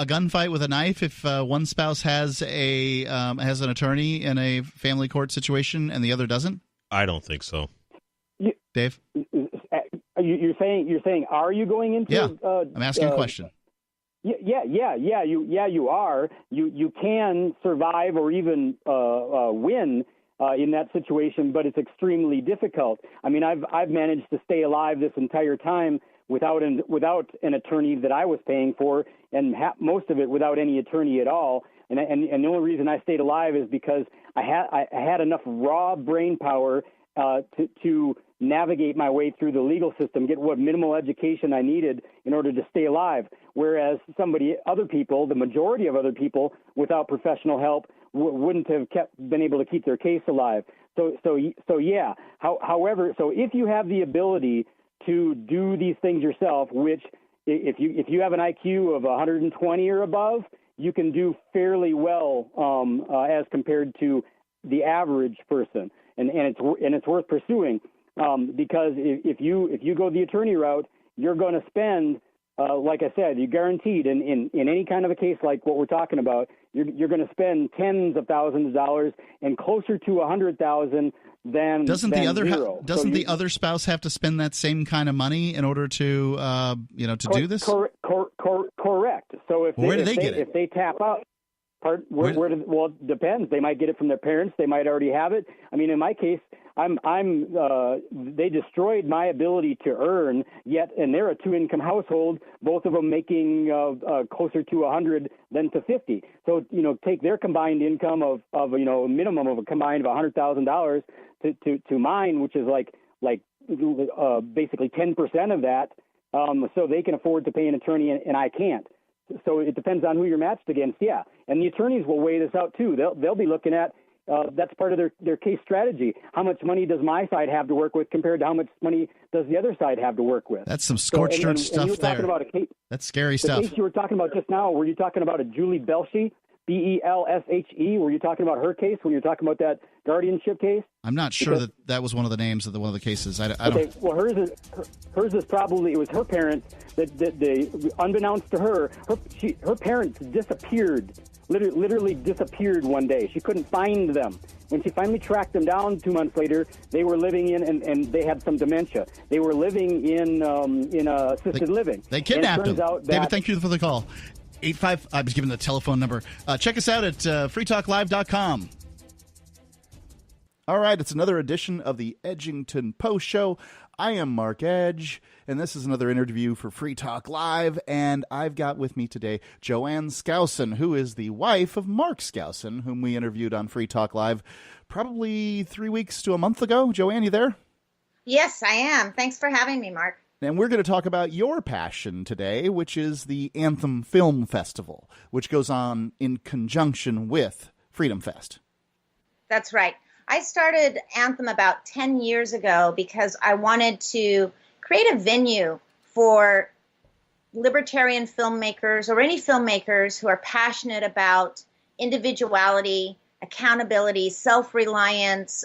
gunfight with a knife if one spouse has an attorney in a family court situation and the other doesn't? I don't think so. Dave? You're saying, are you going into? Yeah, I'm asking a question. You are. You can survive or even win in that situation, but it's extremely difficult. I mean, I've managed to stay alive this entire time without an attorney that I was paying for, and most of it without any attorney at all. And the only reason I stayed alive is because I had enough raw brain power to navigate my way through the legal system, get what minimal education I needed in order to stay alive. Whereas the majority of other people, without professional help, wouldn't have been able to keep their case alive. So yeah. However, if you have the ability to do these things yourself, which if you have an IQ of 120 or above, you can do fairly well as compared to the average person, and it's worth pursuing because if you go the attorney route, you're going to spend like I said, you're guaranteed in any kind of a case like what we're talking about, you're going to spend tens of thousands of dollars and closer to $100,000 than zero. Doesn't the other spouse have to spend that same kind of money in order to do this? Correct. So if they tap out, well, it depends. They might get it from their parents. They might already have it. I mean, in my case, they destroyed my ability to earn. And they're a two-income household, both of them making closer to 100 than to 50. So take their combined income of a minimum of a combined of $100,000 to mine, which is like basically 10% of that. So they can afford to pay an attorney, and I can't. So it depends on who you're matched against, yeah. And the attorneys will weigh this out too. They'll be looking at that's part of their case strategy. How much money does my side have to work with compared to how much money does the other side have to work with? That's some scorched earth stuff you were there. Talking about a case, that's scary stuff. The case you were talking about just now, were you talking about a Julie Belshie, Belshe? Were you talking about her case when you were talking about that guardianship case? I'm not sure that was one of the names of one of the cases. I don't. Well, hers is probably, it was her parents that unbeknownst to her, her parents disappeared. Literally disappeared one day. She couldn't find them. When she finally tracked them down 2 months later, they were living in, and they had some dementia. They were living in assisted living. They kidnapped them. David, thank you for the call. 85. I was given the telephone number. Check us out at freetalklive.com. All right, it's another edition of the Edgington Post Show. I am Mark Edge, and this is another interview for Free Talk Live, and I've got with me today Jo Ann Skousen, who is the wife of Mark Skousen, whom we interviewed on Free Talk Live probably 3 weeks to a month ago. Jo Ann, you there? Yes, I am. Thanks for having me, Mark. And we're going to talk about your passion today, which is the Anthem Film Festival, which goes on in conjunction with Freedom Fest. That's right. I started Anthem about 10 years ago because I wanted to create a venue for libertarian filmmakers or any filmmakers who are passionate about individuality, accountability, self-reliance,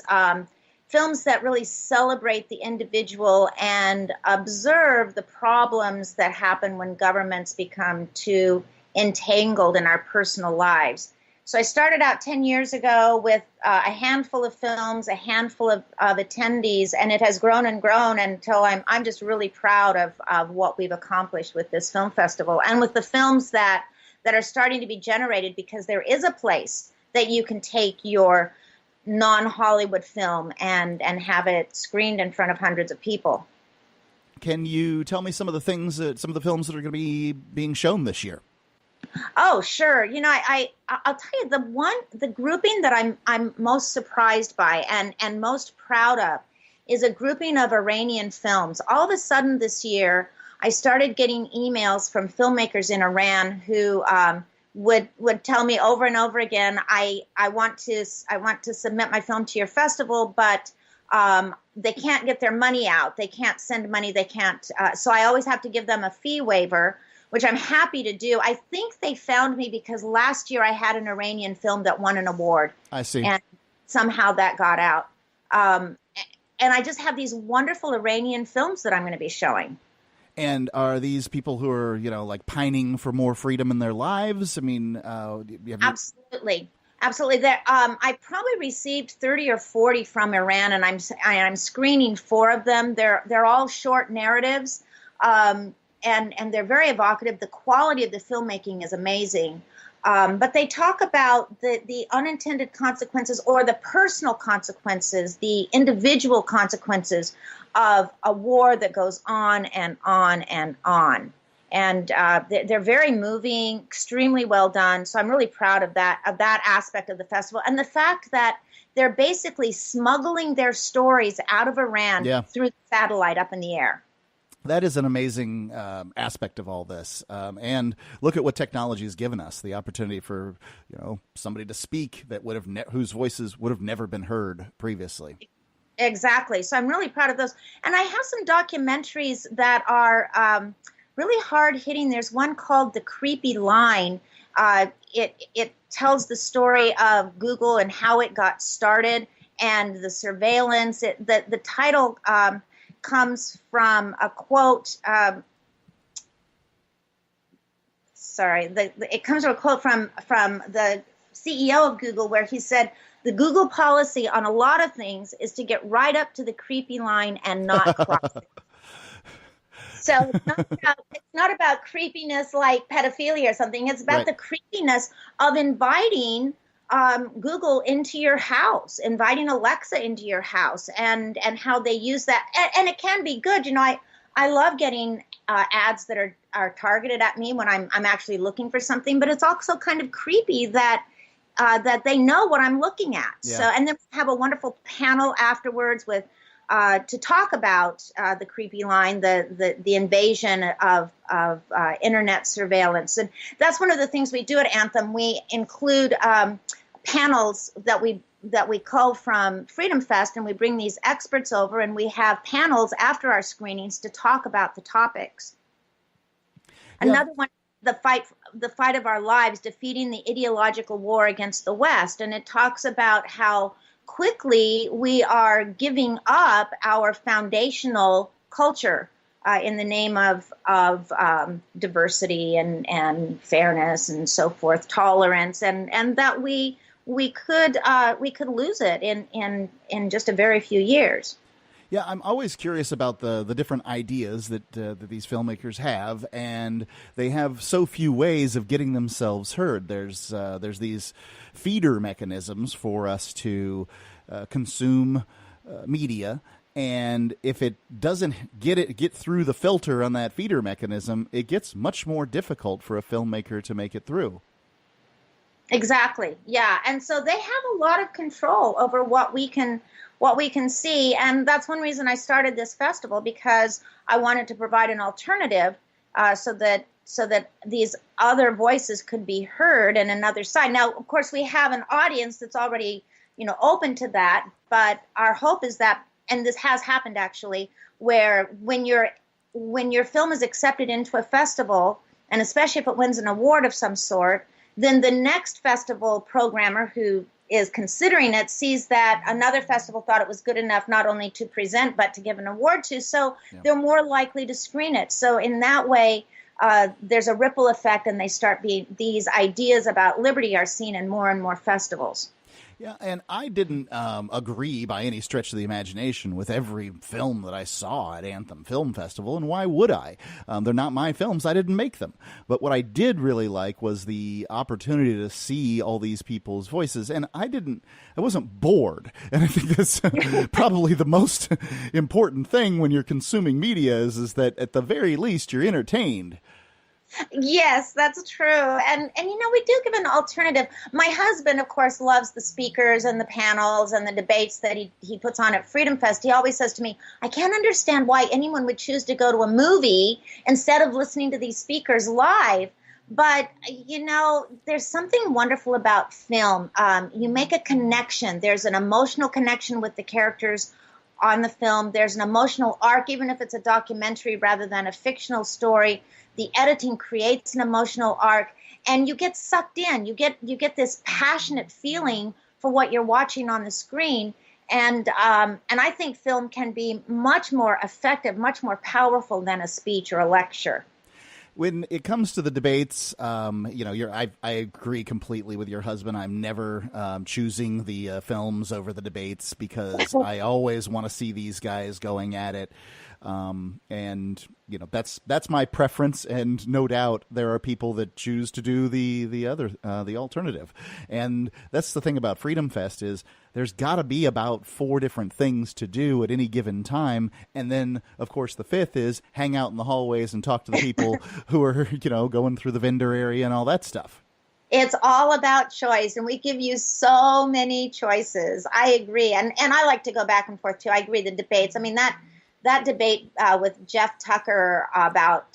films that really celebrate the individual and observe the problems that happen when governments become too entangled in our personal lives. So I started out 10 years ago with a handful of films, a handful of attendees, and it has grown and grown until I'm just really proud of what we've accomplished with this film festival and with the films that are starting to be generated, because there is a place that you can take your non-Hollywood film and have it screened in front of hundreds of people. Can you tell me some of the films that are going to be being shown this year? Oh, sure. I'll tell you the grouping that I'm most surprised by and most proud of is a grouping of Iranian films. All of a sudden this year, I started getting emails from filmmakers in Iran who would tell me over and over again, I want to submit my film to your festival, but they can't get their money out. They can't send money. They can't. So I always have to give them a fee waiver, which I'm happy to do. I think they found me because last year I had an Iranian film that won an award. I see. And somehow that got out. And I just have these wonderful Iranian films that I'm going to be showing. And are these people who are, like pining for more freedom in their lives? I mean, absolutely. Absolutely. I probably received 30 or 40 from Iran, and I'm screening 4 of them. They're all short narratives. And they're very evocative. The quality of the filmmaking is amazing. But they talk about the unintended consequences or the personal consequences, the individual consequences of a war that goes on and on and on. And they're very moving, extremely well done. So I'm really proud of that aspect of the festival. And the fact that they're basically smuggling their stories out of Iran through the satellite up in the air. That is an amazing aspect of all this. And look at what technology has given us, the opportunity for, somebody to speak that would have whose voices would have never been heard previously. Exactly. So I'm really proud of those. And I have some documentaries that are really hard hitting. There's one called The Creepy Line. It tells the story of Google and how it got started and the surveillance. The title comes from a quote. it comes from a quote from the CEO of Google, where he said, the Google policy on a lot of things is to get right up to the creepy line and not cross it. So it's not about creepiness like pedophilia or something. It's about the creepiness of inviting Google into your house, inviting Alexa into your house, and how they use that. And it can be good. You know, I love getting ads that are targeted at me when I'm actually looking for something, but it's also kind of creepy that they know what I'm looking at. Yeah. So, and then we have a wonderful panel afterwards with to talk about the creepy line, the invasion of internet surveillance, and that's one of the things we do at Anthem. We include panels that we call from Freedom Fest, and we bring these experts over, and we have panels after our screenings to talk about the topics. Yeah. Another one, the fight of our lives, defeating the ideological war against the West, and it talks about how quickly we are giving up our foundational culture in the name of diversity and fairness and so forth, tolerance, and that we could lose it in just a very few years. Yeah, I'm always curious about the different ideas that these filmmakers have, and they have so few ways of getting themselves heard. There's these feeder mechanisms for us to consume media, and if it doesn't get through the filter on that feeder mechanism, it gets much more difficult for a filmmaker to make it through. Exactly. Yeah, and so they have a lot of control over what we can see, and that's one reason I started this festival, because I wanted to provide an alternative so that these other voices could be heard and another side. Now, of course, we have an audience that's already, open to that, but our hope is that, and this has happened actually, where when your film is accepted into a festival, and especially if it wins an award of some sort, then the next festival programmer who is considering it sees that another festival thought it was good enough not only to present but to give an award to, so they're more likely to screen it. So in that way, there's a ripple effect, and these ideas about liberty are seen in more and more festivals. Yeah, and I didn't agree by any stretch of the imagination with every film that I saw at Anthem Film Festival, and why would I? They're not my films. I didn't make them. But what I did really like was the opportunity to see all these people's voices, and I wasn't bored. And I think that's probably the most important thing when you're consuming media is that at the very least you're entertained. Yes, that's true. And we do give an alternative. My husband, of course, loves the speakers and the panels and the debates that he puts on at Freedom Fest. He always says to me, I can't understand why anyone would choose to go to a movie instead of listening to these speakers live. But, there's something wonderful about film. You make a connection. There's an emotional connection with the characters on the film. There's an emotional arc, even if it's a documentary rather than a fictional story. The editing creates an emotional arc, and you get sucked in. You get this passionate feeling for what you're watching on the screen, and I think film can be much more effective, much more powerful than a speech or a lecture. When it comes to the debates, I agree completely with your husband. I'm never choosing the films over the debates because I always want to see these guys going at it. And that's my preference, and no doubt there are people that choose to do the alternative. And that's the thing about Freedom Fest is there's got to be about 4 different things to do at any given time, and then of course the 5th is hang out in the hallways and talk to the people who are going through the vendor area and all that stuff. It's all about choice, and we give you so many choices. I agree, and I like to go back and forth too. I agree. The debates. I mean that debate with Jeff Tucker about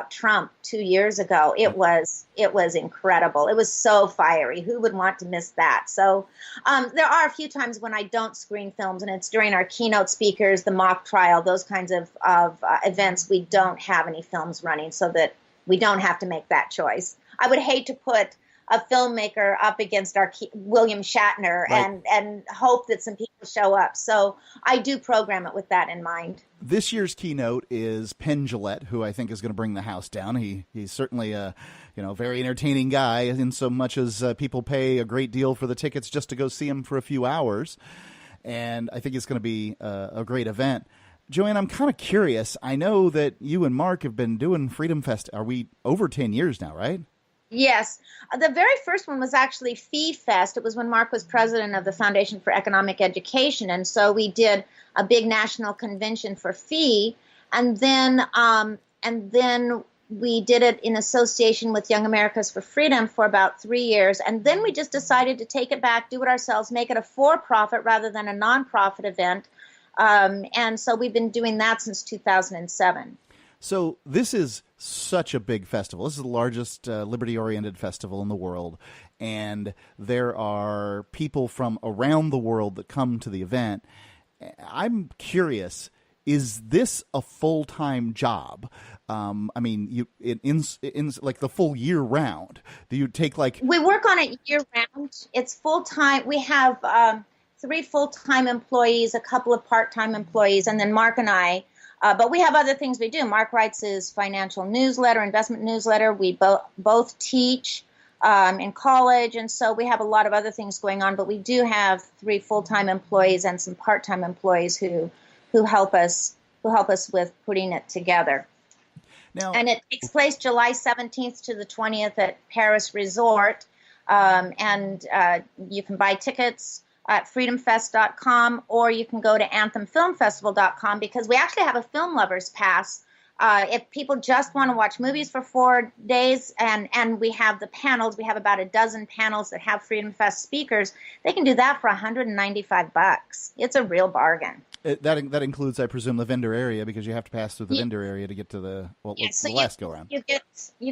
Trump 2 years ago, it was incredible. It was so fiery. Who would want to miss that? So there are a few times when I don't screen films, and it's during our keynote speakers, the mock trial, those kinds of events. We don't have any films running so that we don't have to make that choice. I would hate to put a filmmaker up against our William Shatner, right, and hope that some people show up. So I do program it with that in mind. This year's keynote is Penn Jillette, who I think is going to bring the house down. He's certainly a very entertaining guy, in so much as people pay a great deal for the tickets just to go see him for a few hours. And I think it's going to be a great event. Jo Ann, I'm kind of curious. I know that you and Mark have been doing Freedom Fest. Are we over 10 years now, right? Yes. The very first one was actually Fee Fest. It was when Mark was president of the Foundation for Economic Education. And so we did a big national convention for Fee. And then we did it in association with Young Americans for Freedom for about 3 years. And then we just decided to take it back, do it ourselves, make it a for-profit rather than a non-profit event. And so we've been doing that since 2007. So this is such a big festival. This is the largest liberty-oriented festival in the world. And there are people from around the world that come to the event. I'm curious, is this a full-time job? I mean, in like the full year round. Do you take We work on it year round. It's full-time. We have 3 full-time employees, a couple of part-time employees, and then Mark and I. But we have other things we do. Mark writes his financial newsletter, investment newsletter. We both teach in college, and so we have a lot of other things going on. But we do have 3 full-time employees and some part-time employees who help us with putting it together. Now, and it takes place July 17th to the 20th at Paris Resort, and you can buy tickets at freedomfest.com, or you can go to anthemfilmfestival.com, because we actually have a film lovers pass. If people just want to watch movies for 4 days, and we have the panels, we have about a dozen panels that have Freedom Fest speakers, they can do that for $195. It's a real bargain. That includes, I presume, the vendor area, because you have to pass through the vendor area to get to the last go around. You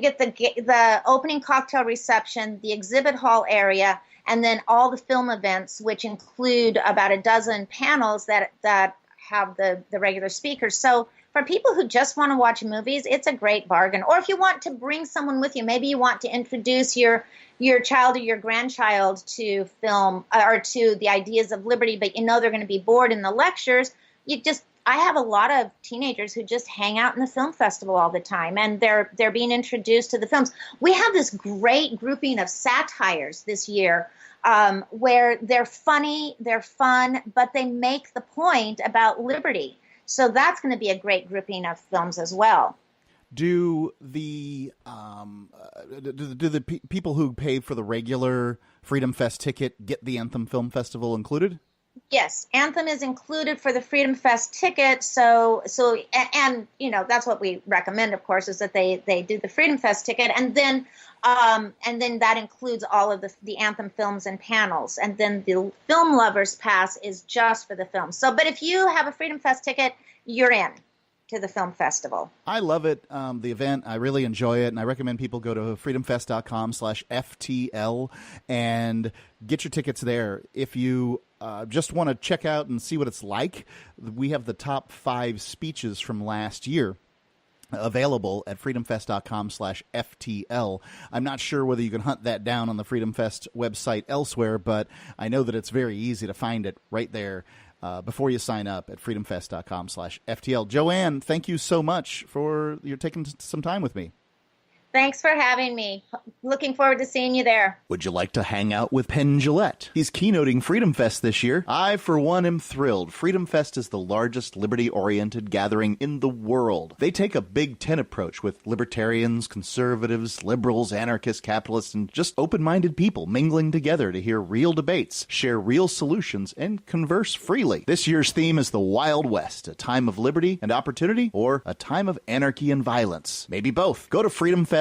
get the opening cocktail reception, the exhibit hall area, and then all the film events, which include about a dozen panels that have the regular speakers. So for people who just want to watch movies, it's a great bargain. Or if you want to bring someone with you, maybe you want to introduce your child or your grandchild to film or to the ideas of liberty, but you know they're going to be bored in the lectures. I have a lot of teenagers who just hang out in the film festival all the time, and they're being introduced to the films. We have this great grouping of satires this year where they're funny, they're fun, but they make the point about liberty. So that's going to be a great grouping of films as well. Do the people who pay for the regular Freedom Fest ticket get the Anthem Film Festival included? Yes, Anthem is included for the Freedom Fest ticket. So that's what we recommend, of course, is that they do the Freedom Fest ticket, and then that includes all of the Anthem films and panels, and then the Film Lovers Pass is just for the film. So, but if you have a Freedom Fest ticket, you're in to the film festival. I love it, the event. I really enjoy it, and I recommend people go to freedomfest.com/FTL and get your tickets there. If you just want to check out and see what it's like, we have the top 5 speeches from last year available at freedomfest.com/FTL. I'm not sure whether you can hunt that down on the Freedom Fest website elsewhere, but I know that it's very easy to find it right there before you sign up at freedomfest.com/FTL. Jo Ann, thank you so much for your taking some time with me. Thanks for having me. Looking forward to seeing you there. Would you like to hang out with Penn Jillette? He's keynoting Freedom Fest this year. I, for one, am thrilled. Freedom Fest is the largest liberty-oriented gathering in the world. They take a Big Ten approach with libertarians, conservatives, liberals, anarchists, capitalists, and just open-minded people mingling together to hear real debates, share real solutions, and converse freely. This year's theme is the Wild West, a time of liberty and opportunity, or a time of anarchy and violence. Maybe both. Go to freedomfest.com/FTL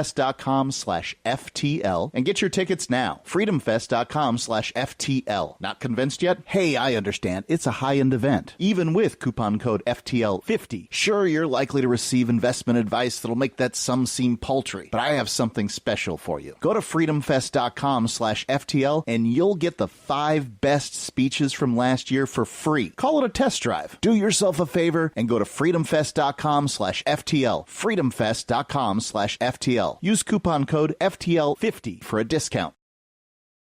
and get your tickets now. freedomfest.com/FTL. Not convinced yet? Hey, I understand. It's a high-end event. Even with coupon code FTL50. Sure, you're likely to receive investment advice that'll make that sum seem paltry, but I have something special for you. Go to freedomfest.com/FTL and you'll get the 5 best speeches from last year for free. Call it a test drive. Do yourself a favor and go to freedomfest.com/FTL. freedomfest.com/FTL. Use coupon code FTL50 for a discount.